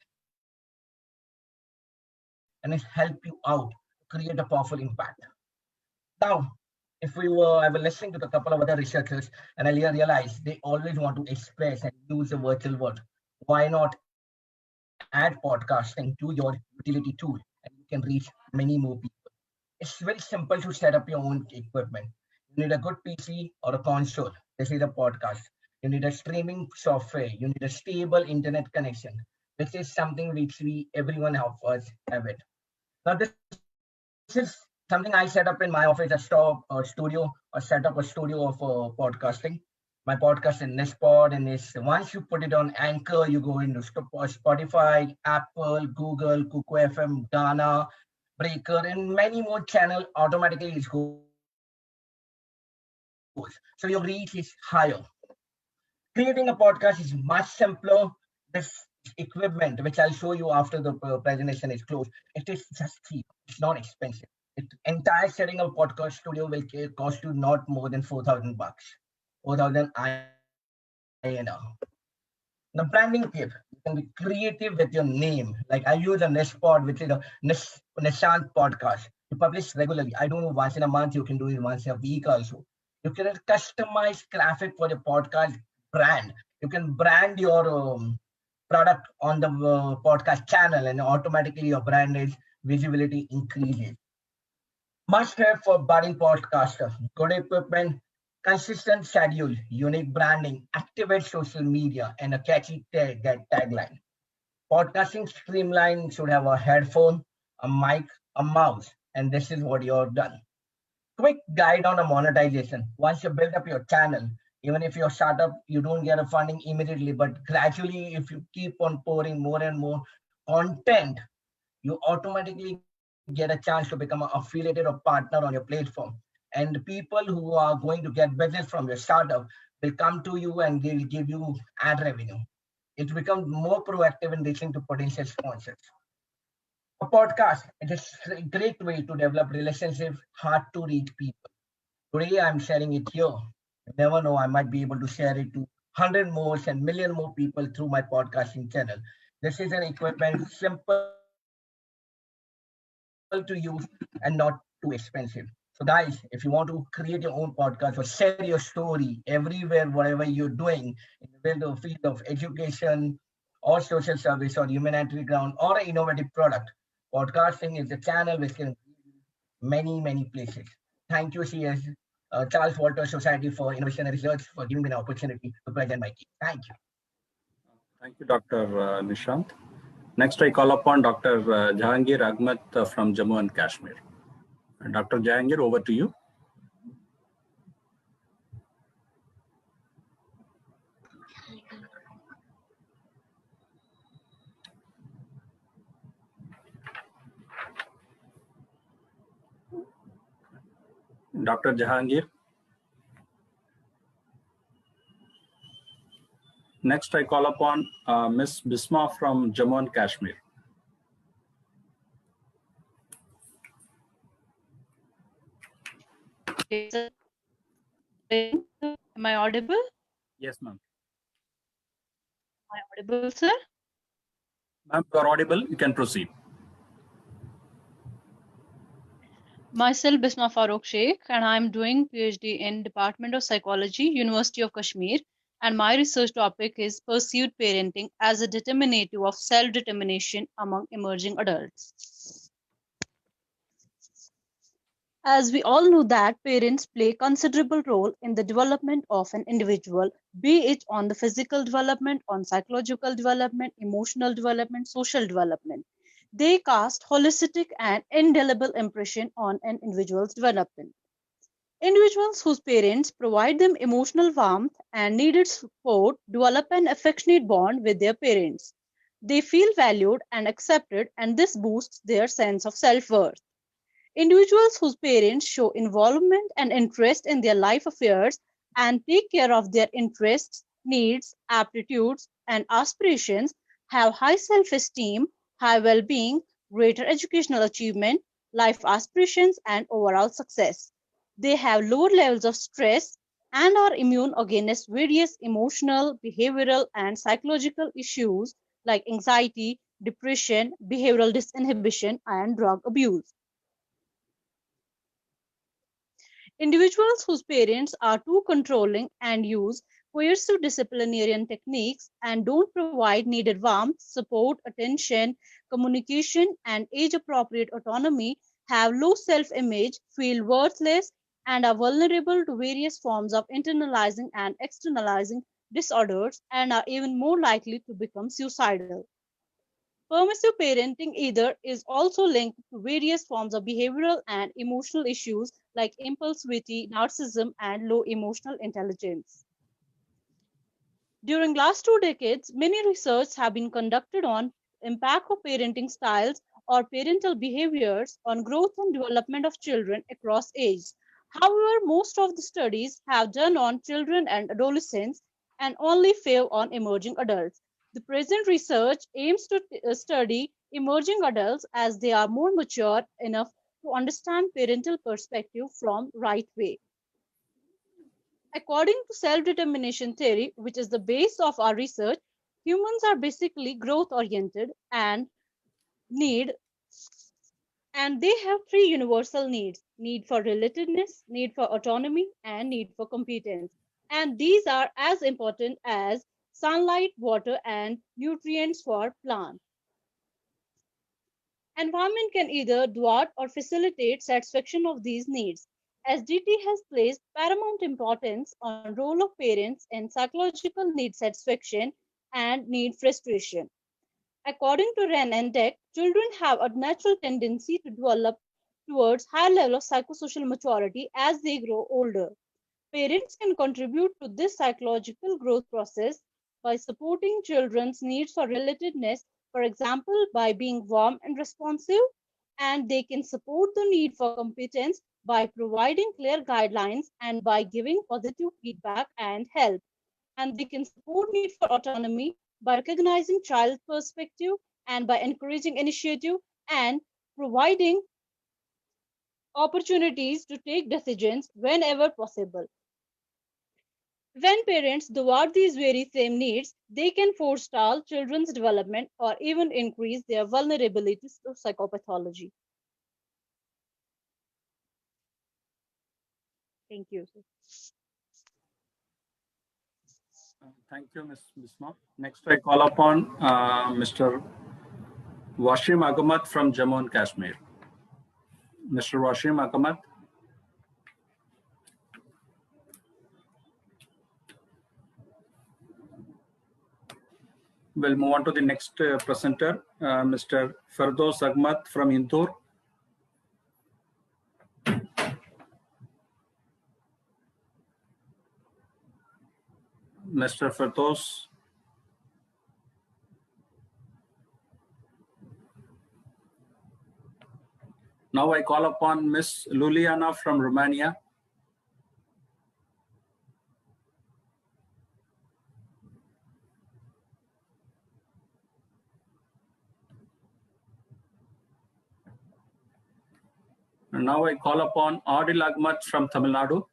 and it help you out to create a powerful impact. Now, if I was listening to a couple of other researchers, and I realized they always want to express and use the virtual world. Why not add podcasting to your utility tool and you can reach many more people? It's very simple to set up your own equipment. You need a good PC or a console. This is a podcast. You need a streaming software. You need a stable internet connection. This is something which everyone of us have it. Now, this is something I set up in my office, a studio, or set up a studio of podcasting. My podcast in Nispod, and once you put it on Anchor, you go into Spotify, Apple, Google, Kuku FM, Dana, Breaker, and many more channels. Automatically it goes. So your reach is higher. Creating a podcast is much simpler. This equipment, which I'll show you after the presentation is closed, it is just cheap. It's not expensive. Entire setting up podcast studio will cost you not more than $4,000, 4,000 INR. The branding tip: you can be creative with your name. Like I use a Nishpod, which is a Nishant podcast. You publish regularly. I don't know, once in a month. You can do it once a week also. You can customize graphic for your podcast brand. You can brand your product on the podcast channel, and automatically your brand is visibility increases. Must have for budding podcaster: good equipment, consistent schedule, unique branding, activate social media, and a catchy tagline. Podcasting streamline should have a headphone, a mic, a mouse, and this is what you're done. Quick guide on a monetization. Once you build up your channel, even if you're startup, you don't get a funding immediately, but gradually, if you keep on pouring more and more content, you automatically get a chance to become an affiliated or partner on your platform. And the people who are going to get business from your startup will come to you and they will give you ad revenue. It becomes more proactive in reaching to potential sponsors. A podcast, it is a great way to develop relationships, hard to reach people. Today I'm sharing it here. You never know, I might be able to share it to 100 more and million more people through my podcasting channel. This is an equipment simple to use and not too expensive. So guys, if you want to create your own podcast or share your story everywhere, whatever you're doing in the field of education or social service or humanitarian ground or an innovative product, podcasting is the channel which can many, many places. Thank you, CS, Charles Walter Society for Innovation and Research, for giving me an opportunity to present my case. Thank you. Thank you, Dr. Nishant. Next, I call upon Dr. Jahangir Ahmed from Jammu and Kashmir. Dr. Jahangir, over to you. Dr. Jahangir. Next, I call upon Ms. Bisma from Jammu and Kashmir. Am I audible? Yes, ma'am. Am I audible, sir? Ma'am, you are audible. You can proceed. Myself, Bisma Farooq Sheikh, and I'm doing PhD in Department of Psychology, University of Kashmir. And my research topic is pursued parenting as a determinative of self-determination among emerging adults. As we all know that parents play a considerable role in the development of an individual, be it on the physical development, on psychological development, emotional development, social development. They cast holistic and indelible impression on an individual's development. Individuals whose parents provide them emotional warmth and needed support develop an affectionate bond with their parents. They feel valued and accepted, and this boosts their sense of self-worth. Individuals whose parents show involvement and interest in their life affairs and take care of their interests, needs, aptitudes, and aspirations have high self esteem, high well being, greater educational achievement, life aspirations, and overall success. They have lower levels of stress and are immune against various emotional, behavioral, and psychological issues like anxiety, depression, behavioral disinhibition, and drug abuse. Individuals whose parents are too controlling and use coercive disciplinarian techniques and don't provide needed warmth, support, attention, communication, and age appropriate autonomy have low self image, feel worthless, and are vulnerable to various forms of internalizing and externalizing disorders and are even more likely to become suicidal. Permissive parenting either is also linked to various forms of behavioral and emotional issues like impulsivity, narcissism, and low emotional intelligence. During last 2 decades, many research have been conducted on impact of parenting styles or parental behaviors on growth and development of children across ages. However, most of the studies have done on children and adolescents and only few on emerging adults. The present research aims to study emerging adults as they are more mature enough to understand parental perspective from right way. According to self-determination theory, which is the base of our research, humans are basically growth oriented need and they have three universal needs: need for relatedness, need for autonomy, and need for competence. And these are as important as sunlight, water, and nutrients for plants. Environment can either thwart or facilitate satisfaction of these needs. SDT has placed paramount importance on role of parents in psychological need satisfaction and need frustration. According to Wren and Deck, children have a natural tendency to develop towards higher level of psychosocial maturity as they grow older. Parents can contribute to this psychological growth process by supporting children's needs for relatedness, for example, by being warm and responsive, and they can support the need for competence by providing clear guidelines and by giving positive feedback and help. And they can support need for autonomy by recognizing child perspective and by encouraging initiative and providing opportunities to take decisions whenever possible. When parents thwart these very same needs, they can forestall children's development or even increase their vulnerabilities to psychopathology. Thank you. Thank you, Ms. Bisma. Next, I call upon Mr. Washim Agamat from Jammu and Kashmir. Mr. Washim Agamat. We'll move on to the next presenter, Mr. Firdos Agmat from Indore. Mr. Firdos. Now I call upon Ms. Luliana from Romania. And now I call upon Adil Agmat from Tamil Nadu.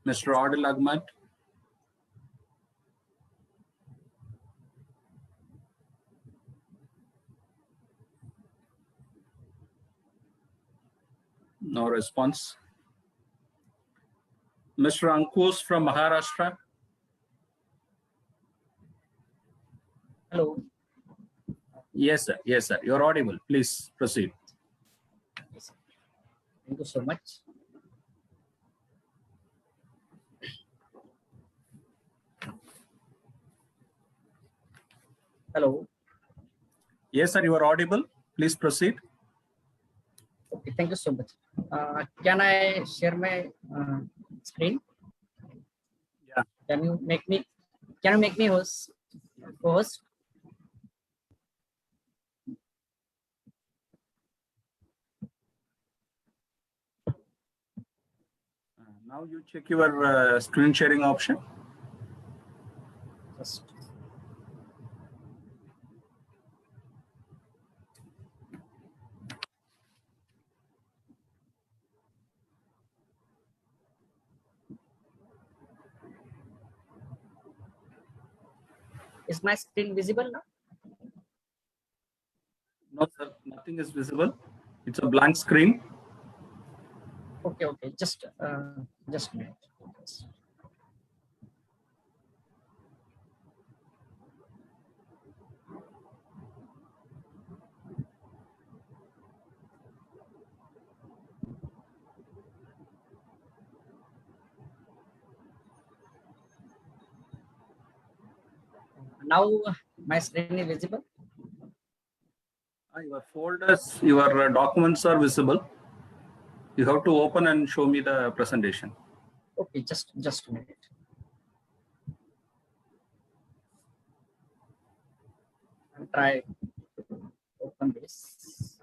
Mr. Adil Agmat. No response. Mr. Ankush from Maharashtra. Hello. Yes, sir. Yes, sir. You're audible. Please proceed. Yes, thank you so much. Hello. Yes, sir. You are audible. Please proceed. Okay, thank you so much. Can I share my screen? Yeah. Can you make me host? Now you check your screen sharing option. Just. Is my screen visible now? No, sir. Nothing is visible. It's a blank screen. Okay, okay. Just a minute. Now my screen is visible. Your folders, your documents are visible. You have to open and show me the presentation. Okay, just a minute. I'll try to open this.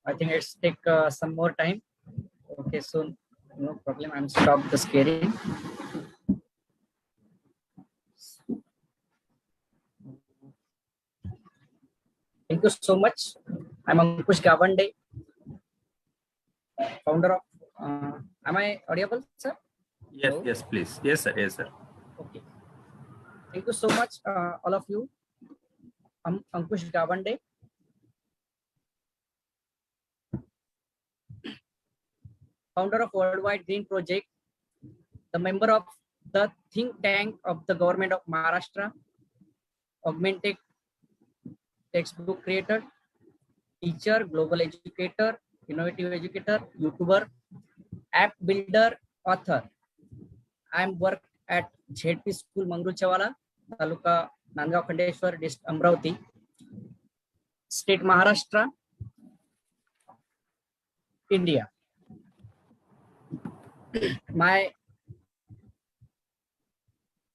I think it's take some more time. Okay, so no problem. I'm stop the sharing. Thank you so much. I'm Ankush Gavande, founder of. Am I audible, sir? Yes, Hello? yes, please. Yes, sir. Yes, sir. Okay. Thank you so much, all of you. I'm Ankush Gavande. Founder of Worldwide Green Project, the member of the think tank of the government of Maharashtra, augmented textbook creator, teacher, global educator, innovative educator, YouTuber, app builder, author. I'm worked at ZP School Mangrulchawala, Taluka Nandgaon Khandeshwar, District Amravati, State Maharashtra, India. My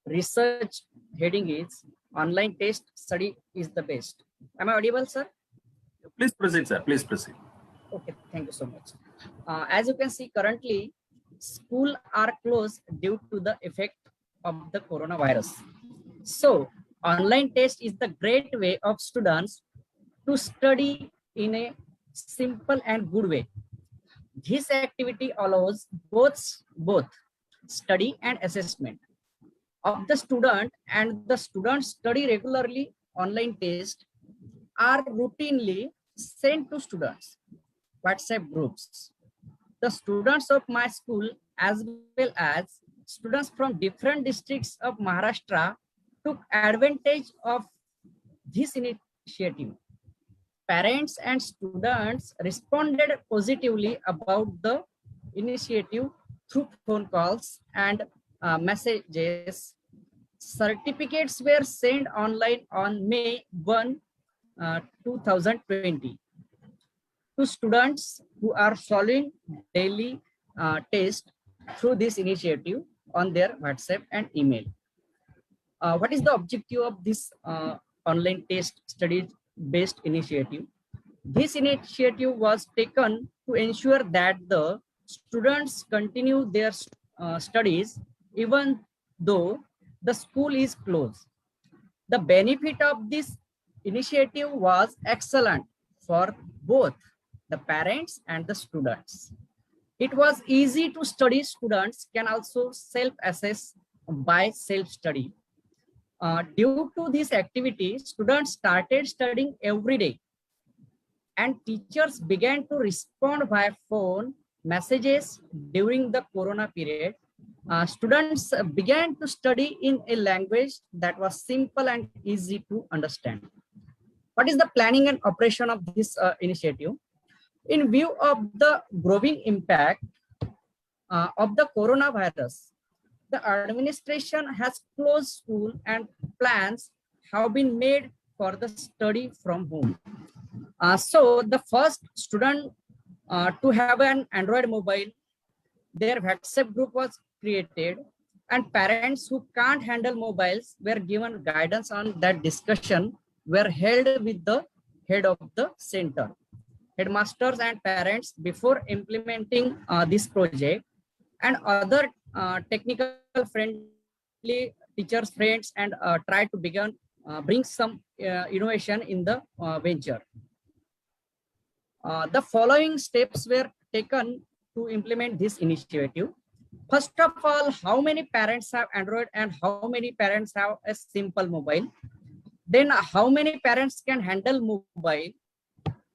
research heading is online test study is the best. Am I audible, sir? Please proceed, sir. Please proceed. Okay, thank you so much. As you can see, currently schools are closed due to the effect of the coronavirus. So online test is the great way of students to study in a simple and good way. This activity allows both study and assessment of the student, and the students study regularly. Online tests are routinely sent to students WhatsApp groups. The students of my school, as well as students from different districts of Maharashtra, took advantage of this initiative. Parents and students responded positively about the initiative through phone calls and messages. Certificates were sent online on May 1, 2020 to students who are solving daily tests through this initiative on their WhatsApp and email. What is the objective of this online test study based initiative? This initiative was taken to ensure that the students continue their studies even though the school is closed. The benefit of this initiative was excellent for both the parents and the students. It was easy to study. Students can also self-assess by self-study. Due to this activity, students started studying every day, and teachers began to respond via phone messages during the corona period. Students began to study in a language that was simple and easy to understand. What is the planning and operation of this initiative? In view of the growing impact of the coronavirus, the administration has closed school and plans have been made for the study from home. So the first student to have an Android mobile, their WhatsApp group was created, and parents who can't handle mobiles were given guidance on that. Discussion were held with the head of the center, headmasters and parents before implementing this project, and other technical friendly teachers friends, and try to bring some innovation in the venture. The following steps were taken to implement this initiative. First of all, how many parents have Android and how many parents have a simple mobile? Then how many parents can handle mobile?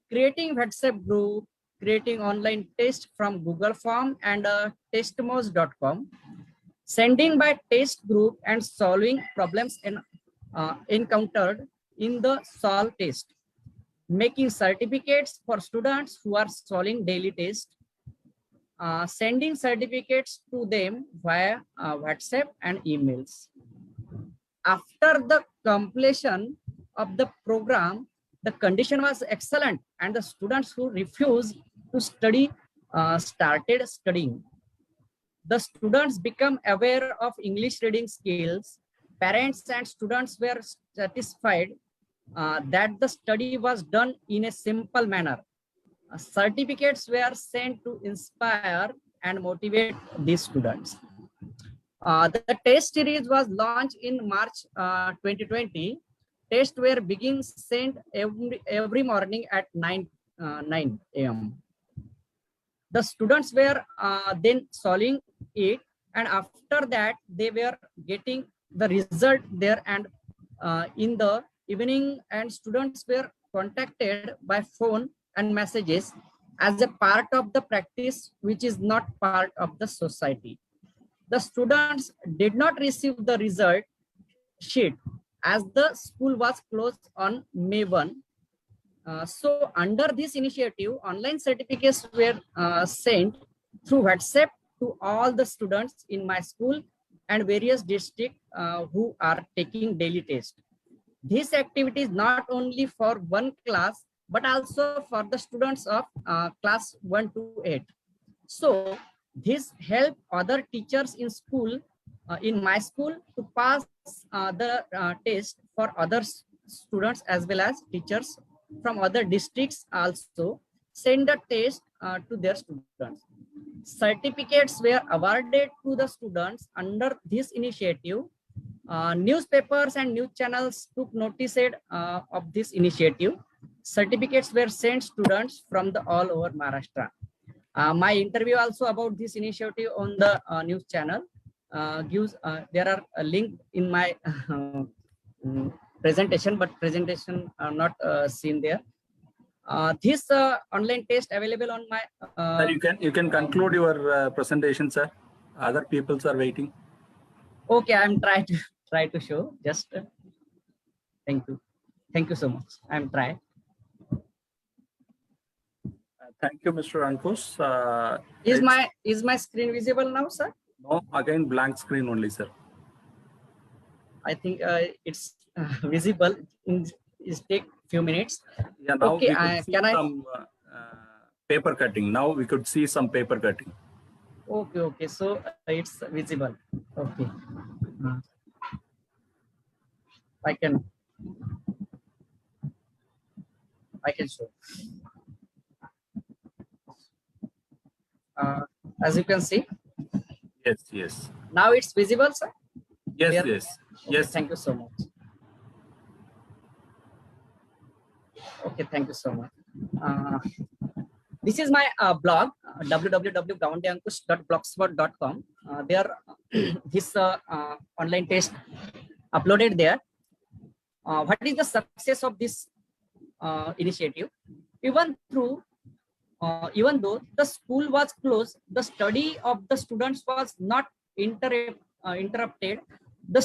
Creating WhatsApp group, creating online test from Google Form and testmos.com, sending by test group and solving problems encountered in the solve test, making certificates for students who are solving daily tests, sending certificates to them via WhatsApp and emails. After the completion of the program, the condition was excellent, and the students who refused to study started studying. The students become aware of English reading skills. Parents and students were satisfied that the study was done in a simple manner. Certificates were sent to inspire and motivate these students. The test series was launched in March 2020. Tests were being sent every morning at 9 a.m. The students were then solving it, and after that they were getting the result there, and in the evening, and students were contacted by phone and messages as a part of the practice, which is not part of the society. The students did not receive the result sheet as the school was closed on May 1. So under this initiative, online certificates were sent through WhatsApp to all the students in my school and various districts who are taking daily tests. This activity is not only for one class, but also for the students of class 1 to 8. So this helped other teachers in school, in my school, to pass the test for other students, as well as teachers from other districts also send the test to their students. Certificates were awarded to the students under this initiative. Newspapers and news channels took notice of this initiative. Certificates were sent students from the all over Maharashtra. My interview also about this initiative on the news channel gives there are a link in my presentation, but presentation are not seen there. This online test available on my sir, you can conclude your presentation, sir. Other peoples are waiting. Okay, I'm try to show just thank you so much. I'm trying. Thank you, Mr. Ankush. Is my screen visible now, sir? No, again blank screen only, sir. I think it's visible. It take few minutes. Yeah, now okay, we could see can some paper cutting. Now we could see some paper cutting. Okay. So it's visible. Okay. I can show. As you can see. Yes. Now it's visible, sir? Yes. Okay, Yes. Thank you so much. Okay, thank you so much. This is my blog, www.gaundiankush.blogspot.com. There, this online test uploaded there. What is the success of this initiative? Even though the school was closed, the study of the students was not interrupted. The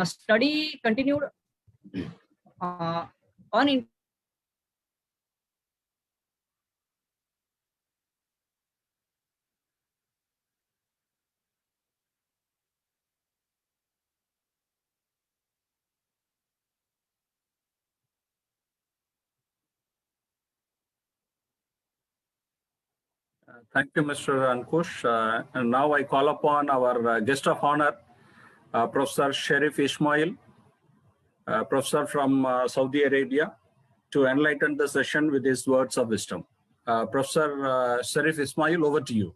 study continued uninterrupted. Thank you, Mr. Ankush. And now I call upon our guest of honor, Professor Sharif Ismail, professor from Saudi Arabia, to enlighten the session with his words of wisdom. Professor Sharif Ismail, over to you.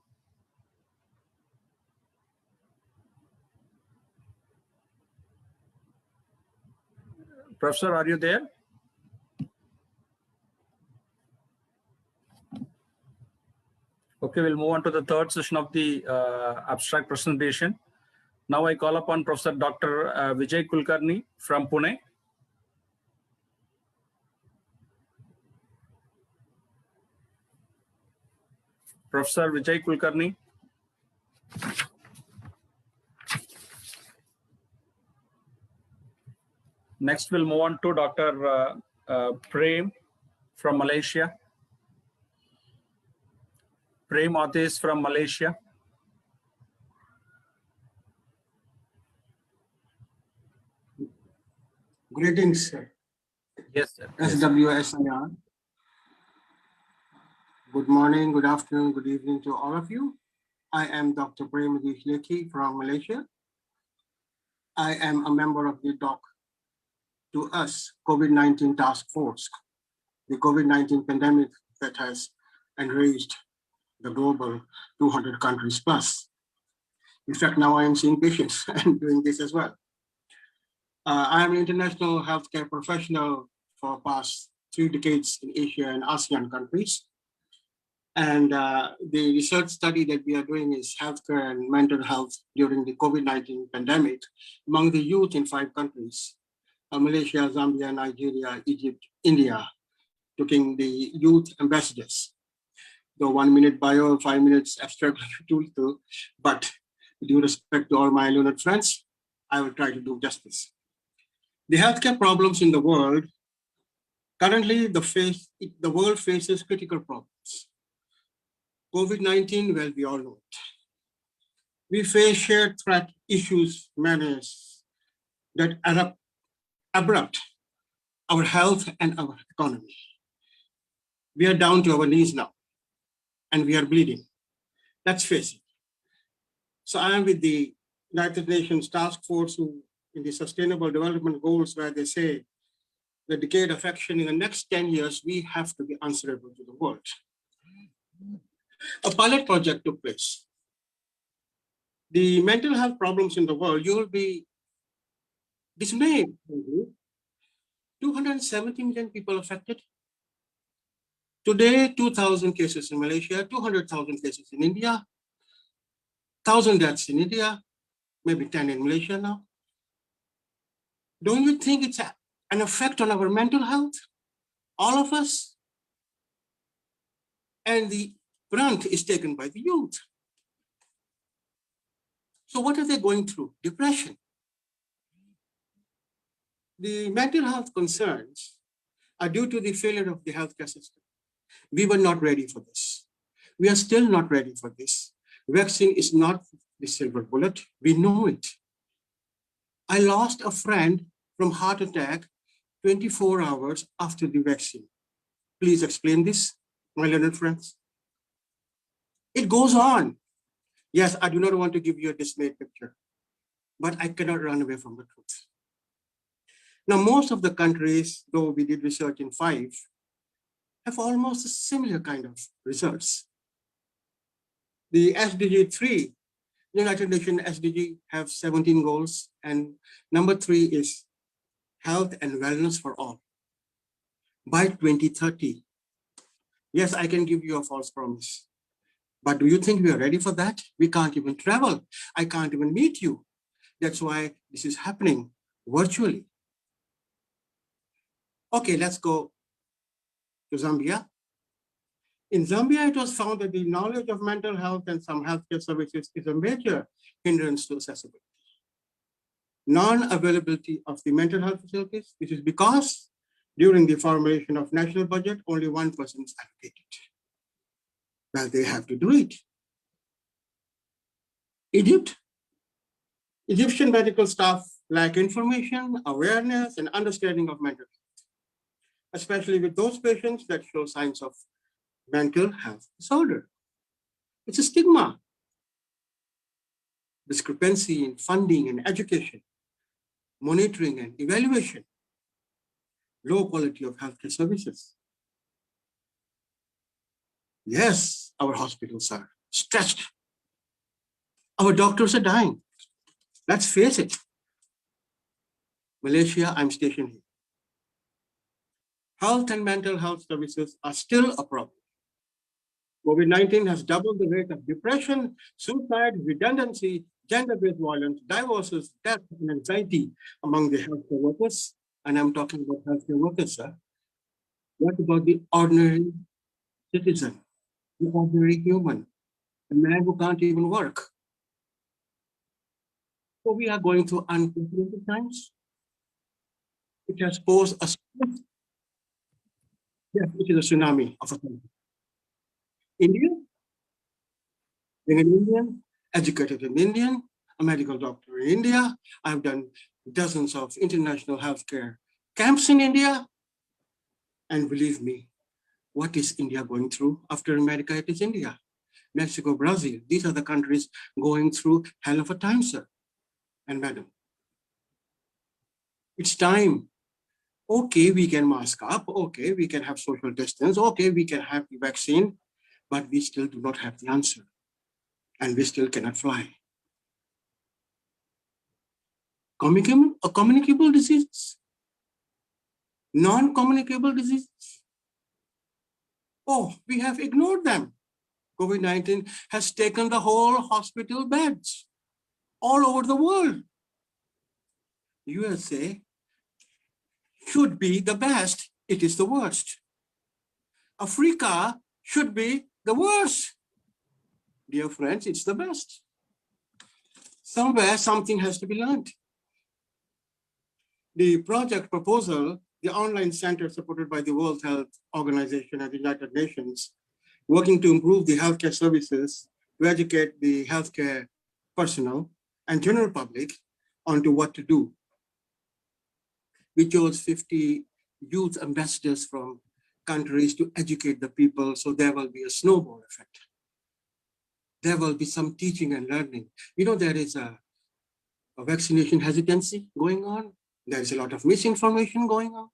Professor, are you there? Okay, we'll move on to the third session of the abstract presentation. Now I call upon Professor Dr. Vijay Kulkarni from Pune. Professor Vijay Kulkarni. Next, we'll move on to Dr. Prem from Malaysia. Prem Atis from Malaysia. Greetings, sir. Yes, sir. SWSIR. Good morning, good afternoon, good evening to all of you. I am Dr. Prem Atis from Malaysia. I am a member of the Doc to Us COVID-19 Task Force, the COVID-19 pandemic that has enraged the global 200 countries plus. In fact, now I am seeing patients and doing this as well. I am an international healthcare professional for past 3 decades in Asia and ASEAN countries. And the research study that we are doing is healthcare and mental health during the COVID-19 pandemic among the youth in 5 countries, Malaysia, Zambia, Nigeria, Egypt, India, looking the youth ambassadors. The 1-minute bio, 5 minutes abstract too, but with due respect to all my learned friends, I will try to do justice. The healthcare problems in the world, currently the world faces critical problems. COVID-19, well, we all know it. We face shared threat issues, menace that abrupt our health and our economy. We are down to our knees now, and we are bleeding. Let's face it. So I am with the United Nations Task Force in the Sustainable Development Goals, where they say the decade of action in the next 10 years, we have to be answerable to the world. A pilot project took place. The mental health problems in the world, you will be dismayed. 270 million people affected. Today, 2,000 cases in Malaysia, 200,000 cases in India, 1,000 deaths in India, maybe 10 in Malaysia now. Don't you think it's an effect on our mental health? All of us? And the brunt is taken by the youth. So what are they going through? Depression. The mental health concerns are due to the failure of the healthcare system. We were not ready for this. We are still not ready for this. Vaccine is not the silver bullet. We know it. I lost a friend from heart attack 24 hours after the vaccine. Please explain this, my learned friends. It goes on. Yes, I do not want to give you a dismayed picture, but I cannot run away from the truth. Now, most of the countries, though we did research in 5, have almost a similar kind of results. The SDG 3, United Nations SDG have 17 goals, and number 3 is health and wellness for all by 2030. Yes, I can give you a false promise, but do you think we are ready for that? We can't even travel. I can't even meet you. That's why this is happening virtually. Okay, let's go to Zambia. In Zambia, it was found that the knowledge of mental health and some healthcare services is a major hindrance to accessibility. Non-availability of the mental health facilities, this is because during the formation of national budget, only 1% is allocated. Well, they have to do it. Egyptian medical staff lack information, awareness, and understanding of mental health, especially with those patients that show signs of mental health disorder. It's a stigma. Discrepancy in funding and education, monitoring and evaluation, low quality of healthcare services. Yes, our hospitals are stretched. Our doctors are dying. Let's face it. Malaysia, I'm stationed here. Health and mental health services are still a problem. COVID-19 has doubled the rate of depression, suicide, redundancy, gender-based violence, divorces, death, and anxiety among the healthcare workers. And I'm talking about healthcare workers, sir. What about the ordinary citizen, the ordinary human, the man who can't even work? So we are going through unprecedented times. It has posed a yes, it is a tsunami of a country. India, Being an Indian, educated in Indian, a medical doctor in India, I've done dozens of international healthcare camps in India. And believe me, what is India going through? After America, it is India. Mexico, Brazil, these are the countries going through hell of a time, sir and madam. It's time. Okay, we can mask up. Okay, we can have social distance. Okay, we can have the vaccine, but we still do not have the answer. And we still cannot fly. Communicable diseases, non-communicable diseases. Oh, we have ignored them. COVID-19 has taken the whole hospital beds all over the world. USA should be the best. It is the worst. Africa should be the worst. Dear friends, it's the best. Somewhere something has to be learned. The project proposal, the online center supported by the World Health Organization and the United Nations, working to improve the healthcare services, to educate the healthcare personnel and general public onto what to do. We chose 50 youth ambassadors from countries to educate the people, so there will be a snowball effect. There will be some teaching and learning. You know, there is a vaccination hesitancy going on. There is a lot of misinformation going on.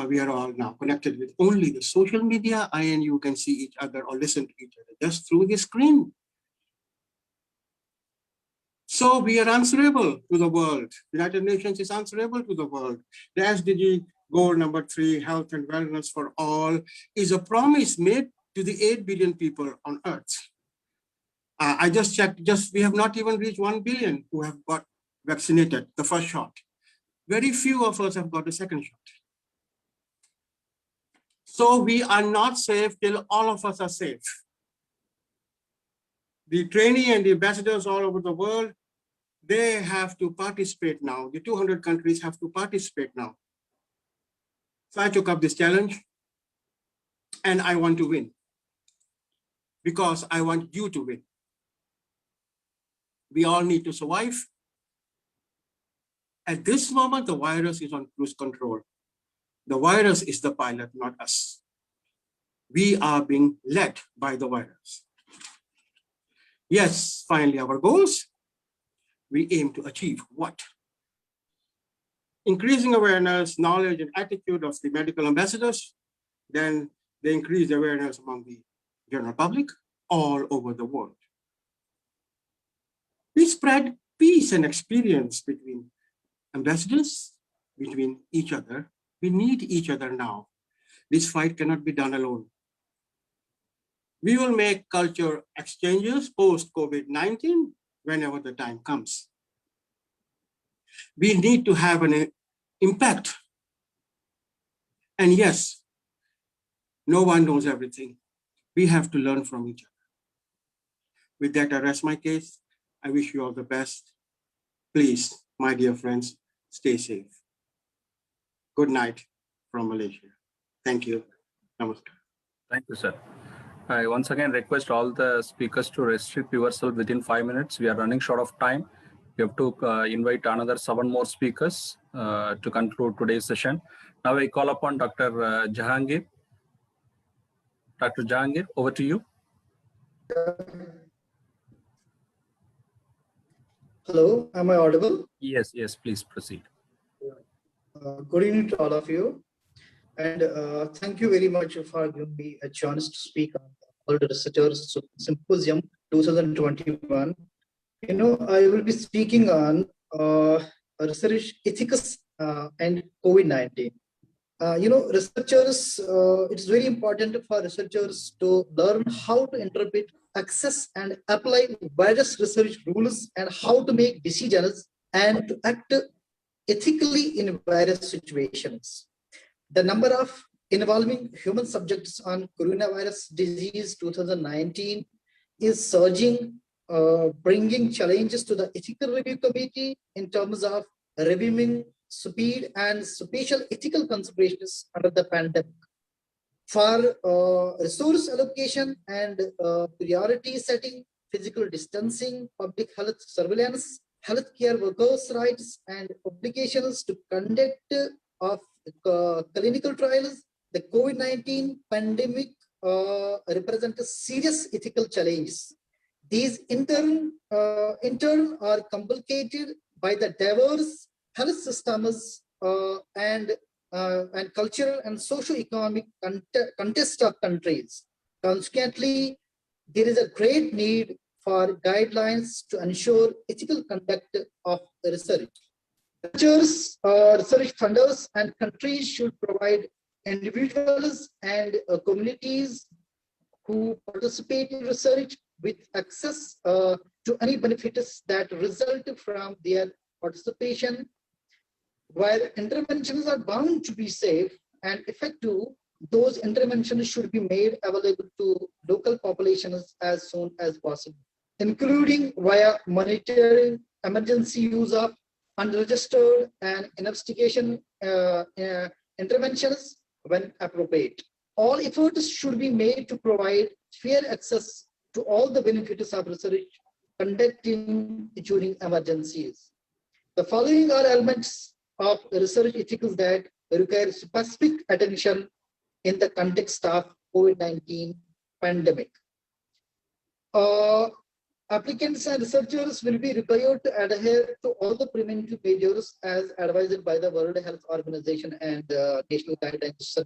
We are all now connected with only the social media, and you can see each other or listen to each other just through the screen. So we are answerable to the world. The United Nations is answerable to the world. The SDG goal number 3, health and wellness for all, is a promise made to the 8 billion people on Earth. I just checked, we have not even reached 1 billion who have got vaccinated, the first shot. Very few of us have got the second shot. So we are not safe till all of us are safe. The trainee and the ambassadors all over the world, they have to participate now. The 200 countries have to participate now. So I took up this challenge and I want to win because I want you to win. We all need to survive. At this moment, the virus is on cruise control. The virus is the pilot, not us. We are being led by the virus. Yes, finally, our goals. We aim to achieve what? Increasing awareness, knowledge, and attitude of the medical ambassadors. Then they increase awareness among the general public all over the world. We spread peace and experience between ambassadors, between each other. We need each other now. This fight cannot be done alone. We will make culture exchanges post-COVID-19 whenever the time comes. We need to have an impact. And yes, no one knows everything. We have to learn from each other. With that, I rest my case. I wish you all the best. Please, my dear friends, stay safe. Good night from Malaysia. Thank you. Namaskar. Thank you, sir. I once again request all the speakers to restrict yourself within 5 minutes. We are running short of time. We have to invite another 7 more speakers to conclude today's session. Now I call upon Dr. Jahangir. Dr. Jahangir, over to you. Hello, am I audible? Yes, please proceed. Good evening to all of you. And thank you very much for giving me a chance to speak on the World Researchers Symposium 2021. You know, I will be speaking on research ethics and COVID-19. You know, researchers, it's very important for researchers to learn how to interpret, access, and apply various research rules and how to make decisions and to act ethically in various situations. The number of involving human subjects on coronavirus disease 2019 is surging, bringing challenges to the ethical review committee in terms of reviewing speed and spatial ethical considerations under the pandemic. For resource allocation and priority setting, physical distancing, public health surveillance, healthcare workers' rights, and obligations to conduct of clinical trials. The COVID-19 pandemic represents serious ethical challenges. These in turn are complicated by the diverse health systems and cultural and socio-economic context of countries. Consequently, there is a great need for guidelines to ensure ethical conduct of research. Researchers, research funders, and countries should provide individuals and communities who participate in research with access to any benefits that result from their participation. While interventions are bound to be safe and effective, those interventions should be made available to local populations as soon as possible, including via monitoring, emergency use of unregistered and investigation interventions when appropriate. All efforts should be made to provide fair access to all the benefits of research conducting during emergencies. The following are elements of research ethics that require specific attention in the context of COVID-19 pandemic. Applicants and researchers will be required to adhere to all the preventive measures as advised by the World Health Organization and National Guidelines.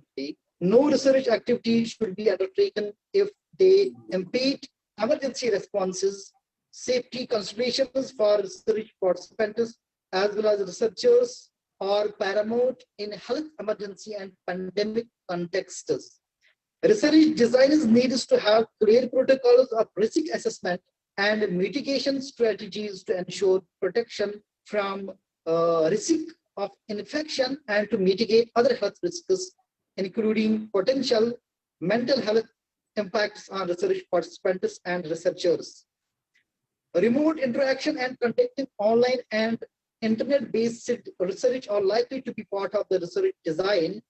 No research activity should be undertaken if they impede emergency responses, safety considerations for research participants as well as researchers are paramount in health emergency and pandemic contexts. Research designers need to have clear protocols of risk assessment and mitigation strategies to ensure protection from risk of infection and to mitigate other health risks, including potential mental health impacts on research participants and researchers. Remote interaction and conducting online and internet-based research are likely to be part of the research design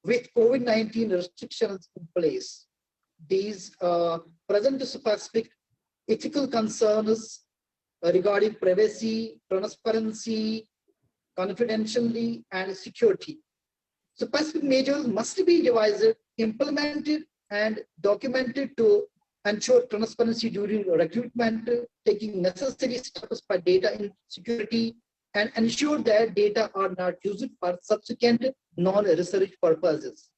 with COVID-19 restrictions in place. These present specific ethical concerns regarding privacy, transparency, confidentiality, and security. Specific measures must be devised, implemented, and documented to ensure transparency during recruitment, taking necessary steps for data security, and ensure that data are not used for subsequent non-research purposes.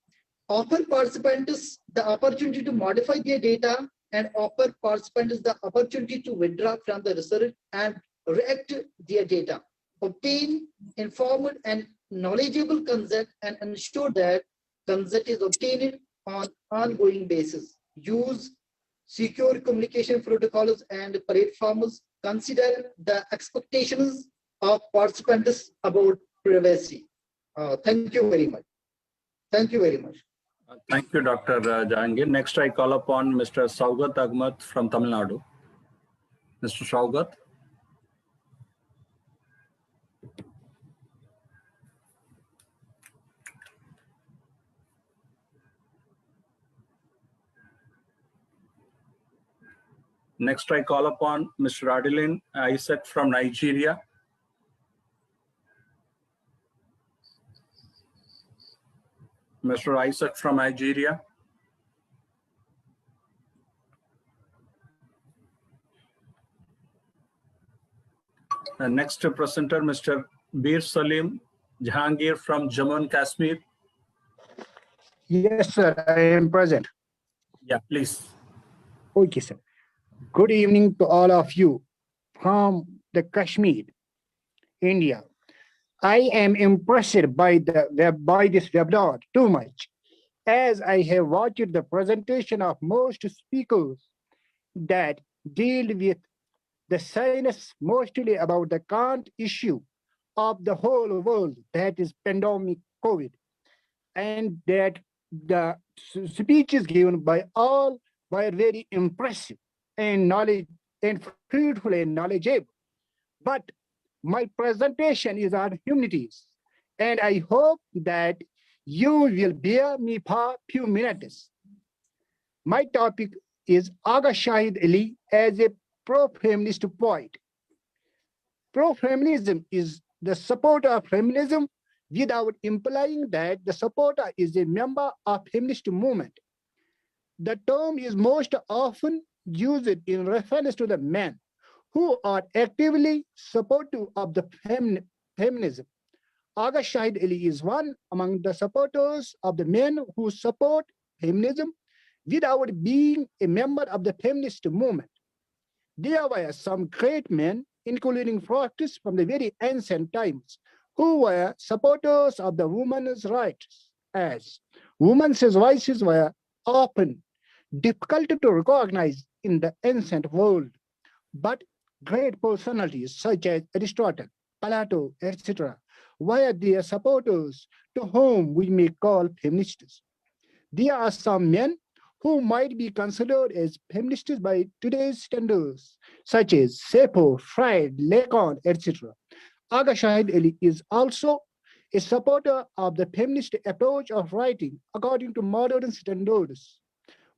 Offer participants the opportunity to modify their data and offer participants the opportunity to withdraw from the research and react their data. Obtain informed and knowledgeable consent and ensure that consent is obtained on ongoing basis. Use secure communication protocols and platforms. Consider the expectations of participants about privacy. Thank you very much. Thank you very much. Thank you, Dr. Jahangir. Next, I call upon Mr. Saugat Ahmed from Tamil Nadu. Mr. Saugat. Next, I call upon Mr. Adeline Isaac from Nigeria. Mr. Isaac from Nigeria. And next presenter, Mr. Bir Salim Jahangir from Jammu and Kashmir. Yes, sir, I am present. Yeah, please. Okay, sir. Good evening to all of you from the Kashmir, India. I am impressed by this webinar too much, as I have watched the presentation of most speakers that deal with the science mostly about the current issue of the whole world, that is pandemic COVID, and that the speeches given by all were very impressive and fruitful and knowledgeable. But my presentation is on humanities, and I hope that you will bear me for a few minutes. My topic is Aga Shahid Ali as a pro-feminist poet. Pro-feminism is the supporter of feminism without implying that the supporter is a member of feminist movement. The term is most often used in reference to the men who are actively supportive of the feminism. Aga Shahid Ali is one among the supporters of the men who support feminism without being a member of the feminist movement. There were some great men, including Protestants from the very ancient times, who were supporters of the women's rights, as women's voices were often difficult to recognize in the ancient world. But great personalities such as Aristotle, Plato, etc., were their supporters to whom we may call feminists. There are some men who might be considered as feminists by today's standards, such as Sappho, Freud, Lacan, etc. Aga Shahid Ali is also a supporter of the feminist approach of writing according to modern standards.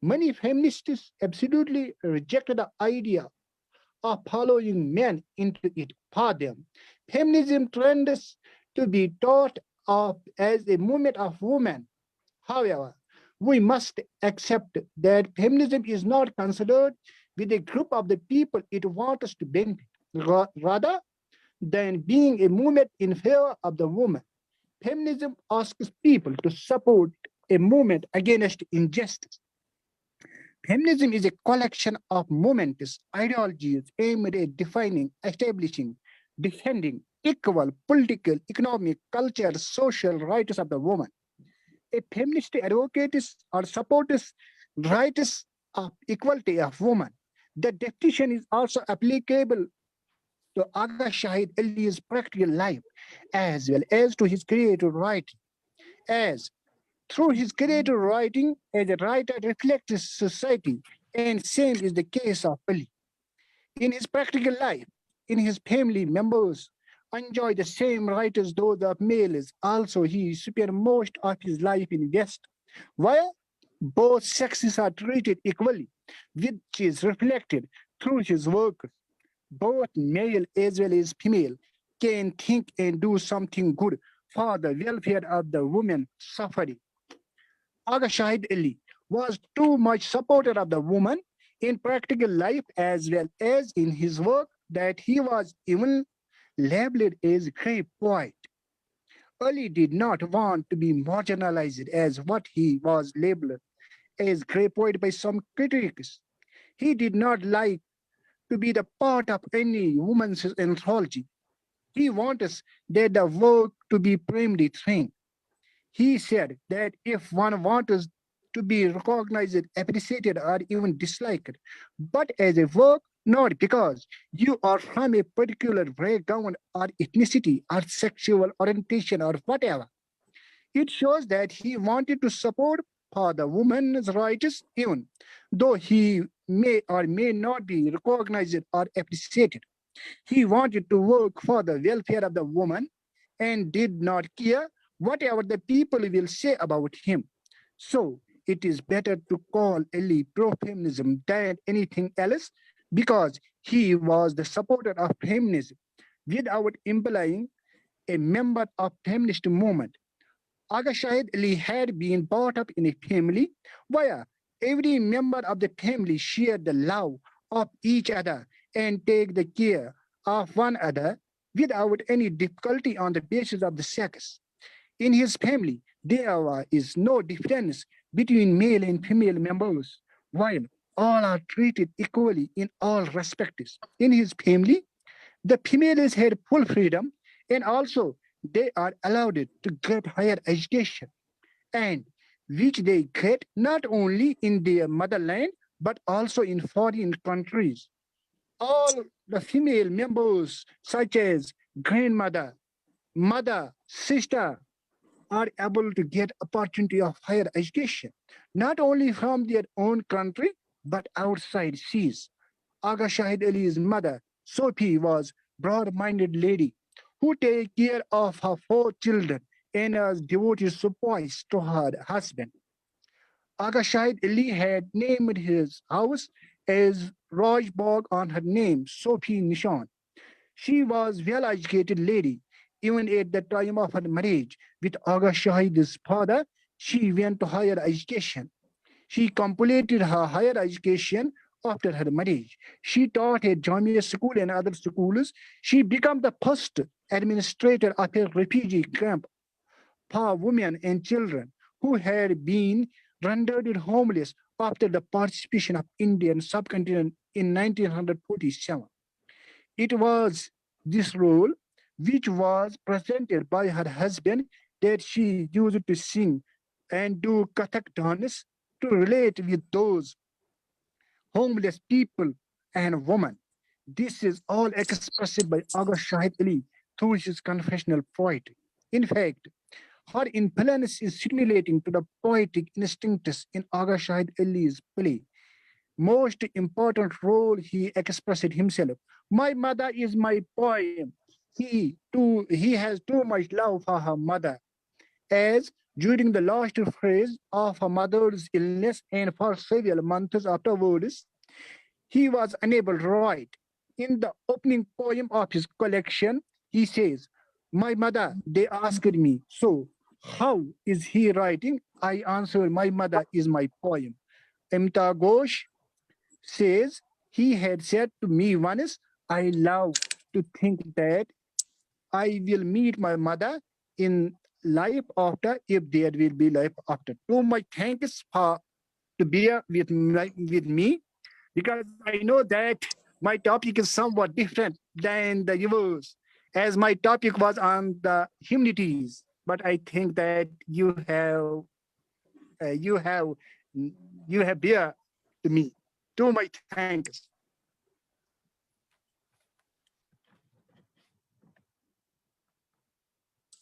Many feminists absolutely reject the idea of following men into it for them. Feminism tends to be thought of as a movement of women. However, we must accept that feminism is not considered with a group of the people it wants to benefit, rather than being a movement in favor of the woman. Feminism asks people to support a movement against injustice. Feminism is a collection of movements, ideologies aimed at defining, establishing, defending equal political, economic, cultural, social rights of the woman. A feminist advocates or supports rights of equality of women. The definition is also applicable to Aga Shahid Ali's practical life, as well as to his creative writing. As through his creative writing, as a writer reflects society, and same is the case of Ali. In his practical life, in his family members enjoy the same rights as those of males. Also, he spent most of his life in West, where both sexes are treated equally, which is reflected through his work. Both male as well as female can think and do something good for the welfare of the women suffering. Aga Shahid Ali was too much supporter of the woman in practical life as well as in his work that he was even labeled as a great poet. Ali did not want to be marginalized as what he was labeled as great poet by some critics. He did not like to be the part of any woman's anthology. He wants that the work to be primary thing. He said that if one wants to be recognized, appreciated, or even disliked, but as a work, not because you are from a particular background or ethnicity or sexual orientation or whatever. It shows that he wanted to support for the women's rights, even though he may or may not be recognized or appreciated. He wanted to work for the welfare of the woman and did not care whatever the people will say about him. So it is better to call Ali pro-feminism than anything else because he was the supporter of feminism without implying a member of feminist movement. Aga Shahid Ali had been brought up in a family where every member of the family shared the love of each other and take the care of one another without any difficulty on the basis of the sex. In his family, there is no difference between male and female members, while all are treated equally in all respects. In his family, the females had full freedom and also they are allowed to get higher education and which they get not only in their motherland but also in foreign countries. All the female members such as grandmother, mother, sister are able to get opportunity of higher education, not only from their own country, but outside seas. Aga Shahid Ali's mother, Sophie, was broad-minded lady who take care of her 4 children and has devoted supplies to her husband. Aga Shahid Ali had named his house as Rajbagh on her name, Sophie Nishan. She was well-educated lady. Even at the time of her marriage with Aga Shahid's father, she went to higher education. She completed her higher education after her marriage. She taught at Jamia school and other schools. She became the first administrator of a refugee camp for women and children who had been rendered homeless after the participation of Indian subcontinent in 1947. It was this role, which was presented by her husband, that she used to sing and do Kathak dance to relate with those homeless people and women. This is all expressed by Aga Shahid Ali through his confessional poetry. In fact, her influence is stimulating to the poetic instincts in Aga Shahid Ali's play. Most important role he expressed himself. My mother is my poem. He has too much love for her mother, as during the last phase of her mother's illness and for several months afterwards, he was unable to write. In the opening poem of his collection, he says, my mother, they asked me, so how is he writing? I answered, my mother is my poem. Amita Ghosh says he had said to me once, I love to think that I will meet my mother in life after if there will be life after. So my thanks for to bear with me because I know that my topic is somewhat different than the yours, as my topic was on the humanities. But I think that uh, you have you have bear to me. To my thanks.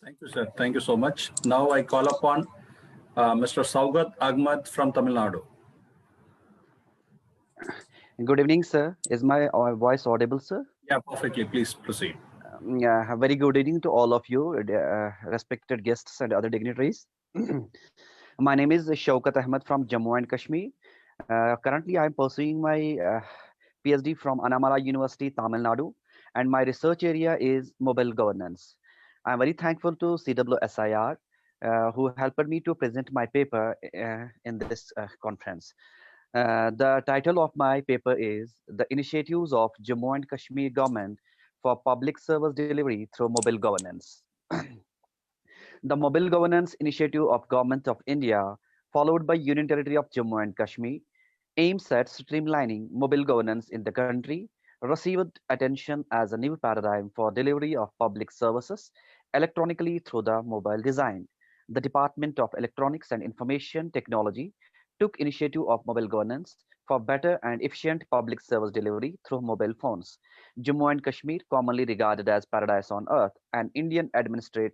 Thank you, sir. Thank you so much. Now I call upon Mr. Saugat Ahmad from Tamil Nadu. Good evening, sir. Is my voice audible, sir? Yeah, perfectly. Please proceed. Yeah, a very good evening to all of you, respected guests and other dignitaries. My name is Shaukat Ahmed from Jammu and Kashmir. Currently, I am pursuing my PhD from Anamala University, Tamil Nadu, and my research area is mobile governance. I am very thankful to CWSIR, who helped me to present my paper in this conference. The title of my paper is The Initiatives of Jammu and Kashmir Government for Public Service Delivery through Mobile Governance. The Mobile Governance Initiative of Government of India, followed by Union Territory of Jammu and Kashmir, aims at streamlining mobile governance in the country, received attention as a new paradigm for delivery of public services electronically through the mobile design. The Department of Electronics and Information Technology took initiative of mobile governance for better and efficient public service delivery through mobile phones. Jammu and Kashmir, commonly regarded as paradise on earth, an Indian administrative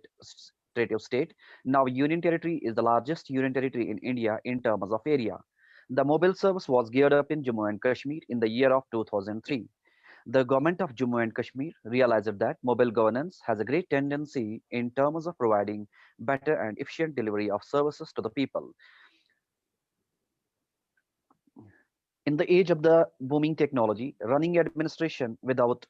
state, now Union Territory, is the largest Union Territory in India in terms of area. The mobile service was geared up in Jammu and Kashmir in the year of 2003. The government of Jammu and Kashmir realized that mobile governance has a great tendency in terms of providing better and efficient delivery of services to the people. In the age of the booming technology, running administration without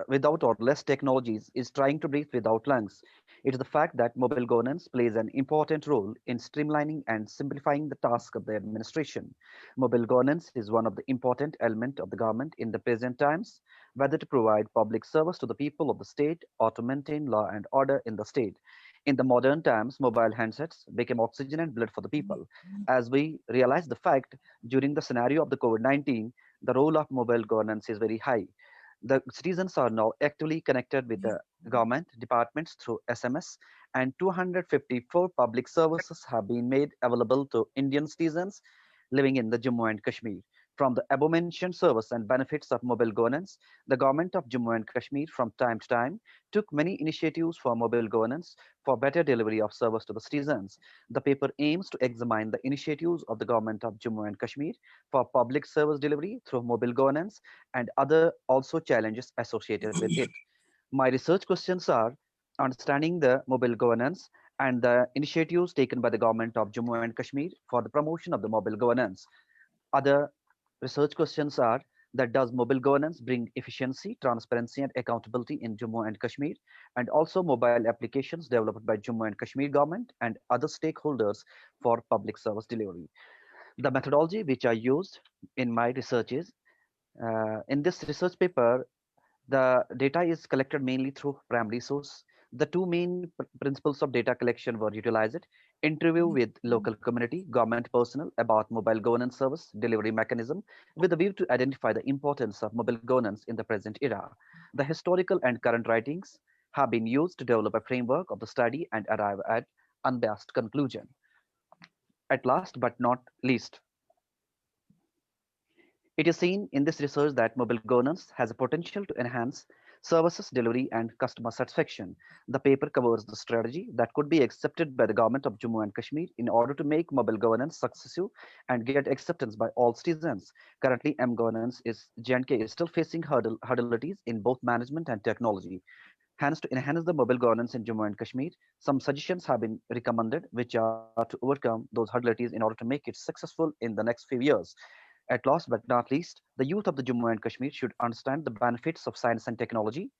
or less technologies is trying to breathe without lungs. It is the fact that mobile governance plays an important role in streamlining and simplifying the task of the administration. Mobile governance is one of the important elements of the government in the present times, whether to provide public service to the people of the state or to maintain law and order in the state. In the modern times, mobile handsets became oxygen and blood for the people. As we realize the fact, during the scenario of the COVID-19, the role of mobile governance is very high. The citizens are now actively connected with the government departments through SMS, and 254 public services have been made available to Indian citizens living in the Jammu and Kashmir. From the above-mentioned service and benefits of mobile governance, the government of Jammu and Kashmir from time to time took many initiatives for mobile governance for better delivery of service to the citizens. The paper aims to examine the initiatives of the government of Jammu and Kashmir for public service delivery through mobile governance and other also challenges associated with it. My research questions are understanding the mobile governance and the initiatives taken by the government of Jammu and Kashmir for the promotion of the mobile governance. Other research questions are that does mobile governance bring efficiency, transparency, and accountability in Jammu and Kashmir, and also mobile applications developed by Jammu and Kashmir government and other stakeholders for public service delivery. The methodology which I used in my research is, in this research paper, the data is collected mainly through primary source. The two main principles of data collection were utilized: interview with local community, government personnel about mobile governance service delivery mechanism with a view to identify the importance of mobile governance in the present era. The historical and current writings have been used to develop a framework of the study and arrive at unbiased conclusion. At last but not least, it is seen in this research that mobile governance has a potential to enhance services delivery and customer satisfaction. The paper covers the strategy that could be accepted by the government of Jammu and Kashmir in order to make mobile governance successful and get acceptance by all citizens. Currently, M-governance is J&K is still facing hurdles in both management and technology. Hence, to enhance the mobile governance in Jammu and Kashmir, some suggestions have been recommended, which are to overcome those hurdles in order to make it successful in the next few years. At last but not least, the youth of the Jammu and Kashmir should understand the benefits of science and technology,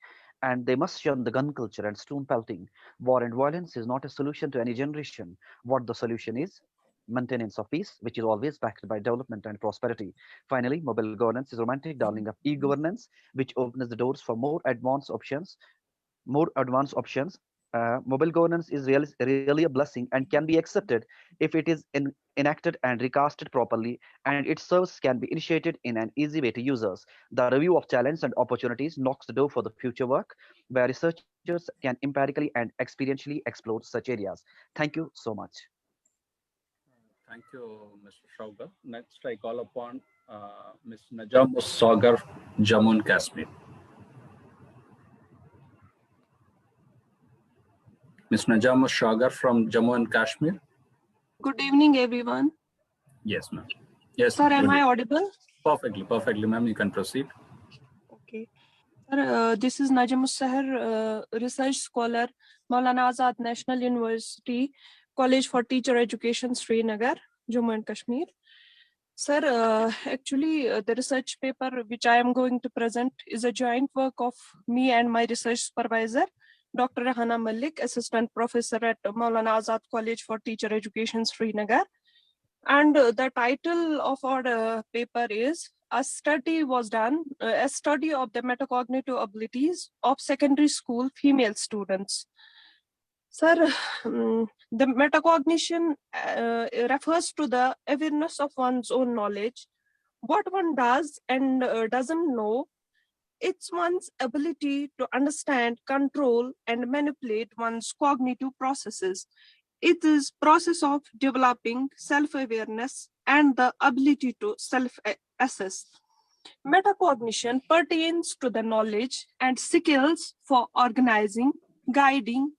and they must shun the gun culture and stone pelting. War and violence is not a solution to any generation. What the solution is? Maintenance of peace, which is always backed by development and prosperity. Finally, mobile governance is romantic darling of e-governance, which opens the doors for more advanced options. Mobile governance is really a blessing and can be accepted if it is enacted and recasted properly, and its service can be initiated in an easy way to users. The review of challenges and opportunities knocks the door for the future work, where researchers can empirically and experientially explore such areas. Thank you so much. Thank you, Mr. Shaugat. Next, I call upon Ms. Najam Sagar, Jammu and Kashmir. Ms. Najam Sagar from Jammu and Kashmir. Good evening, everyone. Yes, ma'am. Yes, Sir, am I audible? Perfectly, ma'am. You can proceed. Okay. Sir, this is Najam Sahar, research scholar, Maulana Azad National University, College for Teacher Education, Srinagar, Jammu and Kashmir. Sir, actually, the research paper which I am going to present is a joint work of me and my research supervisor, Dr. Rahana Malik, Assistant Professor at Maulana Azad College for Teacher Education, Srinagar. And the title of our paper is a study was done, a study of the metacognitive abilities of secondary school female students. Sir, the metacognition refers to the awareness of one's own knowledge, what one does and doesn't know. It's one's ability to understand, control, and manipulate one's cognitive processes. It is process of developing self-awareness and the ability to self-assess. Metacognition pertains to the knowledge and skills for organizing, guiding,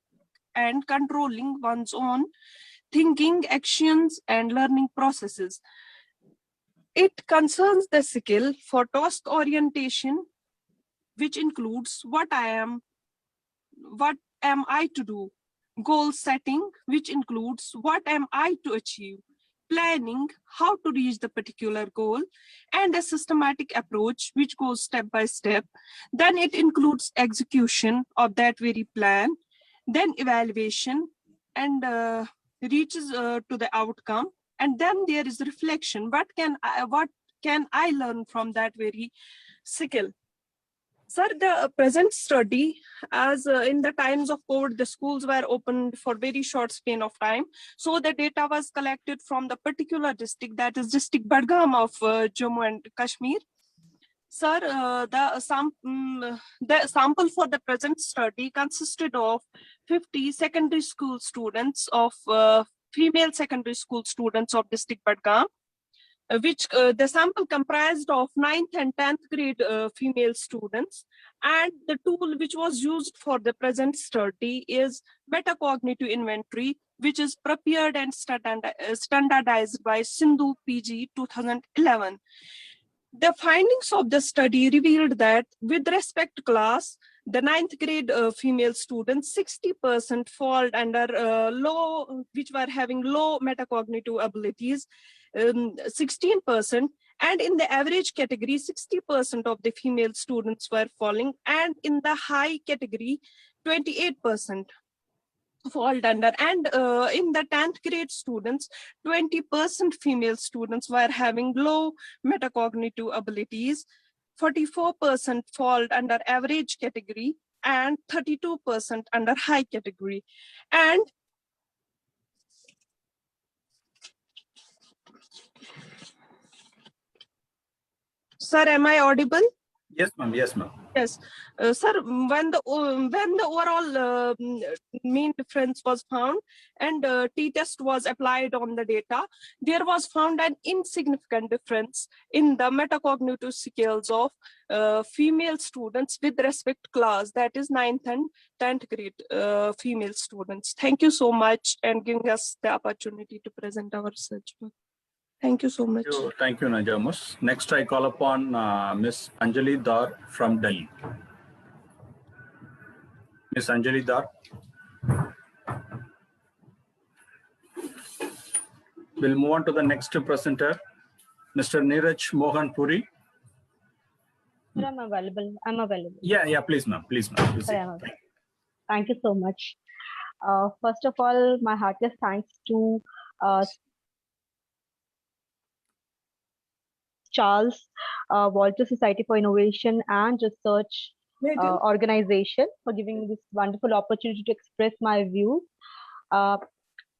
and controlling one's own thinking, actions, and learning processes. It concerns the skill for task orientation, which includes what am I to do, goal setting, which includes what am I to achieve, planning, how to reach the particular goal, and a systematic approach, which goes step by step. Then it includes execution of that very plan, then evaluation, and reaches to the outcome. And then there is reflection. What can I learn from that very skill? Sir, the present study, as in the times of COVID, the schools were opened for very short span of time. So the data was collected from the particular district, that is district Badgam of Jammu and Kashmir. Sir, the sample for the present study consisted of 50 secondary school students of female secondary school students of district Badgam, which the sample comprised of 9th and 10th grade female students. And the tool which was used for the present study is metacognitive inventory, which is prepared and standardized by Sindhu PG 2011. The findings of the study revealed that with respect to class, The ninth grade female students, 60% fall under which were having low metacognitive abilities, 16%. And in the average category, 60% of the female students were falling. And in the high category, 28% fall under. And in the 10th grade students, 20% female students were having low metacognitive abilities, 44% fall under average category, and 32% under high category. And sir, am I audible? Yes, ma'am. Yes, ma'am. Yes, sir. When the overall mean difference was found and t-test was applied on the data, there was found an insignificant difference in the metacognitive skills of female students with respect class, that is 9th and 10th grade female students. Thank you so much and giving us the opportunity to present our research work. Thank you so much. Thank you, Najamus. Next, I call upon Ms. Anjali Dar from Delhi. Ms. Anjali Dar. We'll move on to the next presenter, Mr. Neeraj Mohan Puri. Sir, I'm available. Yeah, please, ma'am. Please, ma'am. Thank you so much. First of all, my heartiest thanks to Charles Walter Society for Innovation and Research organization for giving me this wonderful opportunity to express my views.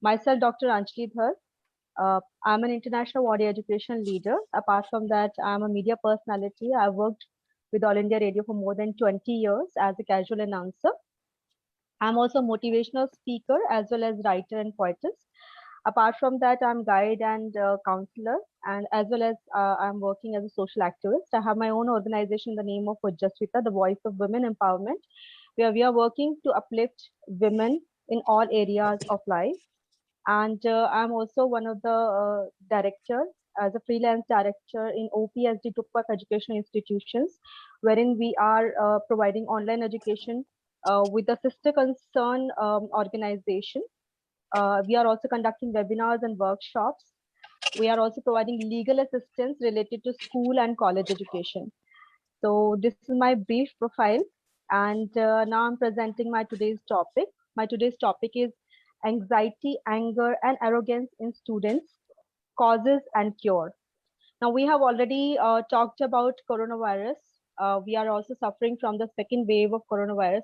Myself, Dr. Anjali Dhar. I'm an international audio education leader. Apart from that, I'm a media personality. I've worked with All India Radio for more than 20 years as a casual announcer. I'm also a motivational speaker as well as writer and poetess. Apart from that, I'm guide and counselor, and as well as I'm working as a social activist. I have my own organization in the name of Ujjaswita, the Voice of Women Empowerment, where we are working to uplift women in all areas of life. And I'm also one of the directors as a freelance director in OPSD Tukpak Educational Institutions, wherein we are providing online education with a sister concern organization. We are also conducting webinars and workshops. We are also providing legal assistance related to school and college education. So this is my brief profile. And now I'm presenting my today's topic. My today's topic is anxiety, anger, and arrogance in students, causes and cure. Now we have already talked about coronavirus. We are also suffering from the second wave of coronavirus.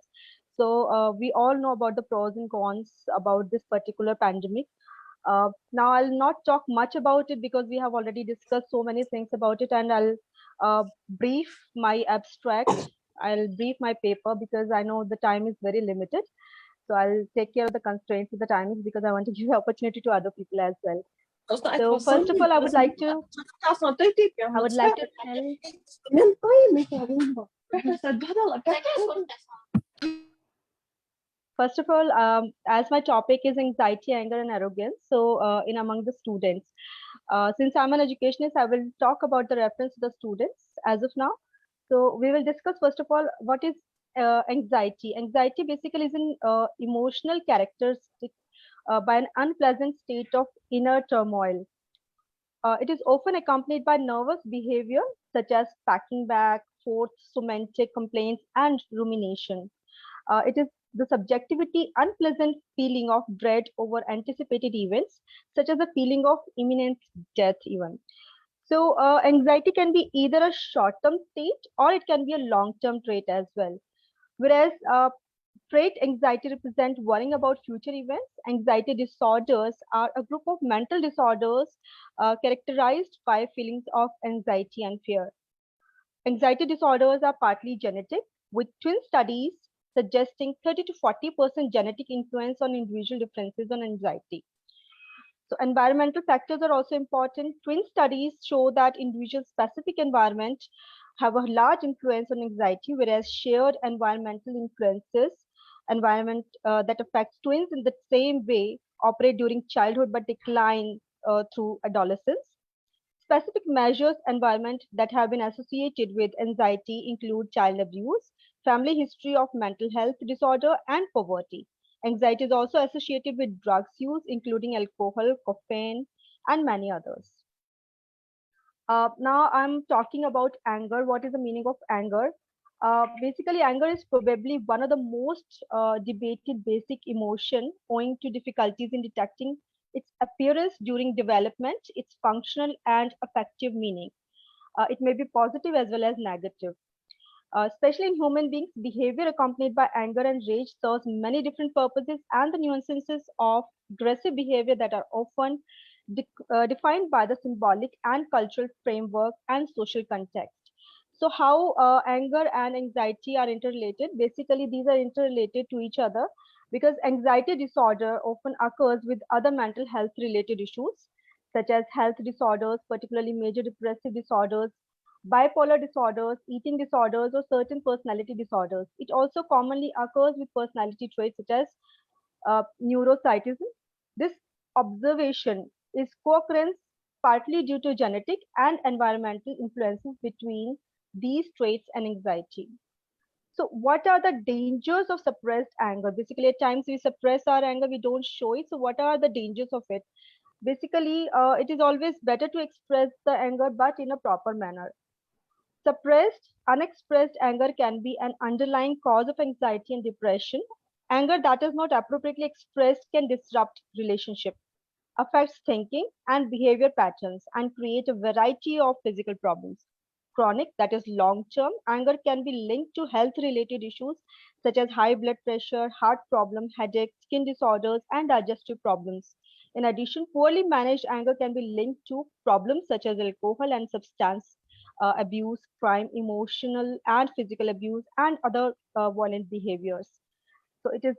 So we all know about the pros and cons about this particular pandemic. Now I'll not talk much about it because we have already discussed so many things about it, and I'll brief my abstract. I'll brief my paper because I know the time is very limited. So I'll take care of the constraints of the timings because I want to give opportunity to other people as well. So first of all, I would like to First of all, as my topic is anxiety, anger, and arrogance, so in among the students, since I'm an educationist, I will talk about the reference to the students as of now. So we will discuss first of all what is anxiety. Anxiety basically is an emotional characteristic by an unpleasant state of inner turmoil. It is often accompanied by nervous behavior such as packing bag, fourth, semantic complaints, and rumination. It is the subjectivity, unpleasant feeling of dread over anticipated events, such as the feeling of imminent death even. So anxiety can be either a short-term state or it can be a long-term trait as well. Whereas trait anxiety represent worrying about future events, anxiety disorders are a group of mental disorders characterized by feelings of anxiety and fear. Anxiety disorders are partly genetic, with twin studies suggesting 30 to 40% genetic influence on individual differences on anxiety. So environmental factors are also important. Twin studies show that individual specific environment have a large influence on anxiety, whereas shared environmental influences, environment that affects twins in the same way, operate during childhood but decline through adolescence. Specific measures environment that have been associated with anxiety include child abuse, family history of mental health disorder, and poverty. Anxiety is also associated with drugs use, including alcohol, caffeine, and many others. Now I'm talking about anger. What is the meaning of anger? Basically, anger is probably one of the most debated basic emotion owing to difficulties in detecting its appearance during development, its functional and affective meaning. It may be positive as well as negative. Especially in human beings, behavior accompanied by anger and rage serves many different purposes, and the nuances of aggressive behavior that are often defined by the symbolic and cultural framework and social context. So, how anger and anxiety are interrelated? Basically, these are interrelated to each other because anxiety disorder often occurs with other mental health related issues, such as health disorders, particularly major depressive disorders, bipolar disorders, eating disorders, or certain personality disorders. It also commonly occurs with personality traits such as neuroticism. This observation is co-occurrence partly due to genetic and environmental influences between these traits and anxiety. So what are the dangers of suppressed anger? Basically, at times we suppress our anger, we don't show it. So what are the dangers of it? Basically, it is always better to express the anger, but in a proper manner. Suppressed, unexpressed anger can be an underlying cause of anxiety and depression. Anger that is not appropriately expressed can disrupt relationship, affects thinking and behavior patterns, and create a variety of physical problems. Chronic, that is long term, anger can be linked to health related issues such as high blood pressure, heart problem, headache, skin disorders, and digestive problems. In addition, poorly managed anger can be linked to problems such as alcohol and substance abuse, crime, emotional and physical abuse, and other violent behaviors. So it is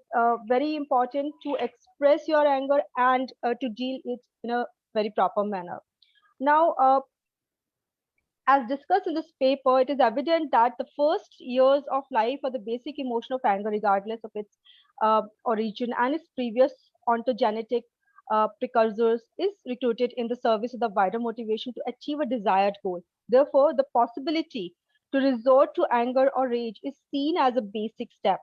very important to express your anger and to deal it in a very proper manner. Now, as discussed in this paper, it is evident that the first years of life are the basic emotion of anger, regardless of its origin and its previous ontogenetic precursors, is recruited in the service of the wider motivation to achieve a desired goal. Therefore, the possibility to resort to anger or rage is seen as a basic step,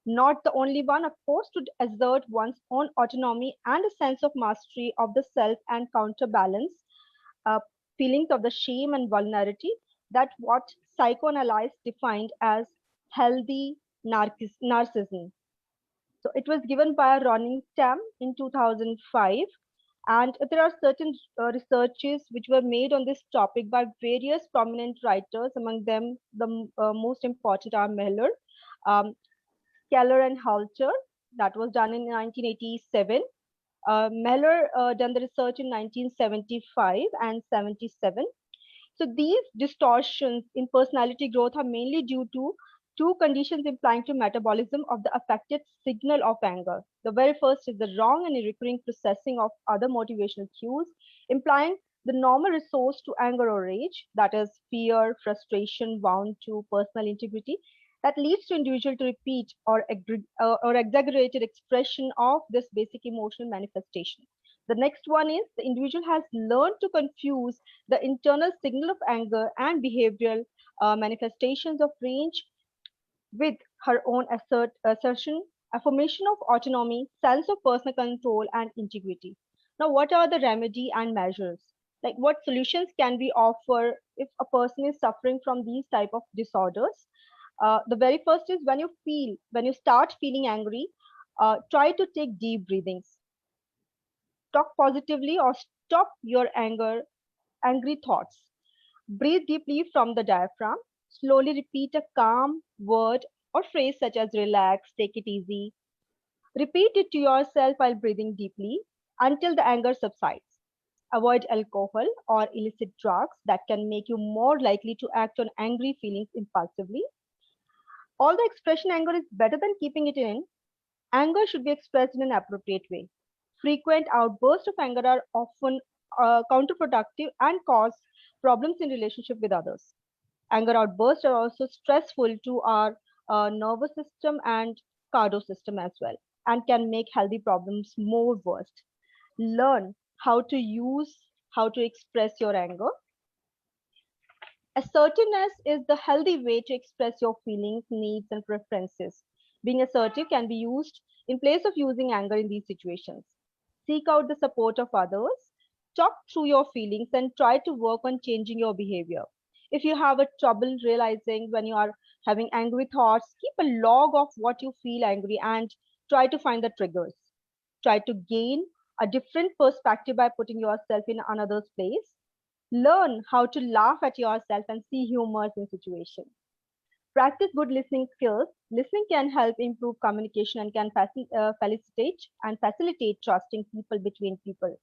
not the only one, of course, to assert one's own autonomy and a sense of mastery of the self and counterbalance uh, feelings of the shame and vulnerability that what psychoanalysts defined as healthy narcissism. So it was given by Ronnie Tam in 2005. And there are certain researches which were made on this topic by various prominent writers. Among them, the most important are Miller, um, Keller, and Halter. That was done in 1987. Meller done the research in 1975 and 77. So these distortions in personality growth are mainly due to two conditions implying to metabolism of the affected signal of anger. The very first is the wrong and recurring processing of other motivational cues, implying the normal resource to anger or rage, that is fear, frustration, wound to personal integrity, that leads to individual to repeat or exaggerated expression of this basic emotional manifestation. The next one is the individual has learned to confuse the internal signal of anger and behavioral manifestations of rage with her own assertion, affirmation of autonomy, sense of personal control, and integrity. Now, what are the remedy and measures? Like what solutions can we offer if a person is suffering from these type of disorders? The very first is when you start feeling angry, try to take deep breathings. Talk positively or stop your angry thoughts. Breathe deeply from the diaphragm. Slowly repeat a calm word or phrase such as relax, take it easy. Repeat it to yourself while breathing deeply until the anger subsides. Avoid alcohol or illicit drugs that can make you more likely to act on angry feelings impulsively. Although expression anger is better than keeping it in, anger should be expressed in an appropriate way. Frequent outbursts of anger are often counterproductive and cause problems in relationship with others. Anger outbursts are also stressful to our nervous system and cardio system as well, and can make healthy problems more worse. Learn how to express your anger. Assertiveness is the healthy way to express your feelings, needs, and preferences. Being assertive can be used in place of using anger in these situations. Seek out the support of others, talk through your feelings, and try to work on changing your behavior. If you have a trouble realizing when you are having angry thoughts, keep a log of what you feel angry and try to find the triggers. Try to gain a different perspective by putting yourself in another's place. Learn how to laugh at yourself and see humor in situations. Practice good listening skills. Listening can help improve communication and can facilitate trusting people between people.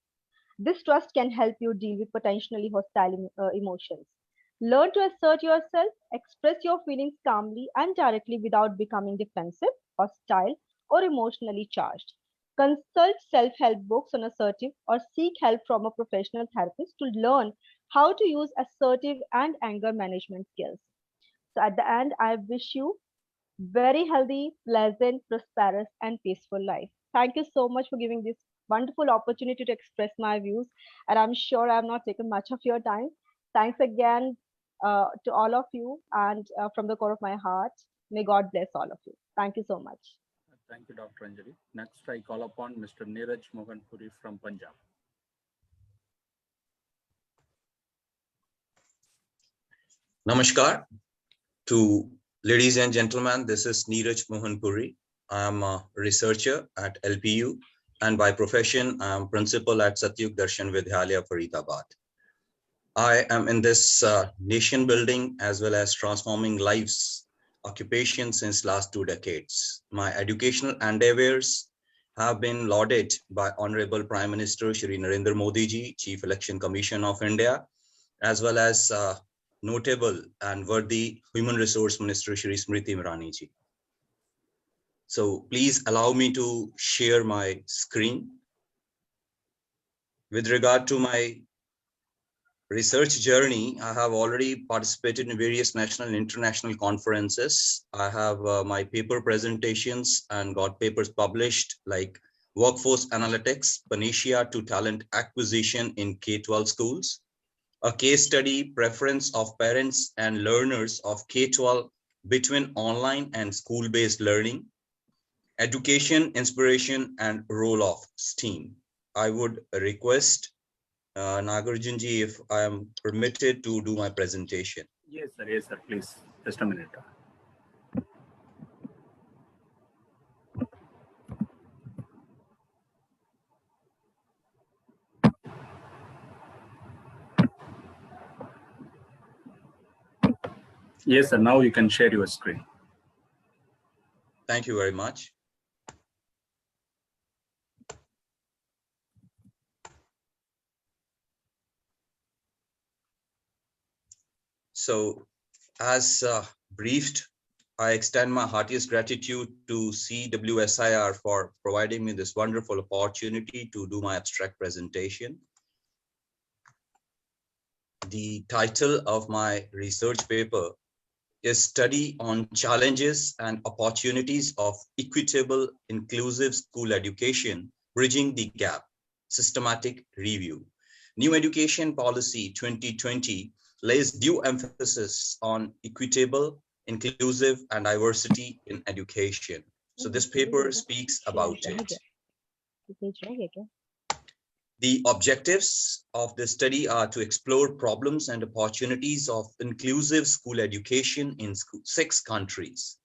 This trust can help you deal with potentially hostile emotions. Learn to assert yourself, express your feelings calmly and directly without becoming defensive, hostile, or emotionally charged. Consult self-help books on assertive or seek help from a professional therapist to learn how to use assertive and anger management skills. So at the end, I wish you very healthy, pleasant, prosperous, and peaceful life. Thank you so much for giving this wonderful opportunity to express my views. And I'm sure I have not taken much of your time. Thanks again to all of you, and from the core of my heart, may God bless all of you. Thank you so much. Thank you, Dr. Anjali. Next, I call upon Mr. Neeraj Mohan Puri from Punjab. Namaskar to ladies and gentlemen. This is Neeraj Mohan Puri. I am a researcher at LPU, and by profession, I am principal at Satyug Darshan Vidyalaya, Faridabad. I am in this nation building as well as transforming lives occupation since last 2 decades. My educational endeavors have been lauded by Honorable Prime Minister Shri Narendra Modi ji, Chief Election Commission of India, as well as notable and worthy Human Resource Minister Shri Smriti Irani ji. So please allow me to share my screen. With regard to my research journey, I have already participated in various national and international conferences. I have my paper presentations and got papers published like Workforce Analytics, Panacea to Talent Acquisition in K-12 schools, a case study, preference of parents and learners of K-12 between online and school-based learning, education, inspiration, and role of STEAM. I would request Nagarjun ji, if I am permitted to do my presentation. Yes, sir, please. Just a minute. Yes, sir, now you can share your screen. Thank you very much. So, as briefed, I extend my heartiest gratitude to CWSIR for providing me this wonderful opportunity to do my abstract presentation. The title of my research paper is Study on Challenges and Opportunities of Equitable Inclusive School Education, Bridging the Gap, Systematic Review. New Education Policy 2020 lays due emphasis on equitable, inclusive, and diversity in education. So this paper speaks about it. The objectives of the study are to explore problems and opportunities of inclusive school education in 6 countries,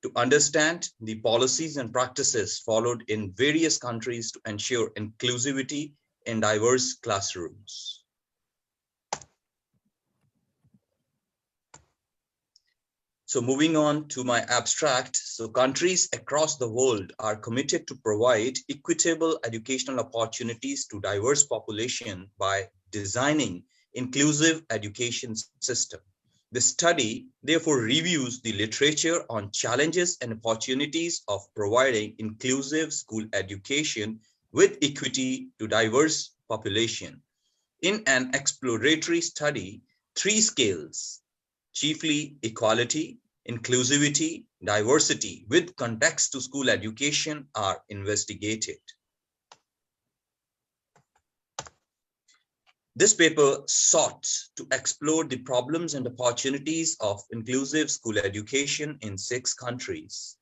to understand the policies and practices followed in various countries to ensure inclusivity in diverse classrooms. So moving on to my abstract, so countries across the world are committed to provide equitable educational opportunities to diverse population by designing inclusive education system. The study therefore reviews the literature on challenges and opportunities of providing inclusive school education with equity to diverse population. In an exploratory study, 3 scales, chiefly equality, inclusivity, diversity with context to school education are investigated. This paper sought to explore the problems and opportunities of inclusive school education in 6 countries.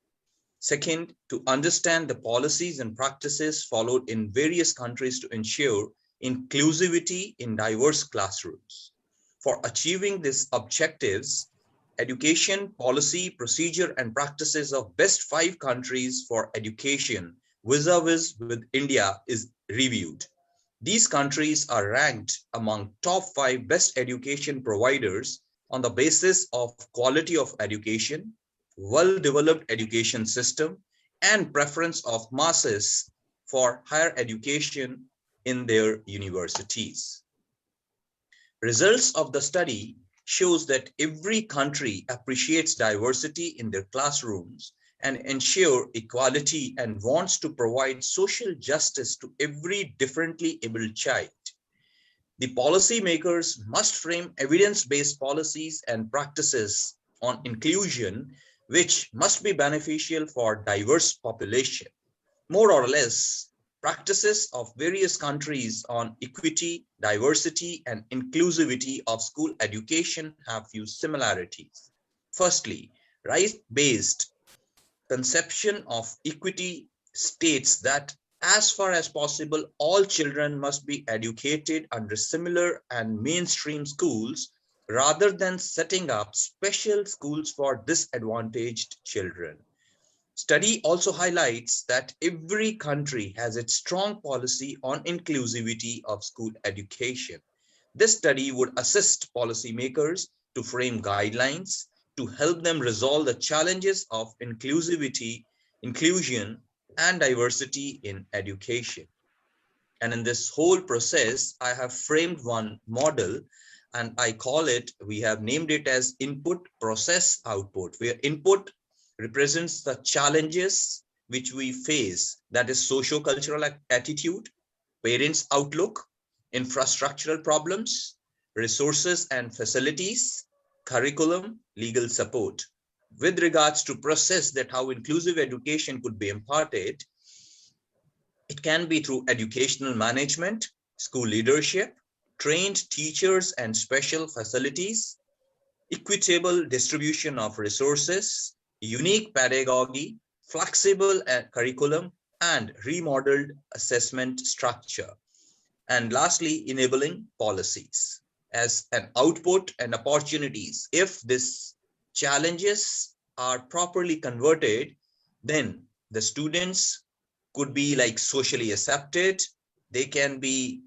Second, to understand the policies and practices followed in various countries to ensure inclusivity in diverse classrooms. For achieving these objectives, education policy, procedure, and practices of best 5 countries for education vis-a-vis with India is reviewed. These countries are ranked among top 5 best education providers on the basis of quality of education, well-developed education system, and preference of masses for higher education in their universities. Results of the study shows that every country appreciates diversity in their classrooms and ensure equality and wants to provide social justice to every differently abled child. The policymakers must frame evidence-based policies and practices on inclusion, which must be beneficial for diverse population. More or less, practices of various countries on equity, diversity, and inclusivity of school education have few similarities. Firstly, rights-based conception of equity states that as far as possible, all children must be educated under similar and mainstream schools rather than setting up special schools for disadvantaged children. Study also highlights that every country has its strong policy on inclusivity of school education. This study would assist policymakers to frame guidelines to help them resolve the challenges of inclusivity, inclusion, and diversity in education. And in this whole process, I have framed one model, and I call it, we have named it as input, process, output, where input represents the challenges which we face, that is socio-cultural attitude, parents' outlook, infrastructural problems, resources and facilities, curriculum, legal support. With regards to process, that how inclusive education could be imparted, it can be through educational management, school leadership, trained teachers and special facilities, equitable distribution of resources, unique pedagogy, flexible curriculum, and remodeled assessment structure. And lastly, enabling policies as an output and opportunities. If these challenges are properly converted, then the students could be like socially accepted. They can be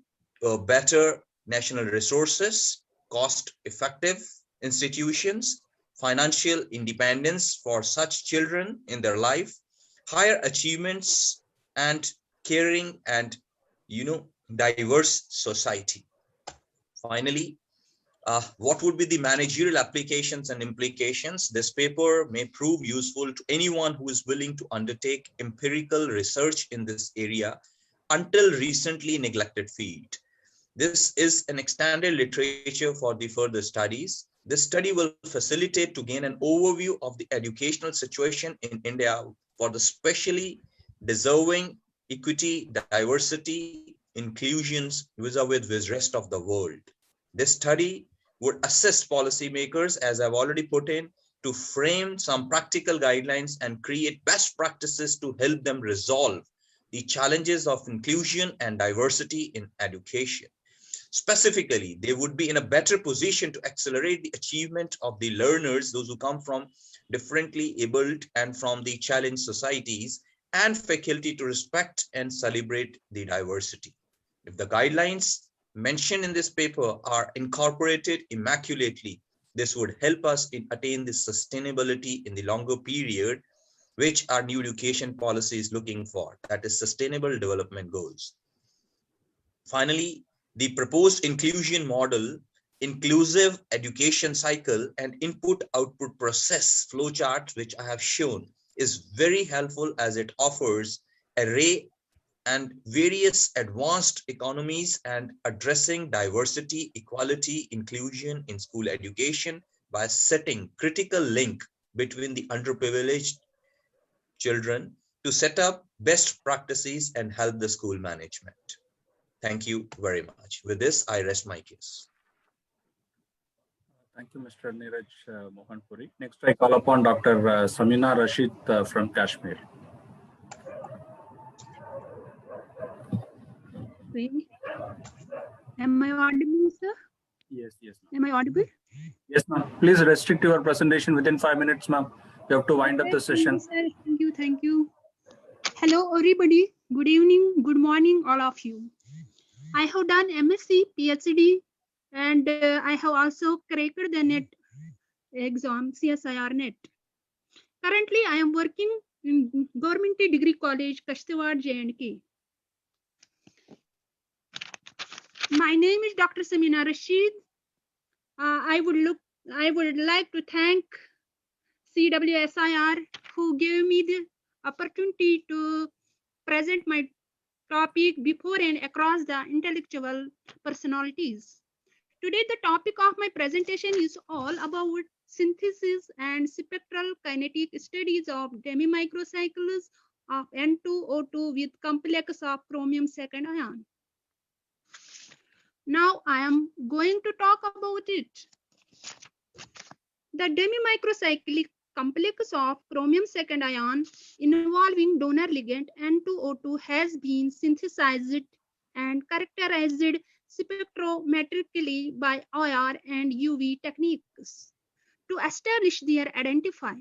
better national resources, cost-effective institutions, financial independence for such children in their life, higher achievements, and caring and diverse society. Finally, what would be the managerial applications and implications? This paper may prove useful to anyone who is willing to undertake empirical research in this area until recently neglected field. This is an extended literature for the further studies. This study will facilitate to gain an overview of the educational situation in India for the specially deserving equity, diversity, inclusions vis-a-vis with rest of the world. This study would assist policymakers, as I've already put in, to frame some practical guidelines and create best practices to help them resolve the challenges of inclusion and diversity in education. Specifically, they would be in a better position to accelerate the achievement of the learners, those who come from differently abled and from the challenged societies, and faculty to respect and celebrate the diversity. If the guidelines mentioned in this paper are incorporated immaculately, this would help us in attain this sustainability in the longer period, which our new education policy is looking for, that is sustainable development goals. Finally, the proposed inclusion model, inclusive education cycle, and input-output process flowchart, which I have shown, is very helpful as it offers array and various advanced economies and addressing diversity, equality, inclusion in school education by setting critical link between the underprivileged children to set up best practices and help the school management. Thank you very much. With this, I rest my case. Thank you, Mr. Neeraj Mohan Puri. Next, I call upon Dr. Samina Rashid from Kashmir. Am I audible, sir? Yes, yes. Am I audible? Yes, ma'am. Please restrict your presentation within 5 minutes, ma'am. You have to wind up the session. Thank you, sir. Thank you. Hello, everybody. Good evening, good morning, all of you. I have done MSc, PhD, and I have also cracked the NET exam, CSIR NET. Currently, I am working in Government Degree College, Kashtawad, J&K. My name is Dr. Samina Rashid. I would like to thank CWSIR who gave me the opportunity to present my topic before and across the intellectual personalities. Today, the topic of my presentation is all about synthesis and spectral kinetic studies of demimicrocycles of N2O2 with complex of chromium second ion. Now I am going to talk about it. The demimicrocyclic complex of chromium second ion involving donor ligand N2O2 has been synthesized and characterized spectrometrically by IR and UV techniques. To establish their identify,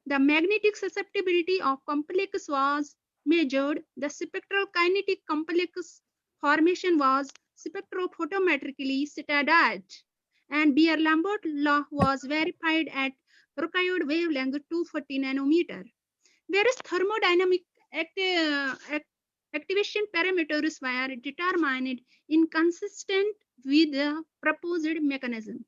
the magnetic susceptibility of complex was measured. The spectral kinetic complex formation was spectrophotometrically studied, and Beer-Lambert law was verified at required wavelength 240 nanometer. Whereas thermodynamic activation parameters were determined inconsistent with the proposed mechanism.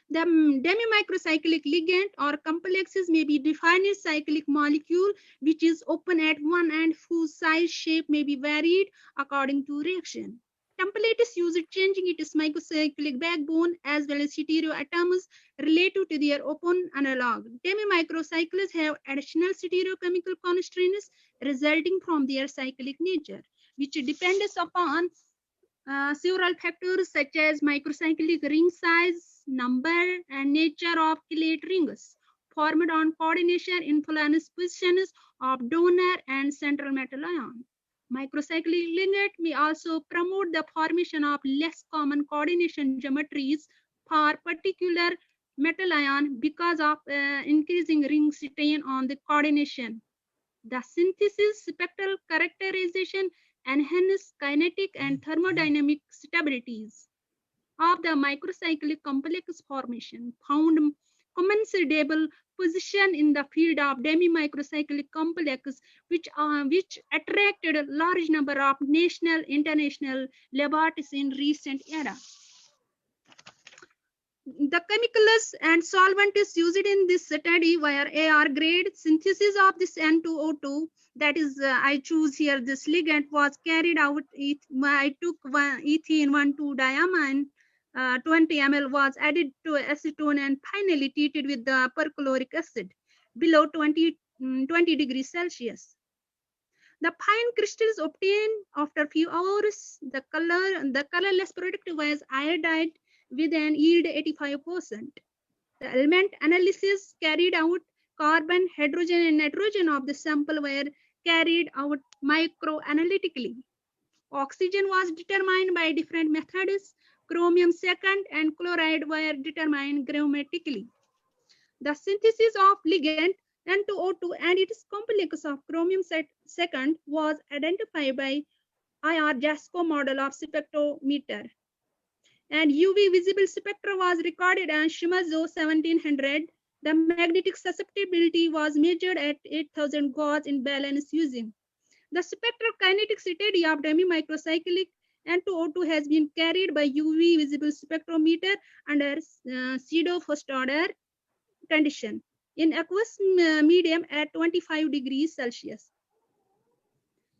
The demimicrocyclic ligand or complexes may be defined as cyclic molecule which is open at one end whose size shape may be varied according to reaction. Template is used changing its microcyclic backbone as well as stereoatoms related to their open analog. Demimicrocycles have additional stereochemical constraints resulting from their cyclic nature, which depends upon several factors such as microcyclic ring size, number, and nature of chelate rings formed on coordination influence positions of donor and central metal ion. Microcyclic ligand may also promote the formation of less common coordination geometries for particular metal ion because of increasing ring strain on the coordination. The synthesis spectral characterization enhance kinetic and thermodynamic stabilities of the microcyclic complex formation found commensurable position in the field of demimicrocyclic complex which attracted a large number of national international laboratories in recent era. The chemicals and solvents used in this study were AR grade. Synthesis of this N2O2, that is, I choose here this ligand, was carried out. I took ethene 1,2-diamine, 20 ml was added to acetone and finally treated with the perchloric acid below 20 degrees Celsius. The fine crystals obtained after few hours. The colorless product was iodide with an yield 85%. The element analysis carried out. Carbon, hydrogen, and nitrogen of the sample were carried out microanalytically. Oxygen was determined by different methods. Chromium second and chloride were determined grammatically. The synthesis of ligand N2O2 and its complex of chromium second was identified by IR JASCO model of spectrometer. And UV visible spectra was recorded on Shimazu 1700. The magnetic susceptibility was measured at 8,000 Gauss in balance using. The spectral kinetic study of demimicrocyclic N2O2 has been carried by UV visible spectrometer under pseudo first order condition in aqueous medium at 25 degrees Celsius.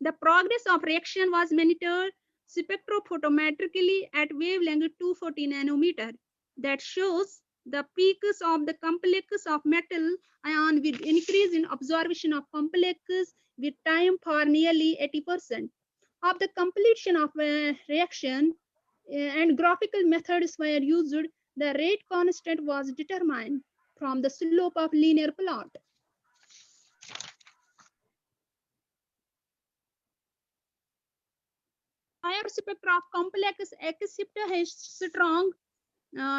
The progress of reaction was monitored spectrophotometrically at wavelength 240 nanometer. That shows the peaks of the complex of metal ion with increase in absorption of complexes with time for nearly 80%. of the completion of a reaction and graphical methods were used, the rate constant was determined from the slope of linear plot. Higher spectra of complex except has strong,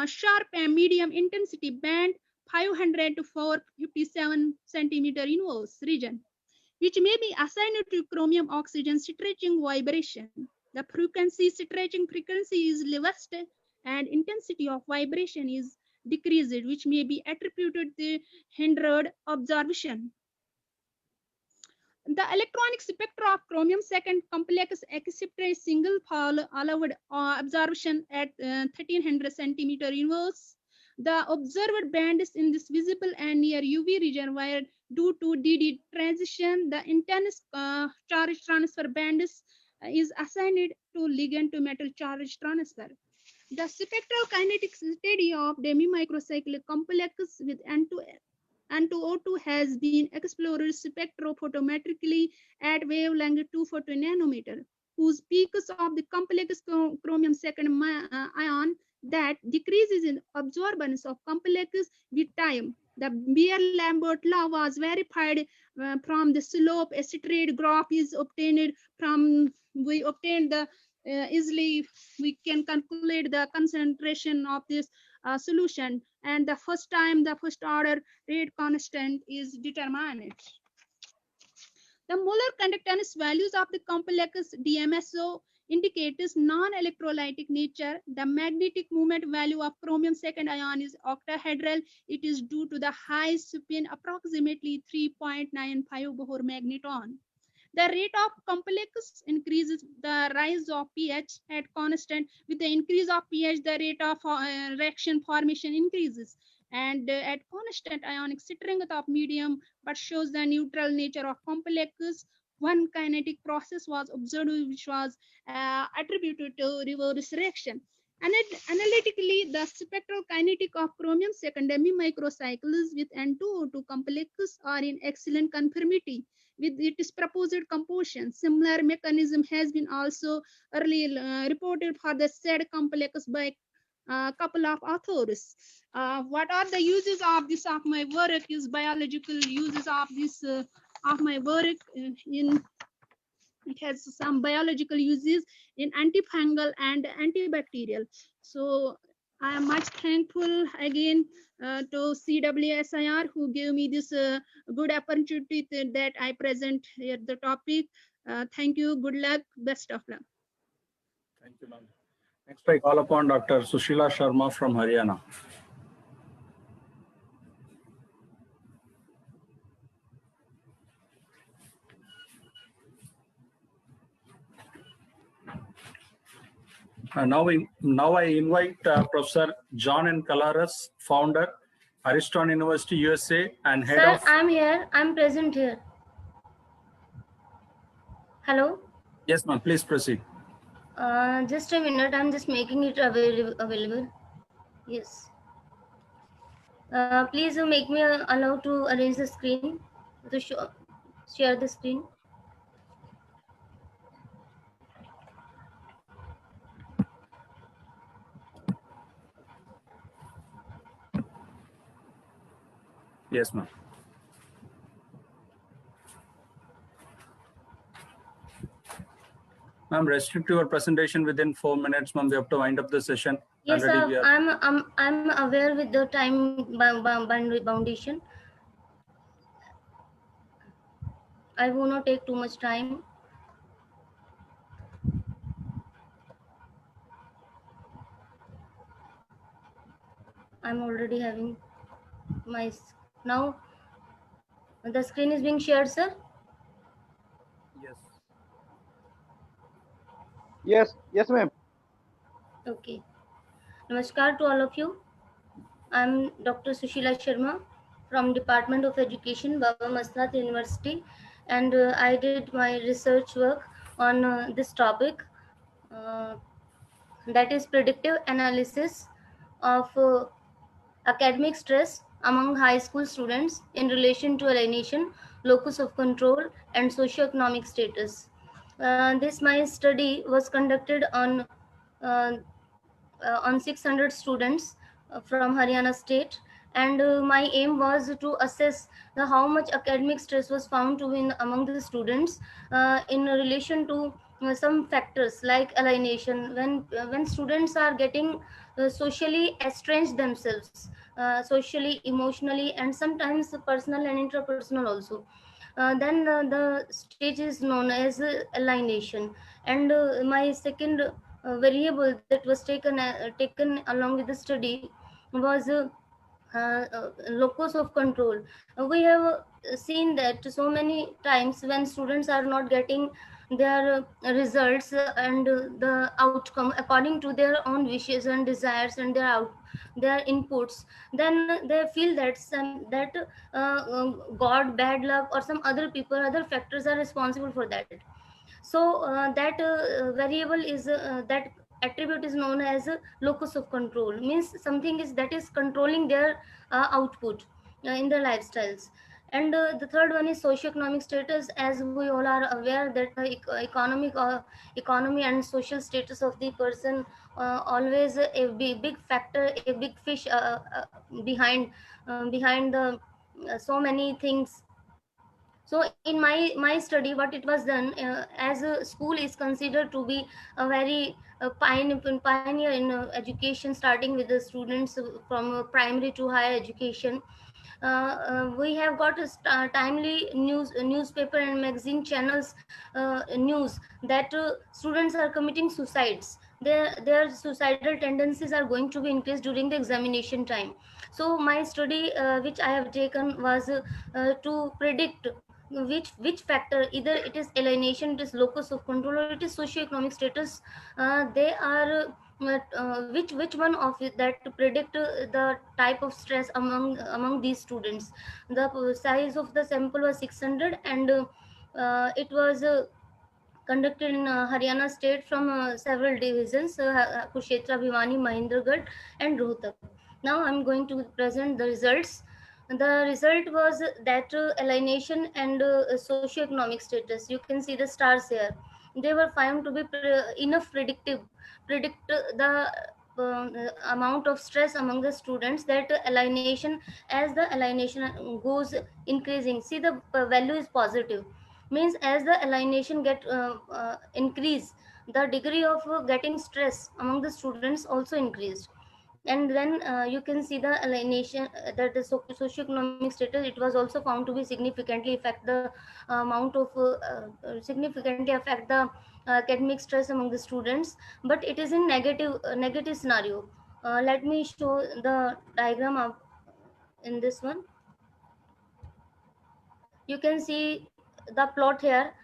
sharp and medium intensity band 500 to 457 centimeter inverse region, which may be assigned to chromium oxygen stretching vibration. The stretching frequency is lowest and intensity of vibration is decreased, which may be attributed to hindered absorption. The electronic spectra of chromium second complex except a single allowed absorption at 1300 centimeter inverse. The observed bands in this visible and near UV region were due to DD transition. The intense charge transfer bands is assigned to ligand to metal charge transfer. The spectral kinetics study of demi-microcyclic complexes with N2O2 has been explored spectrophotometrically at wavelength 240 nanometer, whose peaks of the complex chromium second ion that decreases in absorbance of complexes with time. The Beer-Lambert law was verified from the slope. A straight graph is obtained from, we obtained the easily, we can calculate the concentration of this solution, and the first time the first order rate constant is determined. The molar conductance values of the complex DMSO indicates non-electrolytic nature. The magnetic moment value of chromium second ion is octahedral. It is due to the high spin, approximately 3.95 Bohr magneton. The rate of complex increases the rise of pH at constant. With the increase of pH, the rate of reaction formation increases. And at constant ionic strength of medium, but shows the neutral nature of complexes. One kinetic process was observed, which was attributed to reverse reaction. Analytically, the spectral kinetic of chromium secondary microcycles with N2O2 complexes are in excellent conformity with its proposed composition. Similar mechanism has been also early reported for the said complex by a couple of authors. What are the uses of this of my work is biological uses of this of my work in it has some biological uses in antifungal and antibacterial. So I am much thankful again to CWSIR who gave me this good opportunity that I present here the topic. Thank you, good luck, best of luck. Thank you, ma'am. Next, I call upon Dr. Sushila Sharma from Haryana. Now I invite Professor John N. Calares, founder, Ariston University, USA, and head Sir, of... I'm here. I'm present here. Hello? Yes, ma'am. Please proceed. Just a minute. I'm just making it available. Yes. Please make me allow to arrange the screen to share the screen. Yes, ma'am. Ma'am, restrict your presentation within 4 minutes, ma'am. We have to wind up the session. Yes, Already sir. I'm aware with the time foundation. I will not take too much time. I'm already having my now. The screen is being shared, sir. Yes. Yes, ma'am. Okay. Namaskar to all of you. I'm Dr. Sushila Sharma from Department of Education, Baba Masnath University, and I did my research work on this topic, that is predictive analysis of academic stress among high school students in relation to alienation, locus of control, and socioeconomic status. This my study was conducted on 600 students from Haryana state, and my aim was to assess how much academic stress was found to be among the students in relation to some factors like alienation. When students are getting socially estranged themselves, socially, emotionally, and sometimes personal and interpersonal also, then the stage is known as alienation. And my second variable that was taken along with the study was locus of control. We have seen that so many times when students are not getting their results and the outcome according to their own wishes and desires and their inputs, then they feel that God, bad luck, or some other people, other factors are responsible for that. So that variable is that attribute is known as a locus of control, means something is that is controlling their output in their lifestyles. And the third one is socioeconomic status. As we all are aware that the economy and social status of the person always a big factor, a big fish behind the so many things. So in my study, what it was done, as a school is considered to be a very pioneer in education, starting with the students from primary to higher education. We have got a timely newspaper and magazine channels news that students are committing suicides. Their suicidal tendencies are going to be increased during the examination time. So my study which I have taken was to predict which factor, either it is alienation, it is locus of control, or it is socioeconomic status, they are which one of it that to predict the type of stress among these students. The size of the sample was 600, and it was conducted in Haryana state from several divisions, Kurukshetra, Bhiwani, Mahendragarh, and Rohtak. Now I'm going to present the results. The result was that alienation and socioeconomic status. You can see the stars here. They were found to be enough predict the amount of stress among the students, that alienation, as the alienation goes increasing, see the value is positive, means as the alienation get increase, the degree of getting stress among the students also increased. And then you can see the alienation, that the socioeconomic status, it was also found to be significantly affect the amount of significantly affect the academic stress among the students, but it is in negative scenario. Let me show the diagram of in this one. You can see the plot here.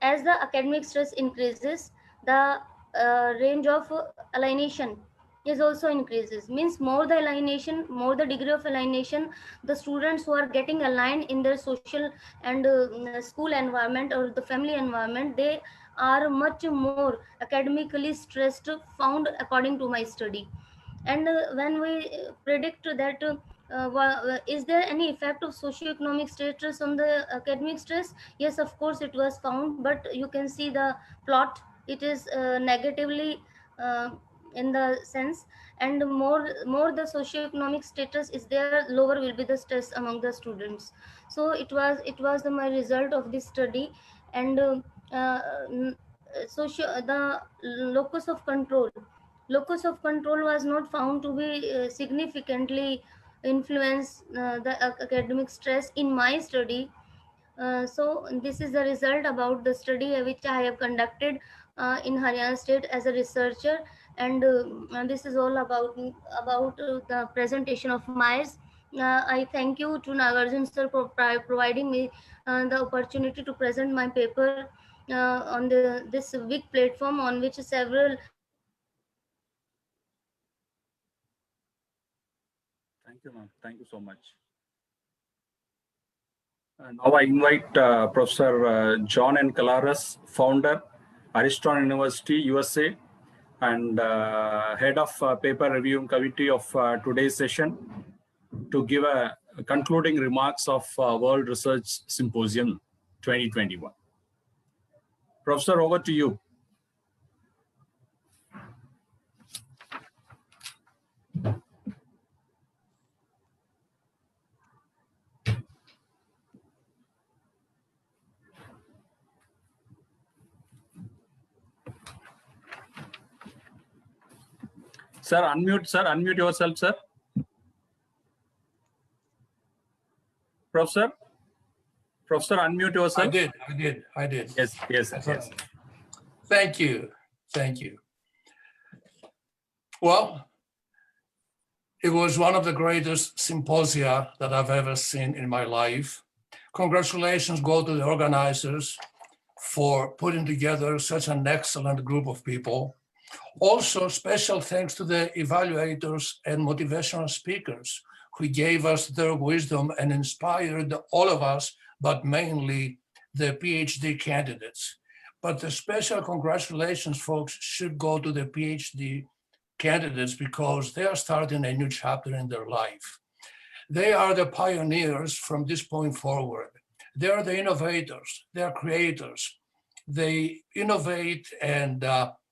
As the academic stress increases, the range of alienation is also increases, means more the alienation, more the degree of alienation, the students who are getting aligned in their social and school environment or the family environment, they are much more academically stressed, found according to my study. And when we predict that is there any effect of socioeconomic status on the academic stress, yes, of course it was found, but you can see the plot, it is negatively in the sense, and more the socioeconomic status is there, lower will be the stress among the students. So it was my result of this study. And uh, the locus of control was not found to be significantly influence the academic stress in my study. So this is the result about the study which I have conducted in Haryana state as a researcher. And this is all about the presentation of myself. I thank you to Nagarjun sir for providing me the opportunity to present my paper on this big platform on which several. Thank you, ma'am. Thank you so much. Now I invite Professor John N. Calares, founder, Ariston University, USA, and head of paper review committee of today's session, to give a concluding remarks of World Research Symposium 2021. Professor, over to you. Sir, unmute yourself, sir. Professor, unmute yourself. I did. Yes. Thank you. Well, it was one of the greatest symposia that I've ever seen in my life. Congratulations go to the organizers for putting together such an excellent group of people. Also, special thanks to the evaluators and motivational speakers who gave us their wisdom and inspired all of us, but mainly the PhD candidates. But the special congratulations, folks, should go to the PhD candidates because they are starting a new chapter in their life. They are the pioneers from this point forward. They are the innovators, they are creators. They innovate and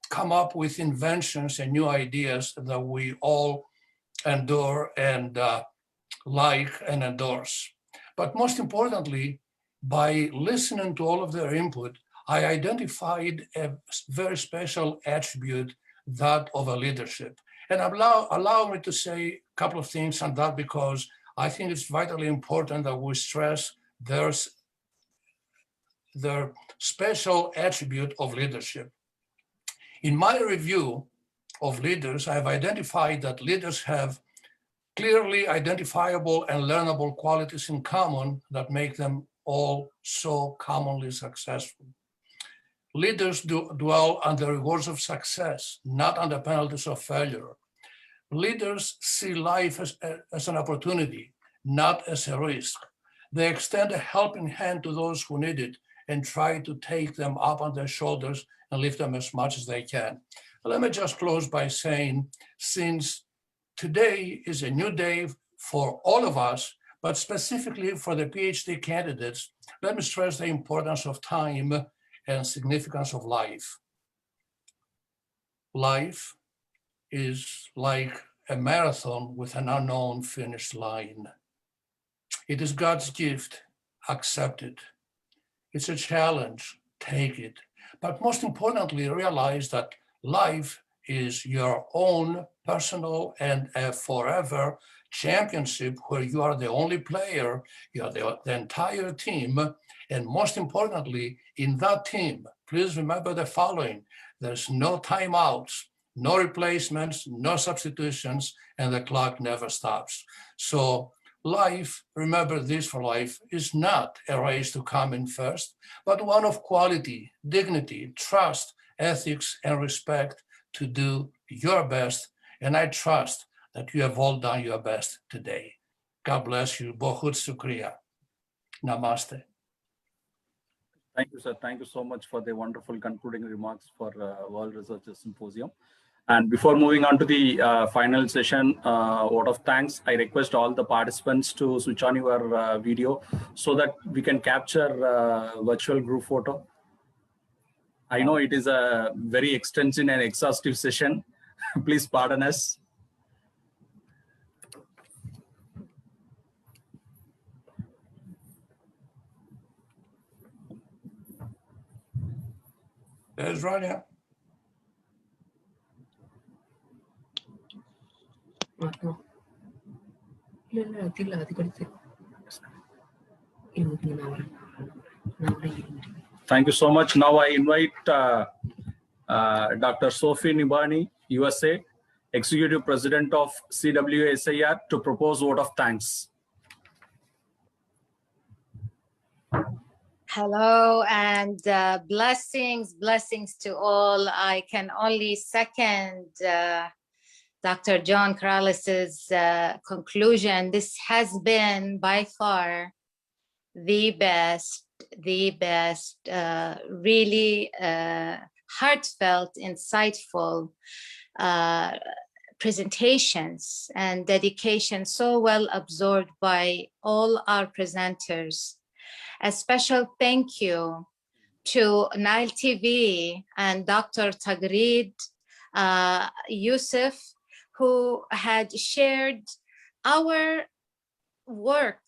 come up with inventions and new ideas that we all endure and like and endorse. But most importantly, by listening to all of their input, I identified a very special attribute, that of a leadership. And allow me to say a couple of things on that because I think it's vitally important that we stress their special attribute of leadership. In my review of leaders, I have identified that leaders have clearly identifiable and learnable qualities in common that make them all so commonly successful. Leaders dwell on the rewards of success, not on the penalties of failure. Leaders see life as an opportunity, not as a risk. They extend a helping hand to those who need it and try to take them up on their shoulders and lift them as much as they can. Let me just close by saying, since today is a new day for all of us, but specifically for the PhD candidates, let me stress the importance of time and significance of life. Life is like a marathon with an unknown finish line. It is God's gift, accept it. It's a challenge, take it. But most importantly, realize that life is your own personal and a forever championship where you are the only player, you are the entire team. And most importantly, in that team, please remember the following: there's no timeouts, no replacements, no substitutions, and the clock never stops. So life, remember this for life, is not a race to come in first, but one of quality, dignity, trust, ethics, and respect to do your best. And I trust that you have all done your best today. God bless you. Bahut shukriya. Namaste. Thank you, sir. Thank you so much for the wonderful concluding remarks for World Researchers Symposium. And before moving on to the final session, vote of thanks, I request all the participants to switch on your video so that we can capture virtual group photo. I know it is a very extensive and exhaustive session. Please pardon us. There's Rania. Thank you so much. Now I invite Dr. Sophie Nibani, USA, Executive President of CWSIR, to propose vote of thanks. Hello and blessings to all. I can only second Dr. John Corralis's conclusion. This has been by far the best, really heartfelt, insightful presentations and dedication, so well absorbed by all our presenters. A special thank you to Nile TV and Dr. Tagreed Yusuf, who had shared our work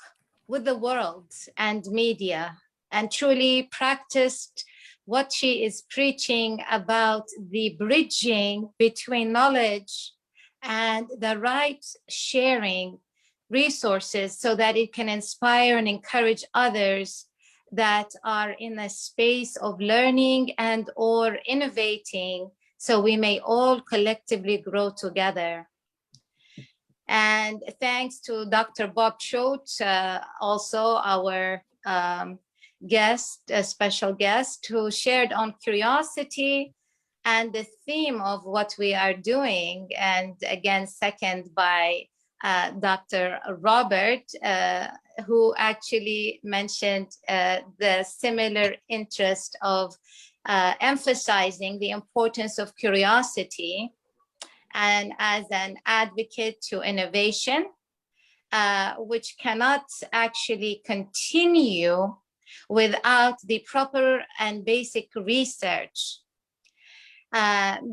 with the world and media and truly practiced what she is preaching about the bridging between knowledge and the right sharing resources so that it can inspire and encourage others that are in a space of learning and or innovating so we may all collectively grow together. And thanks to Dr. Bob Choate, also our guest, a special guest who shared on curiosity and the theme of what we are doing. And again, second by Dr. Robert, who actually mentioned the similar interest of emphasizing the importance of curiosity and as an advocate to innovation, which cannot actually continue without the proper and basic research,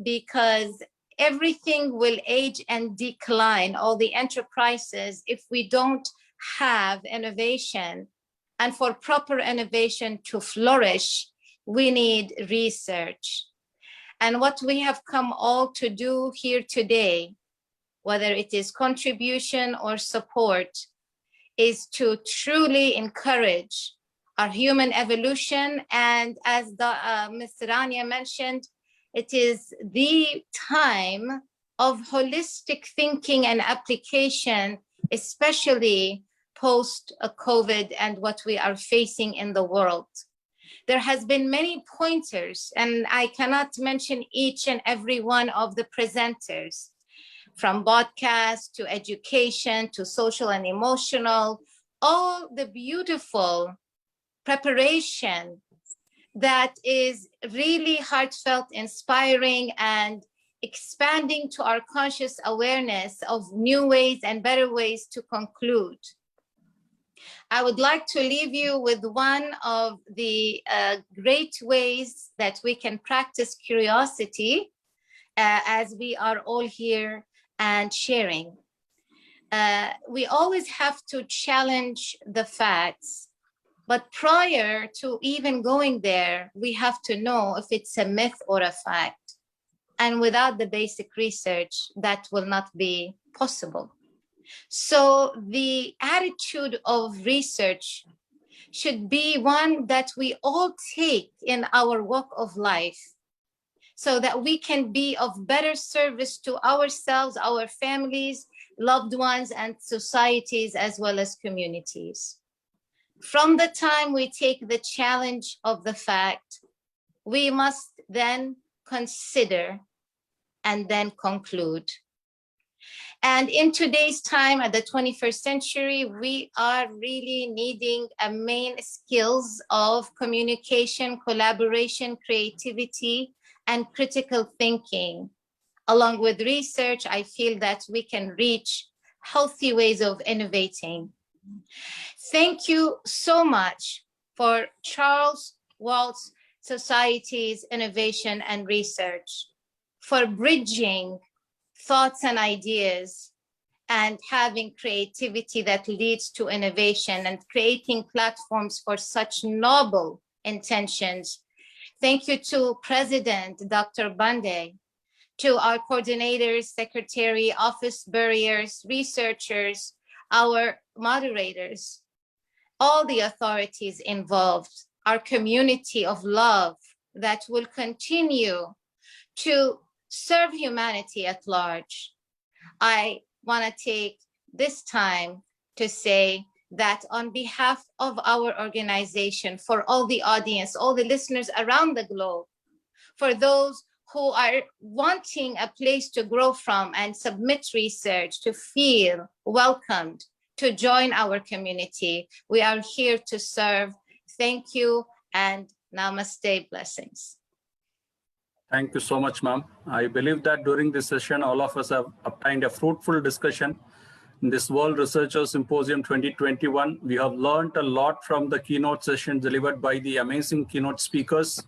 because everything will age and decline, all the enterprises, if we don't have innovation. And for proper innovation to flourish, we need research. And what we have come all to do here today, whether it is contribution or support, is to truly encourage our human evolution. And as Ms. Rania mentioned, it is the time of holistic thinking and application, especially post-COVID and what we are facing in the world. There has been many pointers, and I cannot mention each and every one of the presenters, from podcast to education to social and emotional, all the beautiful preparation that is really heartfelt, inspiring, and expanding to our conscious awareness of new ways and better ways to conclude. I would like to leave you with one of the great ways that we can practice curiosity as we are all here and sharing. We always have to challenge the facts, but prior to even going there, we have to know if it's a myth or a fact. And without the basic research, that will not be possible. So the attitude of research should be one that we all take in our walk of life so that we can be of better service to ourselves, our families, loved ones, and societies, as well as communities. From the time we take the challenge of the fact, we must then consider and then conclude. And in today's time, at the 21st century, we are really needing a main skills of communication, collaboration, creativity, and critical thinking. Along with research, I feel that we can reach healthy ways of innovating. Thank you so much for Charles Waltz Society's innovation and research, for bridging thoughts and ideas and having creativity that leads to innovation and creating platforms for such noble intentions. Thank you to President Dr. Bande, to our coordinators, secretary, office bearers, researchers, our moderators, all the authorities involved, our community of love that will continue to serve humanity at large. I want to take this time to say that on behalf of our organization, for all the audience, all the listeners around the globe, for those who are wanting a place to grow from and submit research, to feel welcomed, to join our community, we are here to serve. Thank you and namaste, blessings. Thank you so much, ma'am. I believe that during this session, all of us have obtained a fruitful discussion in this World Researchers Symposium 2021. We have learned a lot from the keynote session delivered by the amazing keynote speakers.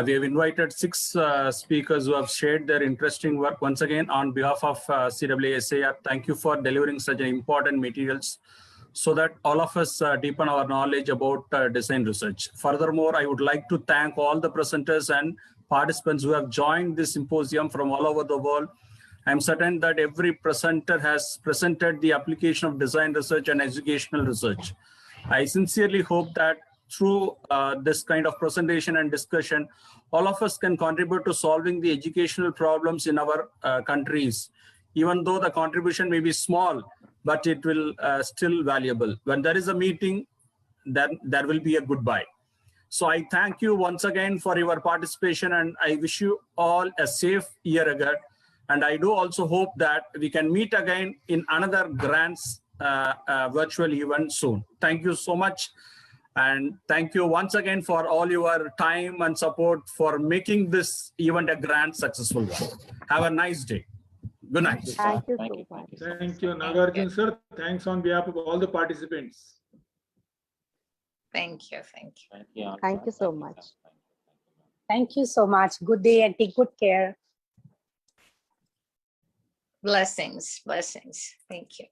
We have invited 6 speakers who have shared their interesting work. Once again, on behalf of CWSAR, thank you for delivering such important materials so that all of us deepen our knowledge about design research. Furthermore, I would like to thank all the presenters and participants who have joined this symposium from all over the world. I'm certain that every presenter has presented the application of design research and educational research. I sincerely hope that through this kind of presentation and discussion, all of us can contribute to solving the educational problems in our countries. Even though the contribution may be small, but it will still valuable. When there is a meeting, then there will be a goodbye. So I thank you once again for your participation, and I wish you all a safe year ahead. And I do also hope that we can meet again in another grand virtual event soon. Thank you so much. And thank you once again for all your time and support for making this event a grand successful one. Have a nice day. Good night. Thank you so much. Thank you, Nagarjun sir. Thanks on behalf of all the participants. Thank you. Thank you so much. Thank you so much. Good day and take good care. Blessings. Thank you.